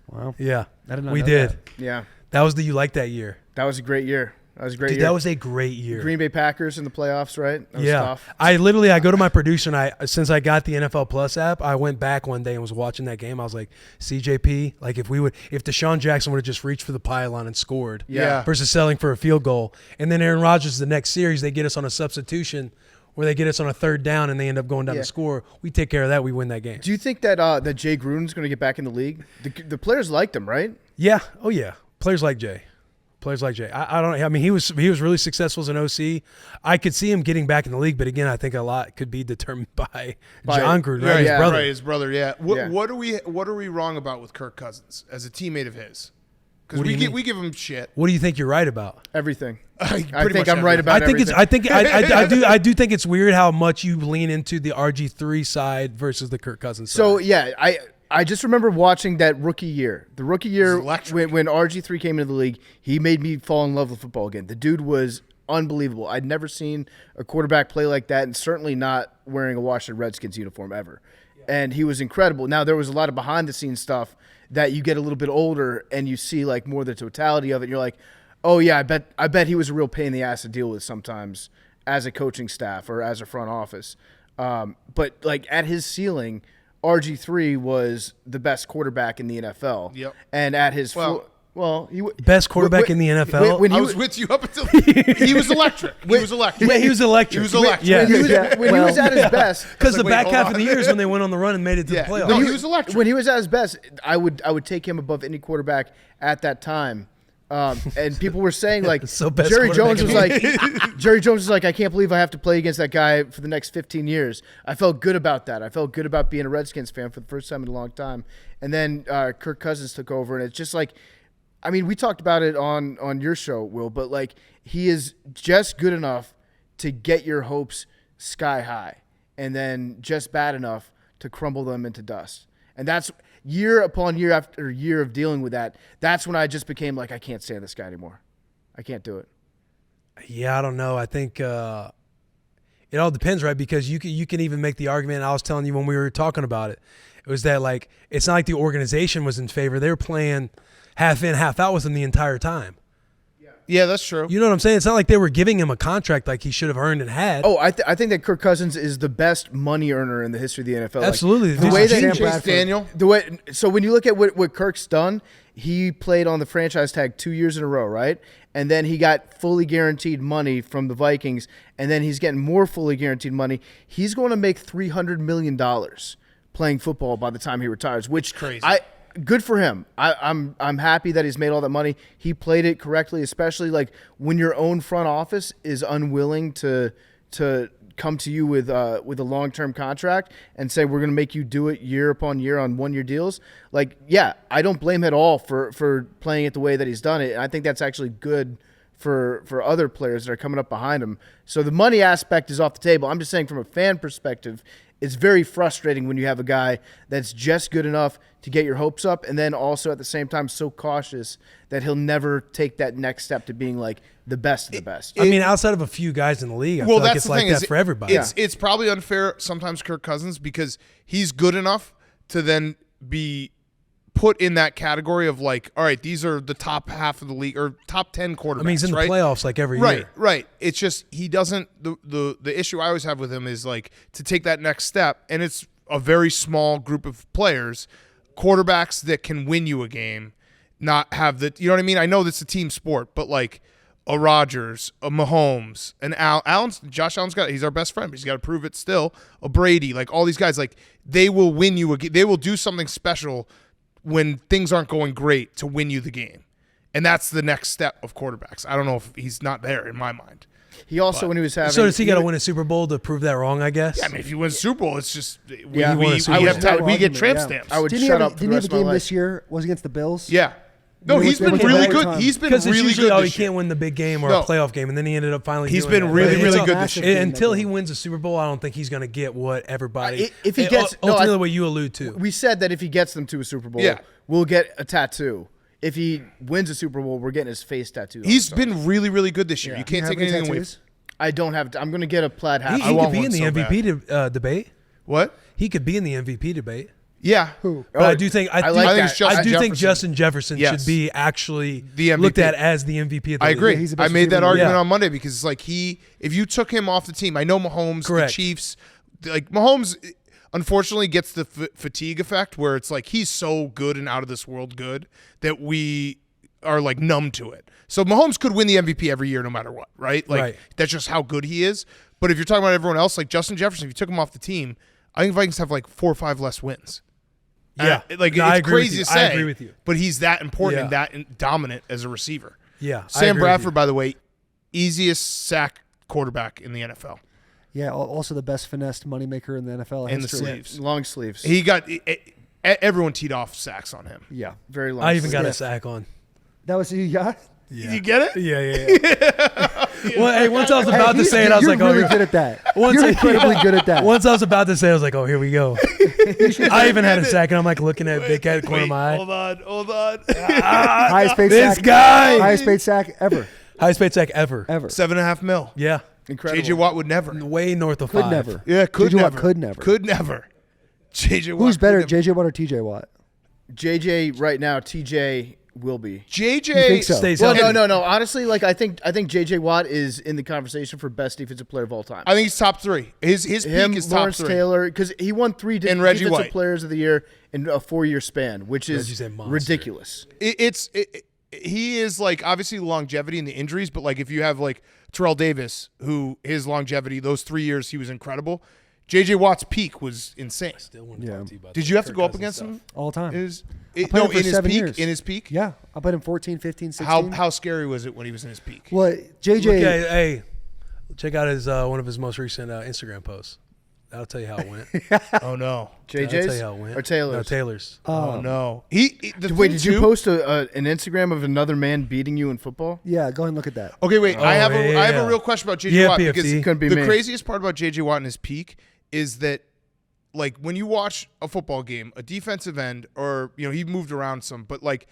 Wow. Yeah. I did not we know did. that. yeah. That was the you like that year. That was a great year. That was a great Dude, year. that was a great year. Green Bay Packers in the playoffs, right? That was Yeah. tough. I go to my producer and since I got the NFL Plus app, I went back one day and was watching that game. I was like, CJP, like if Deshaun Jackson would have just reached for the pylon and scored Yeah. versus selling for a field goal. And then Aaron Rodgers, the next series, they get us on a substitution where they get us on a third down and they end up going down Yeah. to score. We take care of that. We win that game. Do you think that that Jay Gruden's going to get back in the league? The players liked him, right? Yeah. Oh yeah. Players like Jay. I don't. I mean, he was really successful as an OC. I could see him getting back in the league, but again, I think a lot could be determined by John Gruden, Right, his brother. Right, his brother. Yeah. Yeah. What are we wrong about with Kirk Cousins as a teammate of his? Because What do you mean? we give him shit. What do you think you're right about? Everything. Pretty I think much I'm right everything. about everything. I do think it's weird how much you lean into the RG3 side versus the Kirk Cousins side. So yeah, I just remember watching that rookie year. The rookie year It was electric. when RG3 came into the league, he made me fall in love with football again. The dude was unbelievable. I'd never seen a quarterback play like that, and certainly not wearing a Washington Redskins uniform ever. And he was incredible. Now there was a lot of behind the scenes stuff that you get a little bit older and you see like more the totality of it. And you're like, oh yeah, I bet he was a real pain in the ass to deal with sometimes as a coaching staff or as a front office. But like at his ceiling, RG3 was the best quarterback in the NFL. Yep. And at his he Best quarterback in the NFL? When I he was with you up until he was electric. He was electric. yeah, he was electric. He was electric. Yeah, when he was at his best, because the Wait, back hold half on. of the year is when they went on the run and made it to Yeah. the playoffs. No, he was electric. When he was at his best, I would take him above any quarterback at that time. And people were saying like So best Jerry Jones was quarterback like I can't believe I have to play against that guy for the next 15 years. I felt good about that. I felt good about being a Redskins fan for the first time in a long time. And then Kirk Cousins took over, and it's just like, I mean, we talked about it on your show, Will, but like he is just good enough to get your hopes sky high, and then just bad enough to crumble them into dust. And that's year upon year after year of dealing with that. That's when I just became like, I can't stand this guy anymore. I can't do it. Yeah, I don't know. I think it all depends, right? Because you can even make the argument. And I was telling you when we were talking about it, it was that like it's not like the organization was in favor. They were playing half in, half out with him the entire time. Yeah, that's true. You know what I'm saying? It's not like they were giving him a contract like he should have earned and had. Oh, I think that Kirk Cousins is the best money earner in the history of the NFL. Absolutely. Like, the way that Chase Daniel. so when you look at what Kirk's done, he played on the franchise tag 2 years in a row, right? And then he got fully guaranteed money from the Vikings, and then he's getting more fully guaranteed money. He's going to make $300 million playing football by the time he retires, which crazy. Good for him. I'm happy that he's made all that money. He played it correctly, especially like when your own front office is unwilling to come to you with a long-term contract and say we're going to make you do it year upon year on 1-year deals. Like, yeah, I don't blame him at all for playing it the way that he's done it. And I think that's actually good for other players that are coming up behind him. So the money aspect is off the table. I'm just saying from a fan perspective, it's very frustrating when you have a guy that's just good enough to get your hopes up, and then also at the same time so cautious that he'll never take that next step to being like the best of the best. I mean, outside of a few guys in the league, I feel like it's like that for everybody. It's probably unfair sometimes Kirk Cousins because he's good enough to then be put in that category of like, all right, these are the top half of the league or top 10 quarterbacks. I mean, he's in the playoffs like every year. Right. It's just he doesn't the issue I always have with him is like to take that next step, and it's a very small group of players, quarterbacks that can win you a game, not have the, you know what I mean? I know that's a team sport, but like a Rodgers, a Mahomes, an Josh Allen's he's our best friend, but he's got to prove it still. A Brady, like all these guys, like they will win you a game. They will do something special when things aren't going great to win you the game. And that's the next step of quarterbacks. I don't know if he's not there in my mind. He also, when he was having... So does he got to win a Super Bowl to prove that wrong, I guess? Yeah, I mean, if you win Super Bowl, it's just... we get tramp stamps. I would shut up for the Didn't he have rest a of my game life. this year? Was against the Bills? Yeah. No, he's been really good. He's been really good he this year. can't win the big game or a playoff game, and then he ended up finally He's doing been that. really, But really it's good this year. Until he wins a Super Bowl, I don't think he's going to get what everybody... If he gets... ultimately, what you allude to. We said that if he gets them to a Super Bowl, we'll get a tattoo. If he wins a Super Bowl, we're getting his face tattooed. He's been really, really good this year. Yeah. You can't take anything away. I don't have... I'm going to get a plaid hat. He could be in the MVP debate. What? He could be in the MVP debate. Yeah. Who? But I do think think Justin Jefferson should be actually the MVP. Looked at as the MVP of the I agree. league. I made that argument on Monday because it's like if you took him off the team, I know Mahomes, the Chiefs, like Mahomes unfortunately gets the fatigue effect where it's like he's so good and out of this world good that we are like numb to it. So Mahomes could win the MVP every year no matter what, right? Like that's just how good he is. But if you're talking about everyone else, like Justin Jefferson, if you took him off the team, I think Vikings have like 4 or 5 less wins. Yeah, it's crazy to say. I agree with you. But he's that important and that dominant as a receiver. Yeah. Sam Bradford, by the way, easiest sack quarterback in the NFL. Yeah, also the best finessed moneymaker in the NFL. And the sleeves. Long sleeves. He got everyone teed off sacks on him. Yeah. Very long I even got a sack on. That was who you got? Yeah. You get it? Yeah. Well, hey, once I was about to say it, I was like, you're really good at that. You're incredibly good at that. Once I was about to say it, I was like, oh, here we go. I even had a sack, and I'm like looking at Big Cat corner of my eye. Hold on. Highest paid this sack. guy. Highest paid sack ever. Highest paid sack ever. $7.5 million. Yeah. Incredible. JJ Watt would never. Way north of Could 5. never. Yeah, could JJ never. Watt could never. Could never. JJ Watt. Who's better, JJ Watt or TJ Watt? JJ right now, TJ will be. JJ You think so? Stays Well, healthy. no. Honestly, like I think JJ Watt is in the conversation for best defensive player of all time. I think he's top 3. His peak is top Lawrence 3. Taylor, because he won 3 And Reggie defensive White. players of the year in a 4-year span, which is ridiculous. He is like obviously longevity and the injuries, but like if you have like Terrell Davis, who his longevity, those 3 years he was incredible. JJ Watt's peak was insane. Did you have to go up against him all the time? in his 7 peak? years. In his peak? Yeah. I played him 14, 15, 16. How scary was it when he was in his peak? Well, JJ. Hey, check out his one of his most recent Instagram posts. That'll tell you how it went. Oh no, JJ's That'll tell you how it went. or Taylor's? No, Taylor's. Oh no. Wait, did you post an Instagram of another man beating you in football? Yeah, go ahead and look at that. Okay, wait. I have yeah. a real question about JJ Watt PFC. because Couldn't be the me. craziest part about JJ Watt in his peak is that, like, when you watch a football game, a defensive end, or he moved around some, but like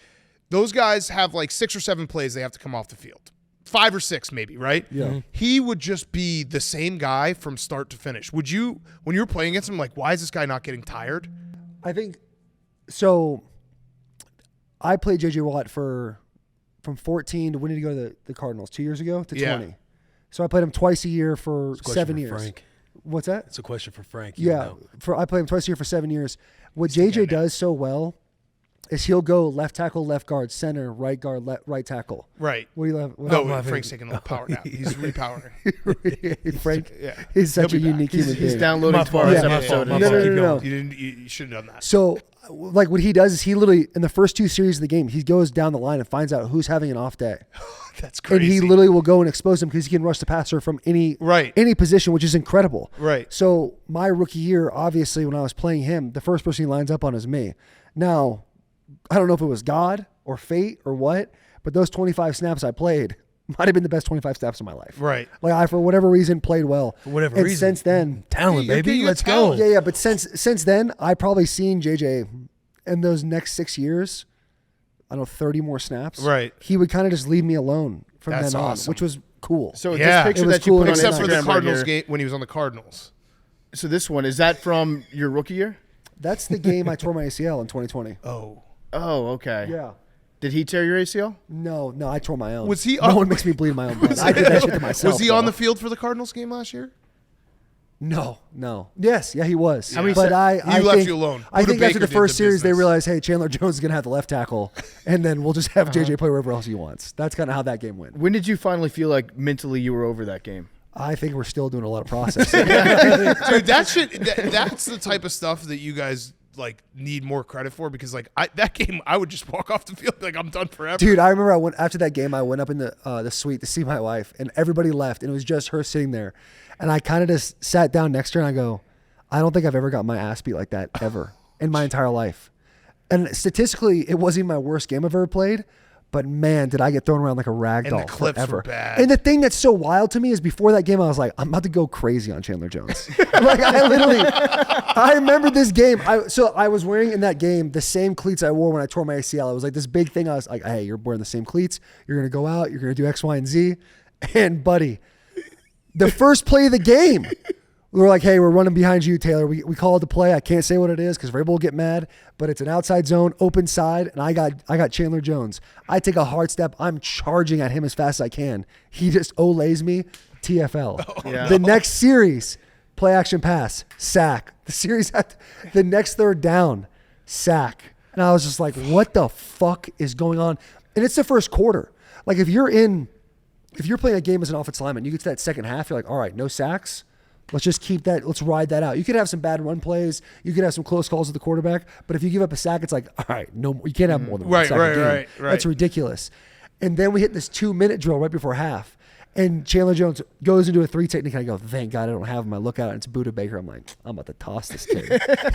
those guys have like 6 or 7 plays they have to come off the field, 5 or 6 maybe, right? Yeah. He would just be the same guy from start to finish. Would you, when you were playing against him, like, why is this guy not getting tired? I think so. I played JJ Watt from 14 to when did he go to the Cardinals? 2 years ago to 20. So I played him twice a year for 7 years. Frank. What's that? It's a question for Frank. Yeah, I played him twice a year for 7 years. What JJ does so well is he'll go left tackle, left guard, center, right guard, right tackle. Right. What do you love? No, Frank's taking a little power nap. He's repowering. Frank, Yeah. he's such a He'll be unique human He's being. downloading tomorrow's episode. No. You should have done that. So, like, what he does is he literally, in the first 2 series of the game, he goes down the line and finds out who's having an off day. That's crazy. And he literally will go and expose him because he can rush the passer from any position, which is incredible. Right. So my rookie year, obviously, when I was playing him, the first person he lines up on is me. Now, I don't know if it was God or fate or what, but those 25 snaps I played, might have been the best 25 snaps of my life. Right. Like I, for whatever reason, played well. For whatever and reason. since then, Talent, Yeah, baby. you got Let's talent. go. yeah. But since then, I probably seen JJ in those next 6 years. I don't know, 30 more snaps. Right. He would kind of just leave me alone from That's then on, awesome. which was cool. So Yeah. this picture It was that you cool put on Except for the Instagram Cardinals right here, game when he was on the Cardinals. So this one, is that from your rookie year? That's the game I tore my ACL in 2020. Oh. Oh, okay. Yeah. Did he tear your ACL? No, I tore my own. Was he No on- one makes me bleed my own blood. I did that shit to myself. Was he on bro. the field for the Cardinals game last year? No. Yes, yeah, he was. How many but se- I He left think, you alone. I Buda think after Baker the did first the series, they business. realized, hey, Chandler Jones is going to have the left tackle, and then we'll just have JJ play wherever else he wants. That's kind of how that game went. When did you finally feel like mentally you were over that game? I think we're still doing a lot of processing. Dude, that's the type of stuff that you guys like need more credit for because like that game I would just walk off the field like I'm done forever. Dude, I remember after that game, I went up in the suite to see my wife, and everybody left, and it was just her sitting there. And I kind of just sat down next to her, and I go, I don't think I've ever got my ass beat like that ever in my entire life. And statistically, it wasn't even my worst game I've ever played, but man, did I get thrown around like a rag And doll the clips forever. were bad. And the thing that's so wild to me is before that game, I was like, I'm about to go crazy on Chandler Jones. Like I remember this game. So I was wearing in that game the same cleats I wore when I tore my ACL. It was like this big thing. I was like, hey, you're wearing the same cleats. You're going to go out. You're going to do X, Y, and Z. And buddy, the first play of the game, we were like, hey, we're running behind you, Taylor. We called the play. I can't say what it is because everybody will get mad, but it's an outside zone, open side, and I got Chandler Jones. I take a hard step. I'm charging at him as fast as I can. He just olays me, TFL. Yeah. The next series, play action pass, sack. The next third down, sack. And I was just like, what the fuck is going on? And it's the first quarter. Like if you're playing a game as an offensive lineman, you get to that second half, you're like, all right, no sacks. Let's just keep that. Let's ride that out. You could have some bad run plays. You could have some close calls with the quarterback. But if you give up a sack, it's like, all right, no, you can't have more than one sack a game. Right. That's ridiculous. And then we hit this 2-minute drill right before half. And Chandler Jones goes into a 3 technique. And I go, thank God I don't have him. I look at it, and it's Buda Baker. I'm like, I'm about to toss this kid.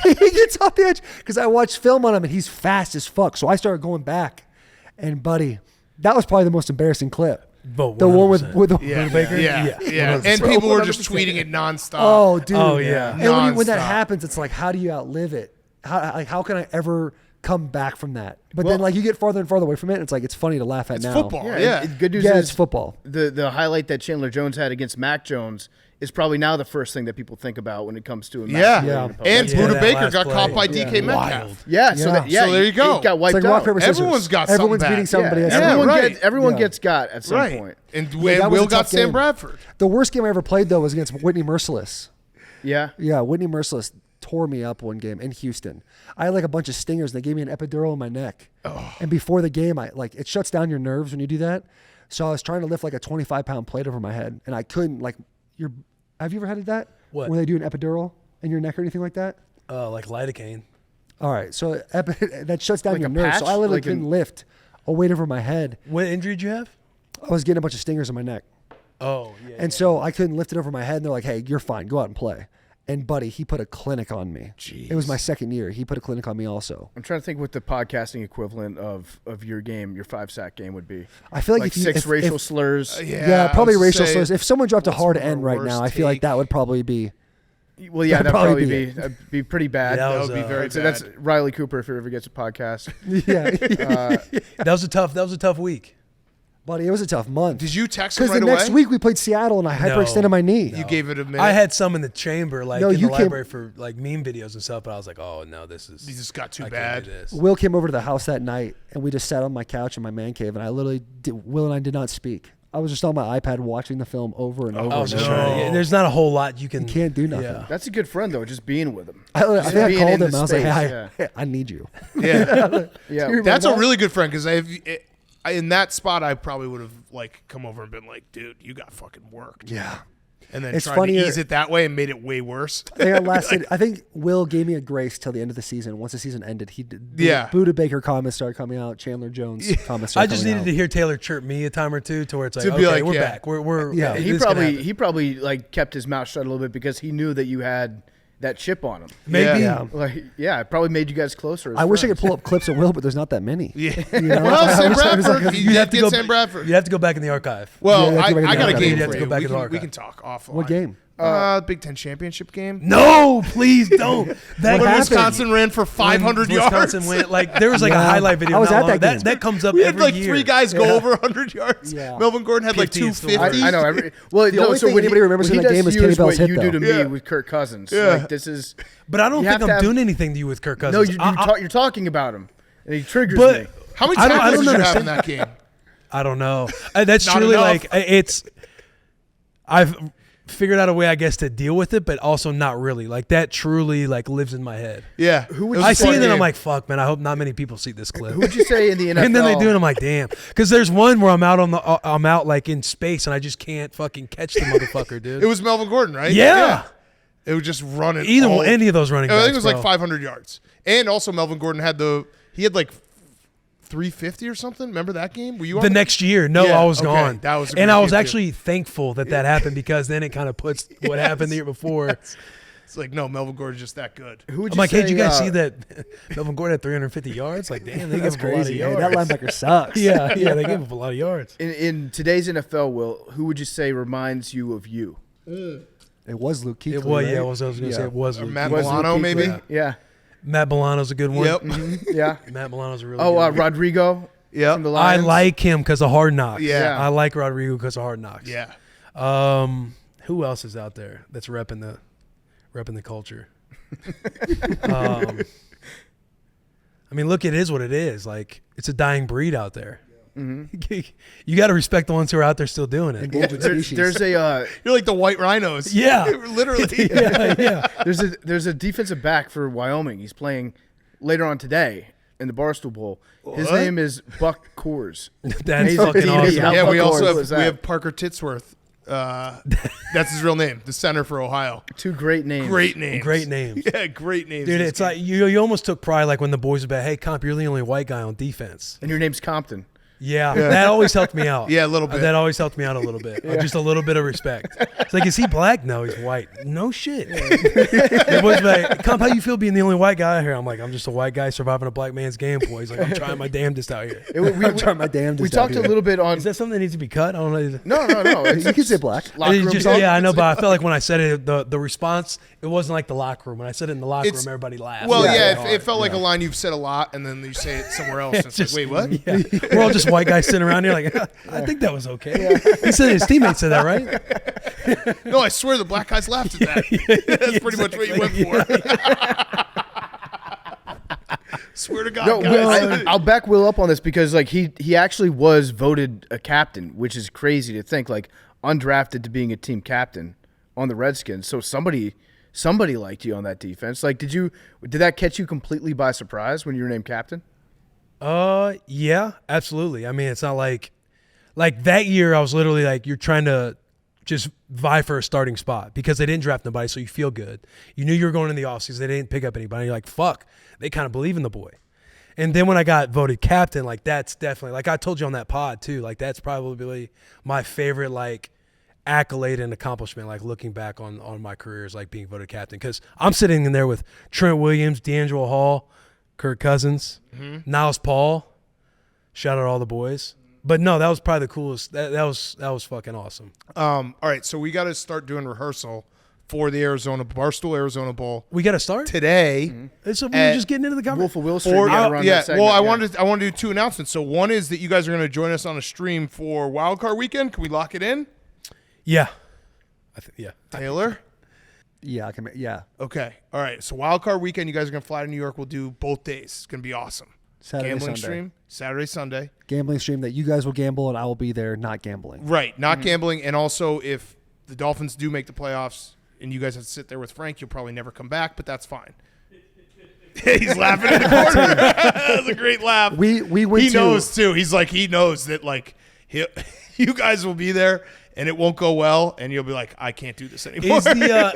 He gets off the edge because I watched film on him, and he's fast as fuck. So I started going back. And, buddy, that was probably the most embarrassing clip. But The one with the Yeah, Buda Baker? yeah. And Bro, people were 100%. just tweeting it nonstop. Oh, dude. Oh, yeah. And when that Nonstop. happens, it's like, how do you outlive it? How can I ever come back from that? But then, like, you get farther and farther away from it. And it's like, it's funny to laugh at It's now. football. Yeah. Yeah. Good news Yeah, is it's football. the highlight that Chandler Jones had against Mac Jones is probably now the first thing that people think about when it comes to a Mac Yeah. Jones opponent. And Yeah, Buda that Baker last got play. caught by Yeah. DK Metcalf. Wild. Yeah, so there you go. He got It's wiped like rock, out. paper, scissors. Everyone's got something Everyone's bad. beating somebody. Yeah, at some everyone right. everyone Yeah. gets got at some Right. point. And that was Will a got tough Sam game. Bradford. The worst game I ever played, though, was against Whitney Merciless. Yeah. Yeah, Whitney Merciless tore me up one game in Houston. I had like a bunch of stingers. They gave me an epidural in my neck. Oh. And before the game, it shuts down your nerves when you do that. So I was trying to lift like a 25-pound plate over my head, and I couldn't. Have you ever had that? What? When they do an epidural in your neck or anything like that? Like lidocaine. All right, so that shuts down Like your a nerves. So patch? I literally Like couldn't lift a weight over my head. What injury did you have? I was getting a bunch of stingers in my neck. Oh, yeah. And so I couldn't lift it over my head. And they're like, hey, you're fine. Go out and play. And, buddy, he put a clinic on me. Jeez. It was my second year. He put a clinic on me also. I'm trying to think what the podcasting equivalent of your game, your 5-sack game would be. I feel like Like if you, 6 if, racial if, slurs. Yeah, I probably would racial say, slurs. If someone dropped a what's hard our N right worst now, I feel like take? that would probably be. Well, yeah, That'd that'd probably probably be be that'd be pretty bad. Yeah, That would be very So bad. that's Riley Cooper if he ever gets a podcast. Yeah, that was a tough week. buddy, it was a tough month. Did you text him Because right the away? next week we played Seattle and I hyperextended my knee. You gave it a minute. I had some in the chamber, like No, in you the came- library for like meme videos and stuff. But I was like, oh no, this is. These just got too I can't bad. do this. Will came over to the house that night and we just sat on my couch in my man cave and I literally Will and I did not speak. I was just on my iPad watching the film over and over Oh, and just over. trying to get- there's not a whole lot you can. You can't do nothing. Yeah. That's a good friend though, just being with him. I think I being called in him. the I was like, space, hey, yeah. I need you. Yeah. Yeah. Dude, That's a that? really good friend because in that spot I probably would have like come over and been like, dude, you got fucking worked. Yeah. And then It's tried funnier- to ease it that way and made it way worse. I think Will gave me a grace till the end of the season. Once the season ended, he did. Yeah. Buda Baker comments started coming out. Chandler Jones comments I started just coming needed out. to hear Taylor chirp me a time or two to where it's like, To be okay, like, we're yeah. back. We're Yeah. this He is gonna happen. probably like kept his mouth shut a little bit because he knew that you had that chip on him. Maybe. Yeah. Like, yeah, it probably made you guys closer. As I wish I friends. could pull up clips of Will, but there's not that many. Yeah. You know? Well, I Sam wish I was like Bradford. a- You have have to to go get Sam Bradford. You have to go back in the archive. Well, Yeah, I you have to got a go back game in the for you. archive. Back We in the can archive. talk offline. What game? Big Ten championship game. No, please don't. That When happened? Wisconsin ran for 500 when yards. Wisconsin went like there was like a Yeah. highlight video. I was not at long- that game. That comes up We had every like year. 3 guys go over 100 yards. Yeah. Melvin Gordon had like 50 is the 250. I know. Well, The no, only so thing when anybody remembers when from he that game does is Kenny use Bell's what hit, you do to though. me Yeah. with Kirk Cousins. Yeah. Like, this is But I don't You think have to I'm have- doing anything to you with Kirk Cousins. no. You're talking about him, and he triggers me. but How many I don't- I tackles don't did you have in understand. that game? I don't know. That's Not truly enough. like it's. I've figured out a way, I guess, to deal with it, but also not really. Like that truly like lives in my head. Yeah. Who would It was you I a see fun it and I'm game. like, fuck, man. I hope not many people see this clip. Who would you say in the NFL? And then they do, and I'm like, damn. Because there's one where I'm out like in space, and I just can't fucking catch the motherfucker, dude. It was Melvin Gordon, right? Yeah. It was just running. Any of those running I backs. think it was like bro. 500 yards. And also Melvin Gordon had like 350 or something. Remember that game? Were you on The next year, no, Yeah, I was okay. gone. That was a and great I was game, too. actually thankful that happened because then it kind of puts what happened the year before. It's like, no, Melvin Gordon's just that good. Who would I'm you like, say, hey, did you guys see that Melvin Gordon had 350 yards? Like, damn, they That's gave up a lot of crazy. Hey, yards. that linebacker sucks. yeah, they gave up a lot of yards. in today's NFL? Will, who would you say reminds you of you? It was Luke Kuechly. It was, right? yeah, I was going to say it was. Or Luke Matt Kuechly. Was Milano, Luke maybe? Kuechly? Yeah. Matt Milano's a good one. Yep. Yeah. Matt Milano's a really Oh, good one. Rodrigo. Yep. From the I Lions. like him because of Hard Knocks. Yeah. I like Rodrigo because of Hard Knocks. Yeah. Who else is out there that's repping the culture? I mean, look, it is what it is. Like, it's a dying breed out there. Mm-hmm. You got to respect the ones who are out there still doing it. Endangered There's species. a You're like the white rhinos. Yeah. Literally. yeah. there's a defensive back for Wyoming. He's playing later on today in the Barstool Bowl. His What? name is Buck Coors. That's He's fucking a DB. awesome. How Yeah, we fucking also cool have is that? we have Parker Titsworth. That's his real name, the center for Ohio. Two great names. Great names. Great names. Yeah, great names. Dude, This it's game. like you almost took pride like when the boys were back, hey, Comp, you're the only white guy on defense. And your name's Compton. Yeah, that always helped me out. Yeah, a little bit. That always helped me out a little bit. Just a little bit of respect. It's like, is he black? No, he's white. No shit. The boys were like, Comp, how you feel being the only white guy out here? I'm like, I'm just a white guy surviving a black man's game, boys. Like, I'm trying my damnedest out here. I'm trying my damnedest. We talked out a here. little bit on. Is that something that needs to be cut? I don't know. No. You can say black. Locker room Just, talk. yeah, I know, but I felt like when I said it, the response, it wasn't like the locker room. When I said it in the locker It's- room, everybody laughed. Well, Yeah, yeah, yeah. it felt like a line you've said a lot, and then you say it somewhere else. And it's Just- like, wait, what? Yeah. We're all just white guys sitting around here like, I think that was okay. He said his teammates said that, right? No, I swear the black guys laughed at that. That's pretty much what you went for. Swear to God, No, guys. I'll back Will up on this because like he actually was voted a captain, which is crazy to think, like undrafted to being a team captain on the Redskins. So somebody liked you on that defense. Like, did that catch you completely by surprise when you were named captain? Yeah, absolutely. I mean, it's not like that year I was literally like, you're trying to just vie for a starting spot because they didn't draft nobody, so you feel good. You knew you were going in the offseason. They didn't pick up anybody. You're like, fuck, they kind of believe in the boy. And then when I got voted captain, like that's definitely, like I told you on that pod too, like that's probably my favorite like accolade and accomplishment, like looking back on my career is like being voted captain because I'm sitting in there with Trent Williams, D'Angelo Hall, Kirk Cousins, Niles Paul. Shout out all the boys. But no, that was probably the coolest. That was fucking awesome. All right, so we got to start doing rehearsal for the Barstool Arizona Bowl We got to start today. So we were just getting into the conversation. Wolf of Will Street. Or, we gotta run yeah, that segment, well, I yeah. wanted to do 2 announcements. So one is that you guys are going to join us on a stream for Wildcard Weekend. Can we lock it in, Yeah. Yeah. Taylor? Yeah, I can. Yeah, Okay. All right. So Wildcard Weekend, you guys are going to fly to New York. We'll do both days. It's going to be awesome. Saturday, Gambling Sunday. stream, Saturday, Sunday. Gambling stream that you guys will gamble and I will be there not gambling. Right. Not gambling. And also, if the Dolphins do make the playoffs and you guys have to sit there with Frank, you'll probably never come back, but that's fine. He's laughing in the corner. That was a great laugh. We went He to knows, too. He knows that, like, you guys will be there and it won't go well, and you'll be like, I can't do this anymore.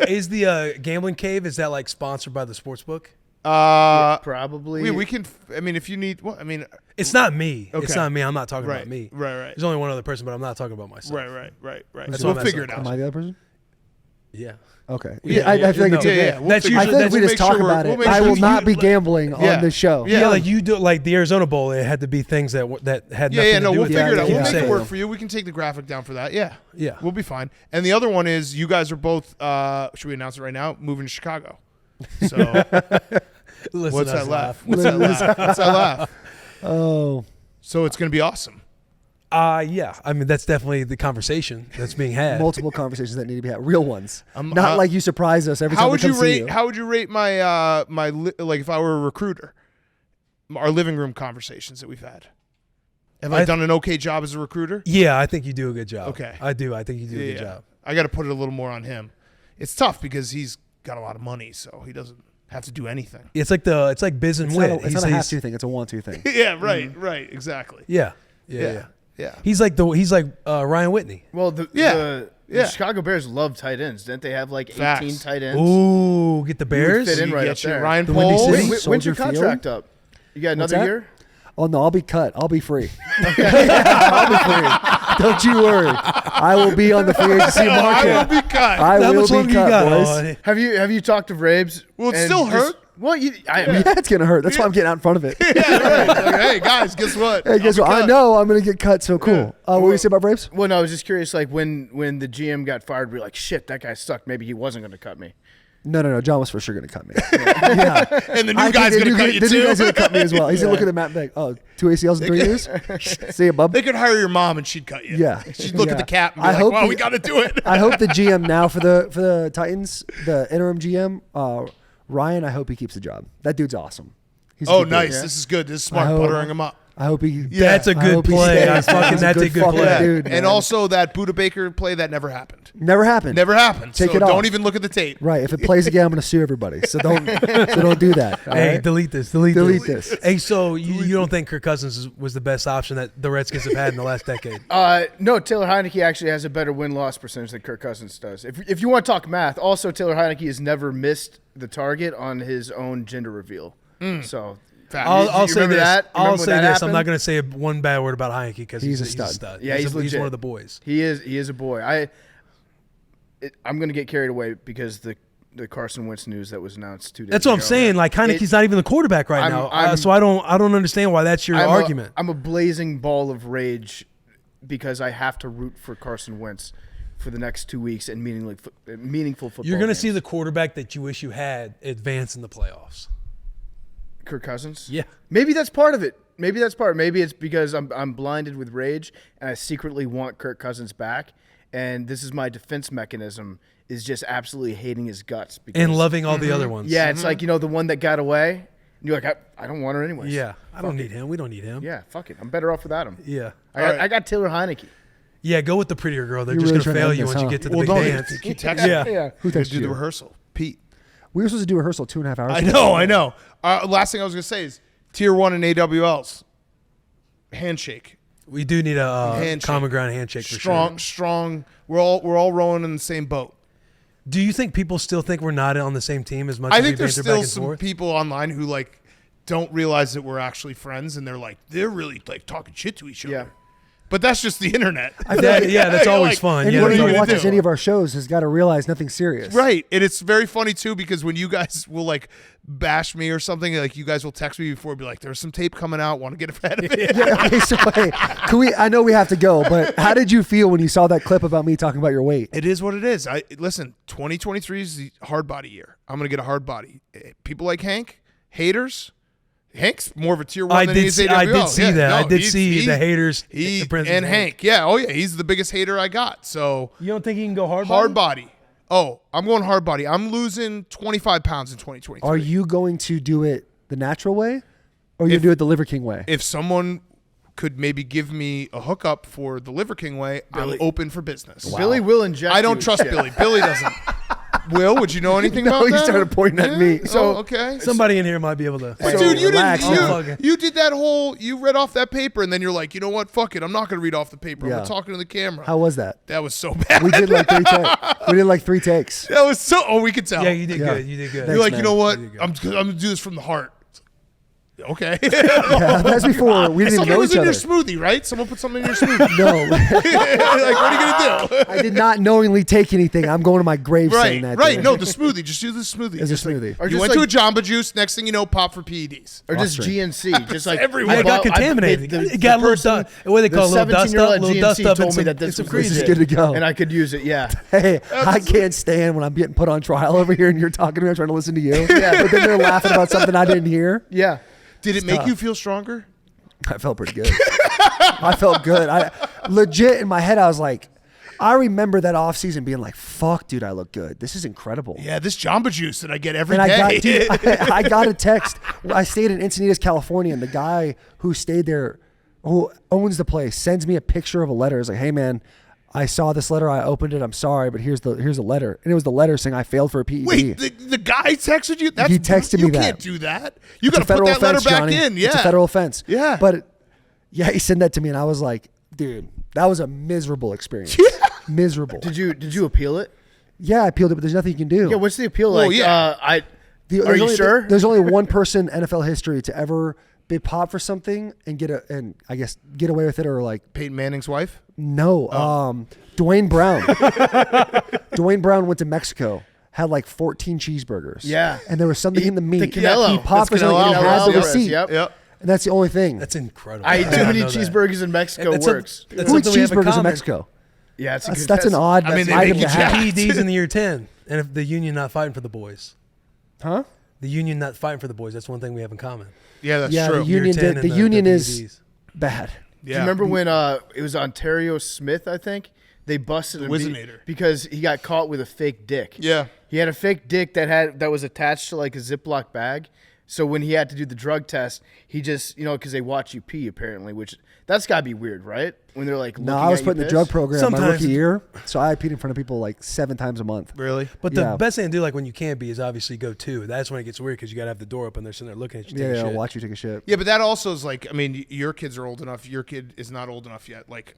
Is the gambling cave, is that like sponsored by the sports book? Probably. we can, I mean, if you need, well, I mean, It's not me. Okay. It's not me. I'm not talking right, about me. right, right. There's only one other person, but I'm not talking about myself. Right. That's We'll why I'm figure it asking. out. Am I the other person? Yeah. Okay. Yeah, I feel like no, it's yeah, okay. yeah. We'll That's figure- I usually- think if we we'll just make talk sure about we'll it, make I sure will you- not be gambling Yeah. on this show. Yeah, like you do, like the Arizona Bowl. It had to be things that had Yeah, nothing yeah, to no, do we'll with figure it out. Yeah, We'll make yeah. it work for you. We can take the graphic down for that. Yeah. Yeah. We'll be fine. And the other one is you guys are both, should we announce it right now? Moving to Chicago. So Listen what's to us that laugh? laugh. What's that laugh? What's that laugh? Oh, So it's going to be awesome. Yeah. I mean, that's definitely the conversation that's being had. multiple conversations that need to be had, real ones. Um, Not how- like you surprise us every How time we would come you see rate? you. How would you rate my like if I were a recruiter? Our living room conversations that we've had. Have I done an okay job as a recruiter? Yeah, I think you do a good job. Okay. I do. I think you do a good Yeah. job. I got to put it a little more on him. It's tough because he's got a lot of money, so he doesn't have to do anything. It's like biz and It's wit. not a, it's not a have-to thing. It's a want-to thing. Yeah, right, exactly. Yeah. Yeah. He's like Ryan Whitney. Well, the Yeah. Chicago Bears love tight ends. Didn't they have like 18 Facts. tight ends? Ooh, get the Bears. fit in You right get up you there. Ryan The Windy Poles. City? When's Soldier your Field? contract up? You got What's another that? year? Oh no, I'll be cut. I'll be free. I'll be free. Don't you worry. I will be on the free agency I market. will be cut. I How will much be longer you cut, got? boys. Oh, Have you talked to Rabes? Will it and still just- hurt? Well, Yeah, it's gonna hurt. That's why I'm getting out in front of it. Yeah, right. Like, hey guys, guess what? Hey, guess I'll what? be I cut. know I'm gonna get cut. So cool. What were you say about Braves? Well, no, I was just curious. Like when the GM got fired, we were like, shit, that guy sucked. Maybe he wasn't going to cut me. No. John was for sure gonna cut me. Yeah. And the new I guy's think gonna cut you the new too. guy's gonna cut me as well. He's gonna look at the map and be like, oh, 2 ACLs in 3 years. See ya, bub. They could hire your mom and she'd cut you. Yeah. She'd look at Yeah. the cap and be I like, hope "Wow, the- we got to do it." I hope the GM now for the Titans, the interim GM, Ryan. I hope he keeps the job. That dude's awesome. He's a Oh, good dude. nice. This is good. This is smart. I hope- Buttering him up. I hope he. That's a I good hope he play. stays. I fucking- He's that's a good fucking play. dude. And man. also that Buda Baker play that never happened. never happened. Never happened. Take so it off. don't even look at the tape. Right. If it plays again, I'm gonna sue everybody. So don't do that. all Hey, right? delete this. Delete this. Hey, so you don't think Kirk Cousins was the best option that the Redskins have had in the last decade? No, Taylor Heineke actually has a better win-loss percentage than Kirk Cousins does. If you want to talk math, also Taylor Heineke has never missed the target on his own gender reveal. So Fact. I'll you say remember this. that? I'll Remember when say that this. I'm happened? not going to say one bad word about Heineke because He's a a stud. stud. Yeah, he's one legit. of the boys. he is a boy. I'm going to get carried away because the Carson Wentz news that was announced 2 days That's what I'm ago. saying. Like Heineke's not even the quarterback right now, so I don't understand why that's your argument. I'm a blazing ball of rage because I have to root for Carson Wentz for the next 2 weeks and meaningful football. You're going to see games. the quarterback that you wish you had advance in the playoffs. Kirk Cousins. Yeah. Maybe that's part of it. Maybe it's because I'm blinded with rage and I secretly want Kirk Cousins back, and this is my defense mechanism is just absolutely hating his guts because, And loving all the other ones. Yeah, it's like the one that got away. And you're like, I don't want her anyways. Yeah. I don't need him. We don't need him. Yeah, fuck it. I'm better off without him. Yeah. I got Taylor Heineke. Yeah, go with the prettier girl. They're You're just really going to trying to fail end you this, once you huh? get to the Well, big don't dance. keep texting. Yeah. Yeah. Who Gotta texted do the you? rehearsal. Pete. We were supposed to do rehearsal 2.5 hours. I ago. know. Last thing I was gonna say is Tier 1 and AWLs. Handshake. We do need a Handshake. common ground handshake for sure. Strong. We're all rowing in the same boat. Do you think people still think we're not on the same team as much I as we think there's banter still back and some forth? people online who like don't realize that we're actually friends, and they're really like talking shit to each other. Yeah. But that's just the internet. Yeah, that's You're always like, fun. Anyone What are who you gonna watches do? any of our shows has got to realize nothing's serious. Right. And it's very funny too because when you guys will like bash me or something, like you guys will text me before and be like, there's some tape coming out, want to get ahead of it. Yeah, okay, so hey, I know we have to go, but how did you feel when you saw that clip about me talking about your weight? It is what it is. Listen, 2023 is the hard body year. I'm gonna get a hard body. People like Hank, haters. Hank's more of a tier 1 I than did he is see- AWL. I did see that. I did he's- see the haters, He the Prince and of Hank. Yeah. Oh yeah. He's the biggest hater I got. So You don't think he can go hard? hard body. Oh, I'm going hard body. I'm losing 25 pounds in 2023. Are you going to do it the natural way, or you If- do it the Liver King way? If someone could maybe give me a hookup for the Liver King way, I'm open for business. Billy will inject. I don't you. trust Yeah. Billy. Billy doesn't. Will, would you know anything No, about he that? started pointing at me. So okay. Somebody in here might be able to. But So dude, you relax, didn't. You did that whole. You read off that paper, and then you're like, you know what? Fuck it. I'm not going to read off the paper. Yeah. I'm talking to the camera. How was that? That was so bad. We did like 3 takes. We did like 3 takes. That was so. Oh, we could tell. Yeah, you did Yeah. good. You did good. You're like, man. you know what? You did I'm going to do this from the heart. Okay. Yeah, that's before we didn't even Something know was each in other. your smoothie, right? Someone put something in your smoothie. No, Like, what are you gonna do? I did not knowingly take anything. I'm going to my grave saying Right, that. right. dude. No, the smoothie. Just do the smoothie. It's a Just like- smoothie. Or you just went like- to a Jamba Juice. Next thing you know, pop for PEDs. Or just Austrian. GNC, just like everywhere. Yeah, it got contaminated. It got a little dust. What do they call it? A little dust up, little dust up, told and me some, that this and some was grease. This is legit, good to go. and I could use it. Yeah, Hey, I can't stand when I'm getting put on trial over here and you're talking to me. I'm trying to listen to you. Yeah, but then they're laughing about something I didn't hear. yeah. Did it make you feel stronger? I felt pretty good. I felt good. I legit in my head, I was like, I remember that off season being like, "Fuck, dude, I look good. This is incredible." Yeah, this Jamba Juice that I get every And day. I got, dude, I got a text. I stayed in Encinitas, California, and the guy who stayed there, who owns the place, sends me a picture of a letter. It's like, "Hey, man, I saw this letter. I opened it. I'm sorry, but here's a letter." And it was the letter saying I failed for a PED. Wait, the guy texted you? That's, He texted you me that. You can't do that. You It's got a to put federal that letter offense, back Johnny. in. Yeah. It's a federal offense. Yeah. But yeah, he sent that to me, and I was like, dude, that was a miserable experience. Miserable. Did you appeal it? Yeah, I appealed it, but there's nothing you can do. Yeah. What's the appeal Well, like? yeah. Are There's you only- sure? There's only one person in NFL history to ever be popped for something and get away with it, or like Peyton Manning's wife? no. Dwayne Brown. Dwayne Brown went to Mexico. Had like 14 cheeseburgers. Yeah. And there was something in the meat. The Canelo. He popped for That's something and Canelo he had the Alvarez, receipt. yep. Yep. And that's the only thing. That's incredible. I ate did too not many know that. cheeseburgers in Mexico. That's Works. That's Who eats something we have in cheeseburgers in common. Mexico? Yeah, it's a That's, good that's an test. odd I mean, they item make to you have. jacked. PEDs in the year 10. And if the union not fighting for the boys. Huh? The union not fighting for the boys. That's one thing we have in common. Yeah, that's Yeah, true. the union Year 10 did. and The union is PEDs. bad. Do you remember when it was Ontario Smith? I think they busted him Wizinator. because he got caught with a fake dick. Yeah. He had a fake dick that was attached to like a Ziploc bag. So when he had to do the drug test, he just because they watch you pee apparently, which that's gotta be weird, right? When they're like, No, looking I was at put in you the drug piss? program my Sometimes- rookie year, so I peed in front of people like 7 times a month. Really? But the Yeah. best thing to do, like when you can't be, is obviously go to. That's when it gets weird because you got to have the door open. They're sitting there looking at you. Yeah, taking yeah, shit. watch you take a shit. Yeah, but that also is like, I mean, your kids are old enough. Your kid is not old enough yet. Like,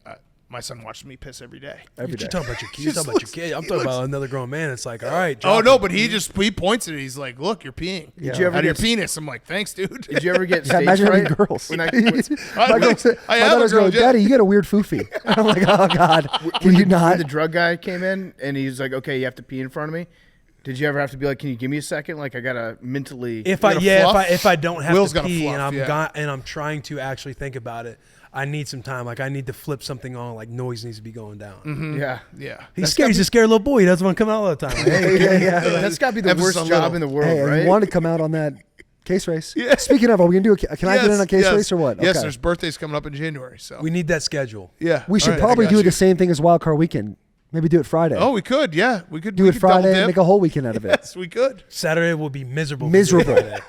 my son watches me piss every day. Every You day. talking about your kids? Talking about your kid? I'm talking about another grown man. It's like, all right. Oh drop no, it. but he points at it. He's like, "Look, you're peeing. Did you ever out of your get- penis?" I'm like, "Thanks, dude." Did you ever get Yeah, stage imagine having fright? girls. When my I have a daughter's girl, going, yeah. Daddy, you get a weird foofy. I'm like, oh God, can you When not? the drug guy came in and he's like, "Okay, you have to pee in front of me." Did you ever have to be like, "Can you give me a second? Like, I gotta mentally." If gonna fluff? I don't have Will's to gonna pee fluff, yeah. and I'm trying to actually think about it, I need some time. Like I need to flip something on. Like noise needs to be going down. Yeah, Yeah. He's scared. He's a scared little boy. He doesn't want to come out all the time. Like, hey, yeah. that's gotta be the Emphasis worst on job little. in the world, Hey, right? you want to come out on that case race? Yeah. Speaking of, are we gonna do? Can I get in Yes, on case yes. race or what? Yes, Okay. there's birthdays coming up in January, so we need that schedule. yeah. We should All right, I probably got do you. the same thing as Wild Card Weekend. Maybe do it Friday. Oh, we could. Yeah, we could do we it could double Friday. dip. Make a whole weekend out of it. Yes, we could. Saturday will be miserable. if we do it Miserable. Friday.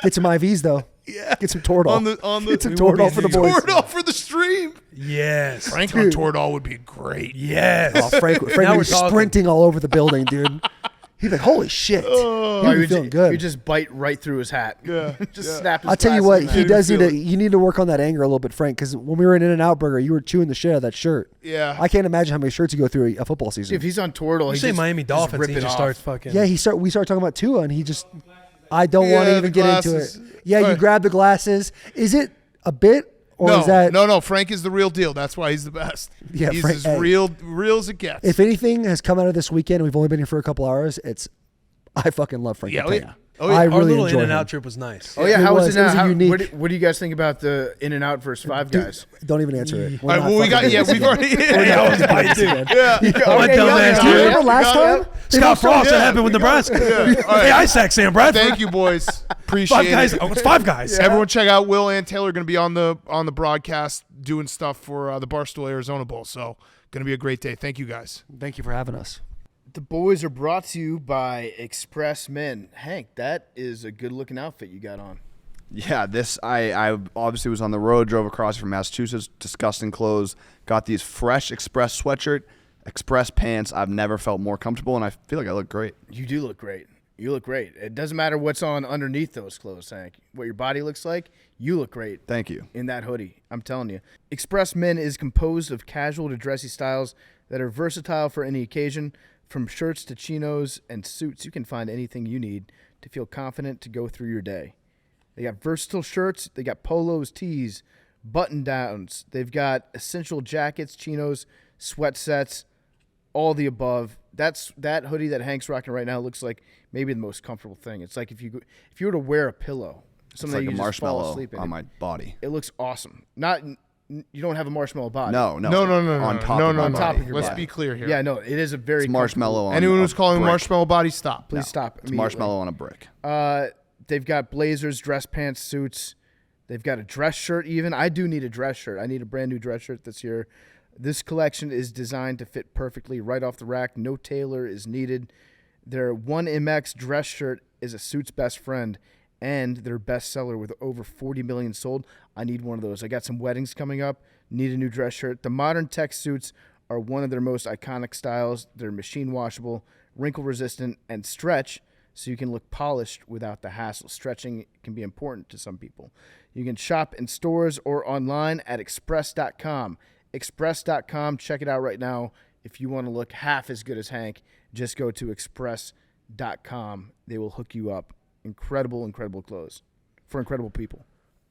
Get some IVs though. Yeah. Get some Toradol. On the Get some we will be Toradol for the using boys. Toradol for the stream. Yes. Frank on Toradol would be great. Yes. Oh, Frank Now would we're be talking. sprinting all over the building, dude. He'd be like, holy shit. Oh, He'd be feeling you good. just bite right through his hat. Yeah, just yeah. snap his I'll tell you what, glasses he back. does need feel to. You need to work on that anger a little bit, Frank. Because when we were in In-N-Out Burger, you were chewing the shit out of that shirt. Yeah. I can't imagine how many shirts you go through a football season. If he's on Toradol, You he say just, Miami Dolphins, rip and he it just off. starts fucking. Yeah, we started talking about Tua, and he just. I don't Yeah, want to the even get into glasses. it. Yeah, All you right. grab the glasses. Is it a bit or no, is that? no. Frank is the real deal. That's why he's the best. Yeah, he's Frank- as hey. real as it gets. If anything has come out of this weekend, and we've only been here for a couple hours. I fucking love Frank. Yeah, oh Montana. yeah. Oh, yeah. I Our really little enjoy In-N-Out him. trip was nice. Oh yeah, It how was was- it it was now? unique. What do you guys think about the In-N-Out versus Five Guys? Don't even answer it. All right, well, we got. Yeah, we've already. I was biting too. Yeah. My Okay, dumbass Do you dude. remember last time? Scott Frost, Yeah. that happened with Nebraska. All right. Hey, I sacked Sam Bradford. Thank you, boys. Appreciate Five guys. it. Oh, it's five guys. Everyone, check out Will and Taylor. Going to be on the broadcast doing stuff for the Barstool Arizona Bowl. So, going to be a great day. Thank you guys. Thank you for having us. The boys are brought to you by Express Men. Hank, that is a good-looking outfit you got on. Yeah, I obviously was on the road, drove across from Massachusetts, disgusting clothes, got these fresh Express sweatshirt, Express pants. I've never felt more comfortable, and I feel like I look great. You do look great. You look great. It doesn't matter what's on underneath those clothes, Hank. What your body looks like, you look great. Thank you. In that hoodie. I'm telling you. Express Men is composed of casual to dressy styles that are versatile for any occasion. From shirts to chinos and suits, you can find anything you need to feel confident to go through your day. They got versatile shirts. They got polos, tees, button downs. They've got essential jackets, chinos, sweat sets, all the above. That hoodie that Hank's rocking right now looks like maybe the most comfortable thing. It's like if you were to wear a pillow, something It's like that you a just fall marshmallow asleep in. on my body. It looks awesome. You don't have a marshmallow body. No. On top of my On top body. of your Let's body. be clear here. Yeah, no, it is a very It's marshmallow on Anyone a who's calling brick. marshmallow body, stop. Please stop. It's immediately. marshmallow on a brick. They've got blazers, dress pants, suits. They've got a dress shirt even. I do need a dress shirt. I need a brand new dress shirt this year. This collection is designed to fit perfectly right off the rack. No tailor is needed. Their 1MX dress shirt is a suit's best friend and their bestseller with over 40 million sold. I need one of those. I got some weddings coming up. Need a new dress shirt. The modern tech suits are one of their most iconic styles. They're machine washable, wrinkle resistant, and stretch so you can look polished without the hassle. Stretching can be important to some people. You can shop in stores or online at express.com. Express.com. Check it out right now. If you want to look half as good as Hank, just go to express.com. They will hook you up. Incredible clothes for incredible people.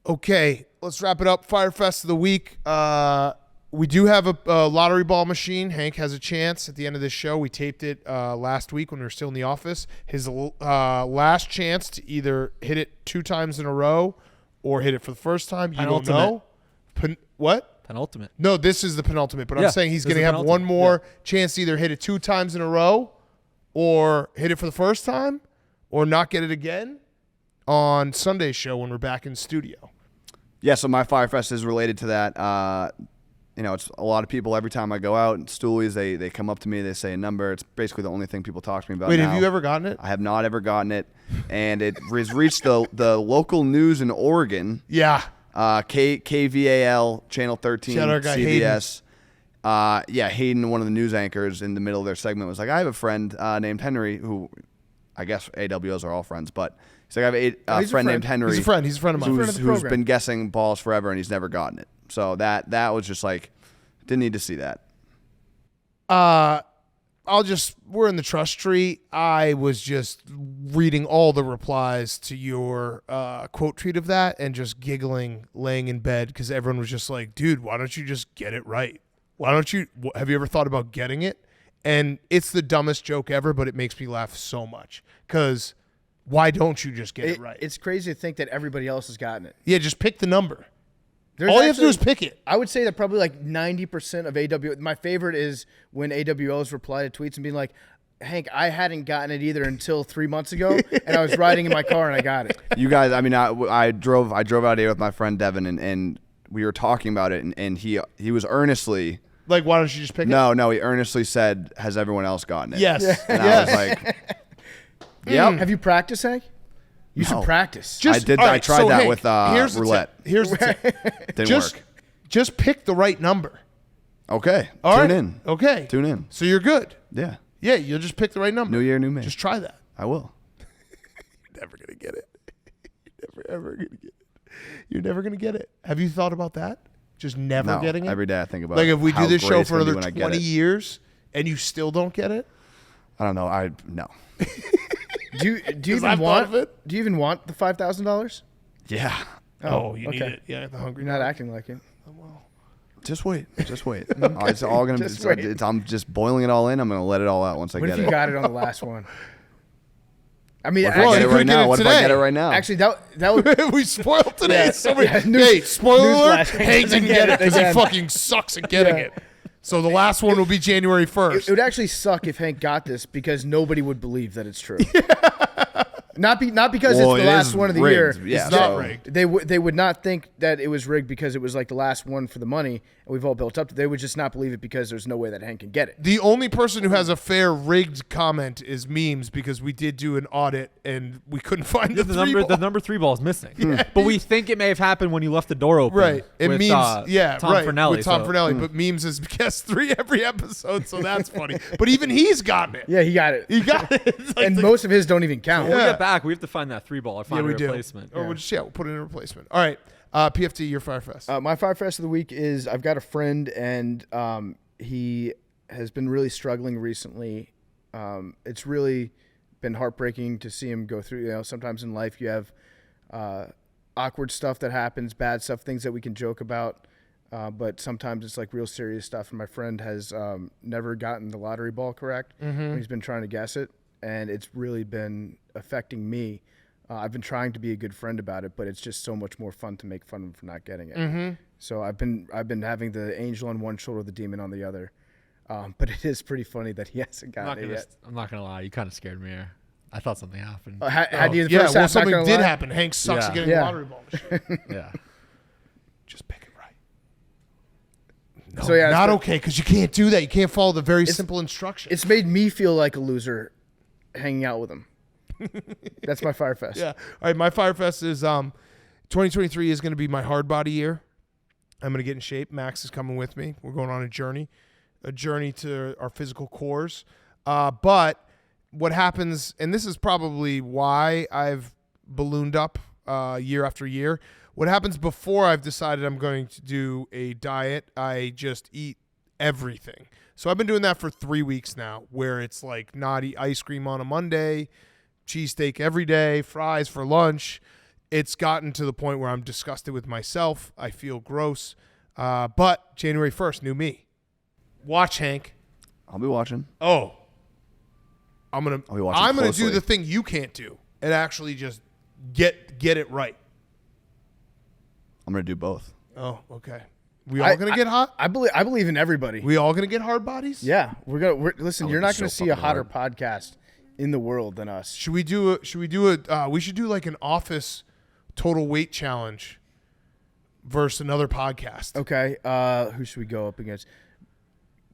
Okay, let's wrap it up. Fyre Fest of the week. We do have a lottery ball machine. Hank has a chance at the end of this show. We taped it last week when we were still in the office. His last chance to either hit it 2 times in a row or hit it for the first time. You don't know. What? Penultimate. No, this is the penultimate. But Yeah, I'm saying he's this going is to the have one penultimate. more chance to either hit it 2 times in a row or hit it for the first time or not get it again on Sunday's show when we're back in studio. Yeah, so my Fyre Fest is related to that. It's a lot of people every time I go out, stoolies, they come up to me, they say a number. It's basically the only thing people talk to me about. Wait, now. have you ever gotten it? I have not ever gotten it. And it has reached the local news in Oregon. Yeah. KVAL, Channel 13, Shout out our guy CBS. Hayden, one of the news anchors in the middle of their segment, was like, I have a friend named Henry who, I guess AWOs are all friends, but he's like, I have a friend named Henry. He's a friend. He's a friend of mine. Who's been guessing balls forever and he's never gotten it. So that was just like, didn't need to see that. We're in the trust tree. I was just reading all the replies to your quote tweet of that and just giggling, laying in bed because everyone was just like, dude, why don't you just get it right? Have you ever thought about getting it? And it's the dumbest joke ever, but it makes me laugh so much because why don't you just get it right? It's crazy to think that everybody else has gotten it. Yeah, just pick the number. All you have to do is pick it. I would say that probably like 90% of AWO. My favorite is when AWOs reply to tweets and being like, Hank, I hadn't gotten it either until 3 months ago, and I was riding in my car and I got it. You guys, I drove out here with my friend Devin, and we were talking about it, and he was earnestly like, why don't you just pick it? No, he earnestly said, has everyone else gotten it? Yes. And I was like, yep. Have you practiced, Hank? You should practice. I did. I tried that with roulette. Here's the tip. Didn't work. Just pick the right number. Okay. All Tune right. in. Okay. Tune in. So you're good. Yeah. Yeah, you'll just pick the right number. New year, new me. Just try that. I will. You're never gonna get it. You're never ever gonna get it. You're never gonna get it. Have you thought about that? Just never getting it? Every day I think about like if we how do this great show it's for gonna be another when I get 20 it. years and you still don't get it? I don't know. No. Do you even I've thought of it. Do you even want the $5,000? Yeah. Oh, you need okay. it. Yeah, the hungry. You're not dog. acting like it. Just wait. It's all gonna. Just wait. I'm just boiling it all in. I'm gonna let it all out once I What get if you it. got it on the last one? I mean, What if I Well, get you it could right get now? it What if I today. get it right now? actually, that would. We spoiled today. Yeah. So many, Yeah, hey, spoiler alert, newsflash. Hank didn't get it because he Again. fucking sucks at getting Yeah. it. So the last one will be January 1st. It would actually suck if Hank got this because nobody would believe that it's true. Not because Well, it's it the last is one of the rigged. year. Yeah, It's not so- rigged. They would not think that it was rigged because it was like the last one for the money, and we've all built up to. They would just not believe it because there's no way that Hank can get it. The only person who has a fair rigged comment is Memes because we did do an audit and we couldn't find the the number 3 ball is missing. But we think it may have happened when you left the door open. Right. And with, Memes, Tom Fernelli. with Tom so- Fernelli. But Memes has guessed 3 every episode, so that's funny. But even he's gotten it. Yeah, he got it. He got it. It's like And the- most of his don't even count. When we Yeah. get back, we have to find that 3 ball or find we a do. replacement. Or we'll just we'll put it in a replacement. All right. PFT, your Fyre Fest. My Fyre Fest of the week is I've got a friend and he has been really struggling recently. It's really been heartbreaking to see him go through. Sometimes in life you have awkward stuff that happens, bad stuff, things that we can joke about. But sometimes it's like real serious stuff. And my friend has never gotten the lottery ball correct. He's been trying to guess it, and it's really been affecting me. I've been trying to be a good friend about it, but it's just so much more fun to make fun of him for not getting it. So I've been having the angel on one shoulder, the demon on the other. But it is pretty funny that he hasn't gotten it yet. I'm not gonna lie, you kind of scared me here. I thought something happened. Had you the Yeah, first well, half, not something gonna did lie? happen. Hank sucks at Yeah. getting the lottery ball machine. Yeah. Just pick it right. No, So, yeah, it's not been- okay, because you can't do that. You can't follow the very simple instructions. It's made me feel like a loser hanging out with him. That's my Fyre Fest. Yeah. All right, my Fyre Fest is 2023 is going to be my hard body year. I'm going to get in shape. Max is coming with me. We're going on a journey to our physical cores. But what happens, and this is probably why I've ballooned up year after year. What happens before I've decided I'm going to do a diet, I just eat everything. So I've been doing that for 3 weeks now, where it's like not eat ice cream on a Monday, cheesesteak every day, fries for lunch. It's gotten to the point where I'm disgusted with myself. I feel gross. But January 1st, new me. Watch, Hank. I'll be watching. Oh. I'll be watching I'm gonna closely. do the thing you can't do and actually just get it right. I'm going to do both. Oh, okay. We all gonna get hot? I believe in everybody. We all gonna get hard bodies? Yeah, listen. That You're would not be going so to see a fucking hotter podcast in the world than us. We should do like an office total weight challenge versus another podcast. Okay, who should we go up against?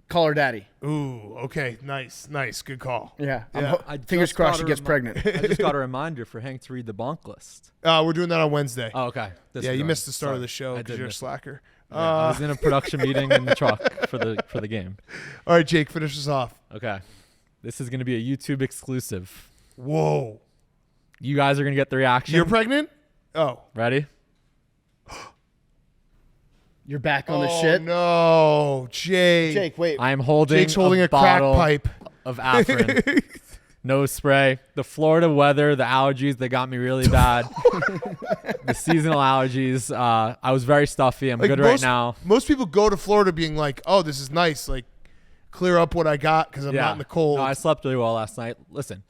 Call her daddy. Ooh, okay. Nice. Good call. Yeah, Yeah. fingers just crossed got she a gets remi- pregnant. I just got a reminder for Hank to read the bunk list. We're doing that on Wednesday. Oh, okay. yeah, you Disregard. missed the start of Sorry. the show I because did you're a miss it. slacker. Yeah, I was in a production meeting in the truck for the game. All right, Jake, finish us off. Okay. This is going to be a YouTube exclusive. Whoa. You guys are going to get the reaction. You're pregnant? Oh. Ready? You're back on the Oh, shit. no. Jake, wait. I am holding Jake's holding a crack bottle pipe. of Afrin. Nose spray. The Florida weather, the allergies, they got me really bad. The seasonal allergies. I was very stuffy. I'm Like, good right now. Most people go to Florida being like, oh, this is nice. Like, clear up what I got because I'm not in the cold. No, I slept really well last night. Listen,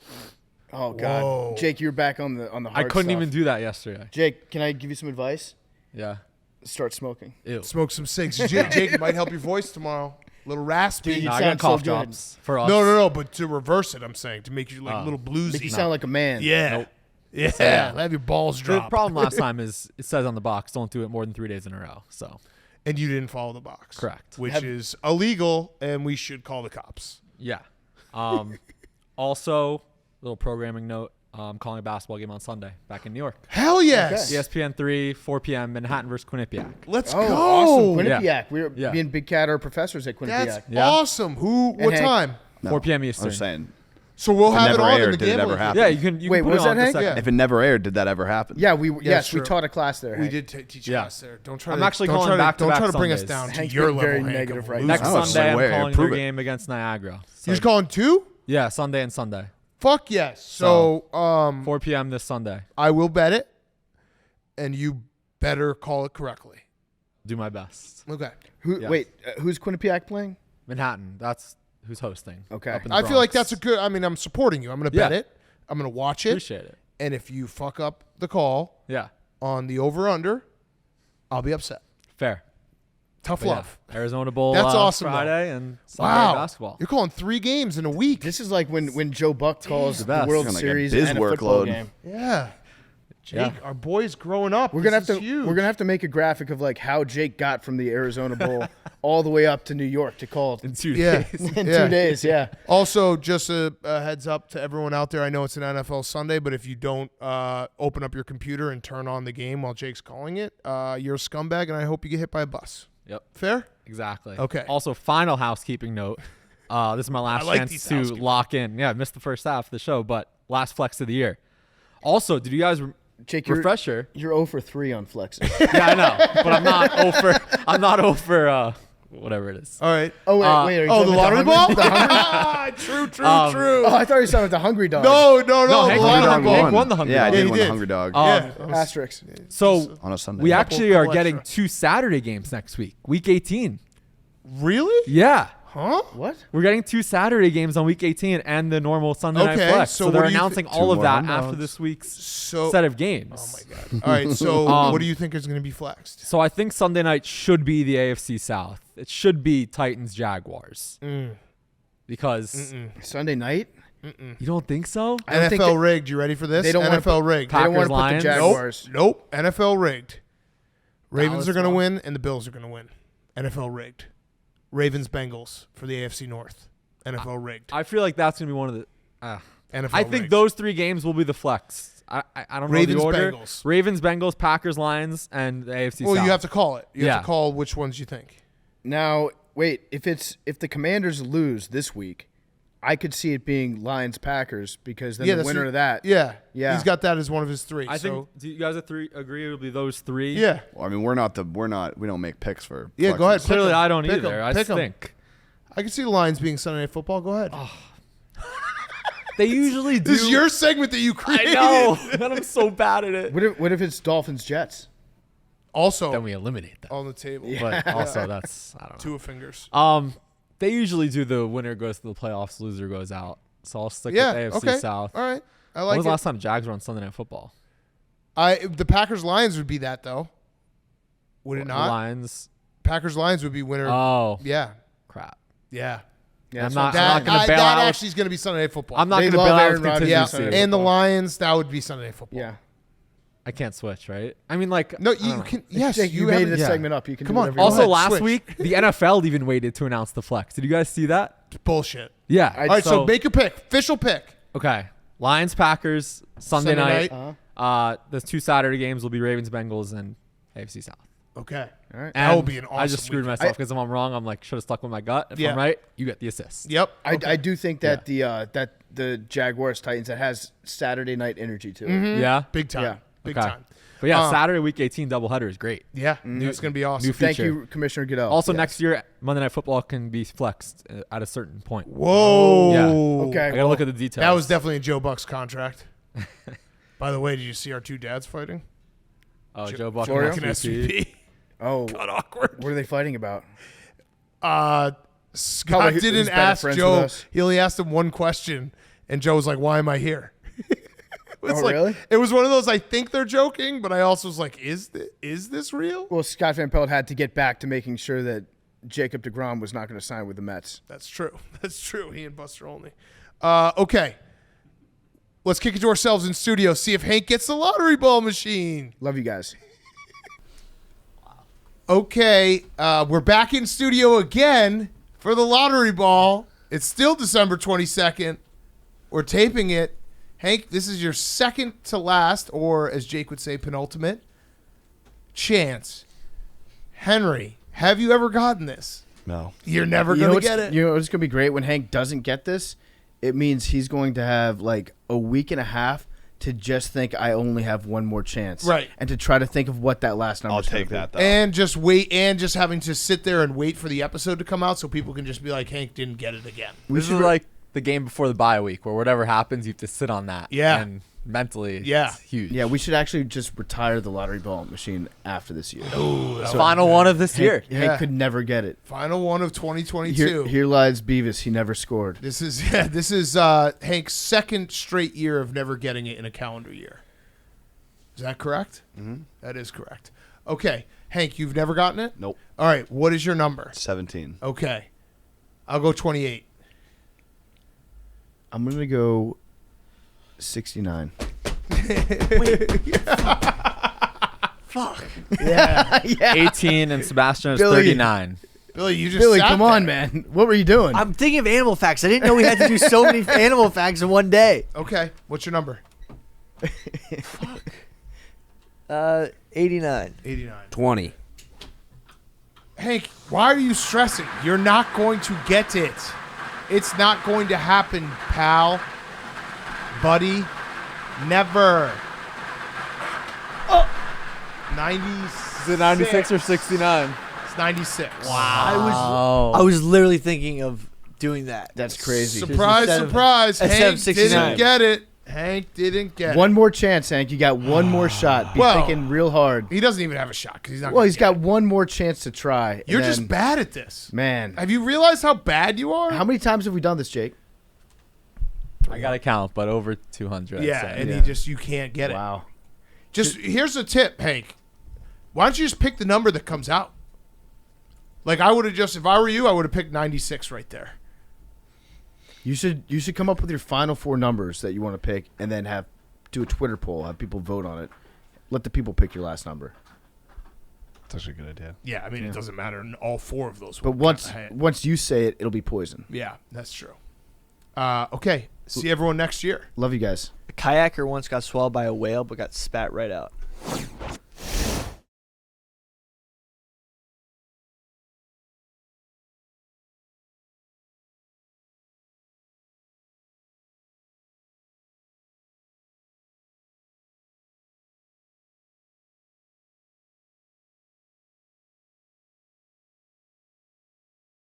Oh God, Whoa. Jake, you're back on the hard I couldn't stuff. even do that yesterday. Jake, can I give you some advice? Yeah. Start smoking. Ew. Smoke some cigs. Jake, it might help your voice tomorrow. A little raspy. Dude, No, you I got sound so cough good. drops for us. No. But to reverse it, I'm saying to make you like a little bluesy. Make you sound like a man. Yeah. Nope. Yeah. Yeah. Have your balls The drop. problem last time is it says on the box, don't do it more than 3 days in a row. So, And you didn't follow the box. Correct. Which is illegal, and we should call the cops. yeah. Also, little programming note. I'm calling a basketball game on Sunday back in New York. Hell yes. ESPN 3, 4 p.m. Manhattan versus Quinnipiac. Let's Oh, go. awesome. Yeah. Quinnipiac. We were Yeah. being Big Cat or professors at Quinnipiac. That's Yeah. awesome. What Hank- time? 4 p.m. I Eastern. was saying, So we'll If it have it never on in aired, the did it gambling. ever happen? Yeah, you can. Wait, put what was it on that, the Hank? second. Yeah. if it never aired, did that ever happen? Yeah, yes, true. we taught a class there. We Hank. did teach Yeah. class there. Don't try I'm to, actually don't calling try to, back-to-back don't try to bring us Sundays. down Hank's to your been level, very Hank, negative of right losing. Next Oh, it's Sunday, like, I'm wait, calling prove their it. game against Niagara. So, You're just calling two? yeah, Sunday and Sunday. Fuck yes. So 4 p.m. this Sunday. I will bet it, and you better call it correctly. Do my best. Okay. Yes. Wait, who's Quinnipiac playing? Manhattan. That's who's hosting. Okay. up in the I feel like Bronx. that's a good. I mean, I'm supporting you. I'm going to bet Yeah. it. I'm going to watch it. Appreciate it. And if you fuck up the call Yeah. on the over under, I'll be upset. Fair. Tough But yeah, love. Arizona Bowl. That's awesome, though. Friday and Sunday Wow. basketball. You're calling 3 games in a week. This is like when Joe Buck calls the best. World Gonna get Series his and a football workload. game. Yeah. Jake, Yeah. our boy's growing up. We're gonna This have is to huge. we're gonna have to make a graphic of like how Jake got from the Arizona Bowl all the way up to New York to call In 2 Yeah. days. in Yeah. 2 days. Yeah. Also, just a heads up to everyone out there. I know it's an NFL Sunday, but if you don't open up your computer and turn on the game while Jake's calling it, you're a scumbag, and I hope you get hit by a bus. Yep. Fair? Exactly. Okay. Also, final housekeeping note. This is my last like chance these to housekeeping. lock in. Yeah, I missed the first half of the show, but last flex of the year. Also, did you guys Jake, you're refresher? you're 0 for 3 on flexing. Yeah, I know, but I'm not over. I'm not over whatever it is. All right. Oh, wait. Are you Oh, talking the about lottery ball? The hungry? True. Oh, I thought you were talking about the hungry dog. No, No, the Hank lottery won. ball. Hank won the hungry Yeah, I dog. did he win did. the hungry dog. Yeah. Asterisks. So On a Sunday. we actually are couple getting extra. 2 Saturday games next week, week 18. Really? Yeah. Huh? What? We're getting 2 Saturday games on week 18 and the normal Sunday night Okay, flex. so So what they're do you announcing thi- all Two of more that home after dogs. this week's So, set of games. oh my God. All right. So, what do you think is going to be flexed? So I think Sunday night should be the AFC South. It should be Titans Jaguars because Sunday night? you don't think so? I don't think NFL that- rigged. You ready for this? They don't wanna NFL put- rigged. They don't want to put the Lions? Jaguars. Nope. NFL rigged. Ravens Dallas are going to won. win, and the Bills are going to win. NFL rigged. Ravens Bengals for the AFC North. NFL rigged. I feel like that's gonna be one of the. NFL I think rigged. those 3 games will be the flex. I don't know Ravens, the order. Bengals. Ravens, Bengals, Packers, Lions, and the AFC Well, South. you have to call it. You have Yeah. to call which ones you think. Now, wait. If the Commanders lose this week, I could see it being Lions Packers because then the that's winner what- of that. Yeah. Yeah. He's got that as one of his 3. I so, think. Do you guys agree it'll be those 3? yeah. Well, I mean, we don't make picks for. Yeah, go ahead. flexes. Clearly, Pick 'em. I don't Pick 'em. either. I Pick 'em. think I can see the Lions being Sunday Night Football. Go ahead. they usually do. This is your segment that you I created. know, and I'm so bad at it. What if it's Dolphins Jets? Also Then we eliminate them. on the table. But also, that's I don't know. 2 of fingers. They usually do the winner goes to the playoffs, loser goes out. So I'll stick Yeah. with AFC Okay. South. All right. I When like was it. the last time Jags were on Sunday Night Football? The Packers Lions would be that though. Would it The not? Lions. Packers Lions would be winner. Oh yeah. crap! Yeah. Yeah, I'm that's not That, going to bail that out. actually is going to be Sunday Night Football. I'm not They going to love bail out Aaron with Rodgers yeah. on Sunday contingency. And the Lions, that would be Sunday Night Football. Yeah. I can't switch, right? I mean, like No, I don't you know. can. Yes, Jake, you have made it. this yeah. segment up. You can Come do on. whatever you Also, want. last switch. week the NFL even waited to announce the flex. Did you guys see that? Bullshit. Yeah. I- All right, so make your pick. Official pick. Okay. Lions, Packers, Sunday Sunday night. Uh-huh. The 2 Saturday games will be Ravens, Bengals, and AFC South. Okay. All right. That will And be an awesome I just screwed weekend. myself because if I'm wrong, I'm like should have stuck with my gut. If Yeah. I'm right, you get the assist. Yep. I do think that the Jaguars Titans that has Saturday night energy to it. Yeah. Big time. Yeah. Big Okay. time. But yeah, Um, Saturday week 18 doubleheader is great. Yeah. It's going to be awesome. new Thank feature. you, Commissioner Goodell. Also, Yes. next year Monday Night Football can be flexed at a certain point. Whoa. Yeah. Okay. I gotta look at the details. That was definitely a Joe Buck's contract. By the way, did you see our 2 dads fighting? Joe Buck Florio? and Fucking SVP. SVP. Oh, Got awkward. what are they fighting about? Scott Probably who's didn't better ask friends with Joe. us. He only asked him one question, and Joe was like, "Why am I here?" It's Oh, like, really? It was one of those. I think they're joking, but I also was like, "Is this real?" Well, Scott Van Pelt had to get back to making sure that Jacob deGrom was not going to sign with the Mets. That's true. That's true. He and Buster Olney. Okay, let's kick it to ourselves in studio. See if Hank gets the lottery ball machine. Love you guys. Okay, we're back in studio again for the lottery ball. It's still December 22nd. We're taping it. Hank, this is your second to last, or as Jake would say, penultimate chance. Henry, have you ever gotten this? No. You're never You know going to what's- get it. You know what's going to be great when Hank doesn't get this? It means he's going to have like a week and a half to just think I only have one more chance. Right. And to try to think of what that last number I'll is gonna take be. that though. And just wait, and just having to sit there and wait for the episode to come out so people can just be like, Hank didn't get it again. This is like the game before the bye week where whatever happens, you have to sit on that. Yeah. And mentally, Yeah. it's huge. Yeah, we should actually just retire the lottery ball machine after this year. Final one of this year. Yeah. Hank could never get it. Final one of 2022. Here lies Beavis. He never scored. This is Hank's second straight year of never getting it in a calendar year. Is that correct? Mm-hmm. That is correct. Okay, Hank, you've never gotten it? Nope. All right, what is your number? 17. Okay, I'll go 28. I'm going to go 69. Yeah, 18 and Sebastian is Billy. 39. Billy, you just Billy, sat come there. on, man. What were you doing? I'm thinking of animal facts. I didn't know we had to do so many animal facts in one day. Okay, what's your number? 89. 89. 20. Hank, why are you stressing? You're not going to get it. It's not going to happen, pal. Buddy. Never. 96. Is it 96 or 69? It's 96. I was literally thinking of doing that. That's crazy. Surprise, Instead of- surprise. instead Hank of 69. didn't get it. Hank didn't get it. One more chance, Hank. You got one more shot. Be Well, thinking real hard. He doesn't even have a shot because he's not. Well, gonna he's get got it. one more chance to try. and You're just then- bad at this. Man. Have you realized how bad you are? How many times have we done this, Jake? I got to count, but over 200. Yeah, I'd say. and you can't get it. Wow. Just here's a tip, Hank. Why don't you just pick the number that comes out? Like I would have just, if I were you, I would have picked 96 right there. You should come up with your final 4 numbers that you want to pick, and then do a Twitter poll, have people vote on it. Let the people pick your last number. That's actually a good idea. Yeah, I mean it doesn't matter. All 4 of those. But will once you say it, it'll be poison. yeah, that's true. Okay, see everyone next year. Love you guys. A kayaker once got swallowed by a whale but got spat right out.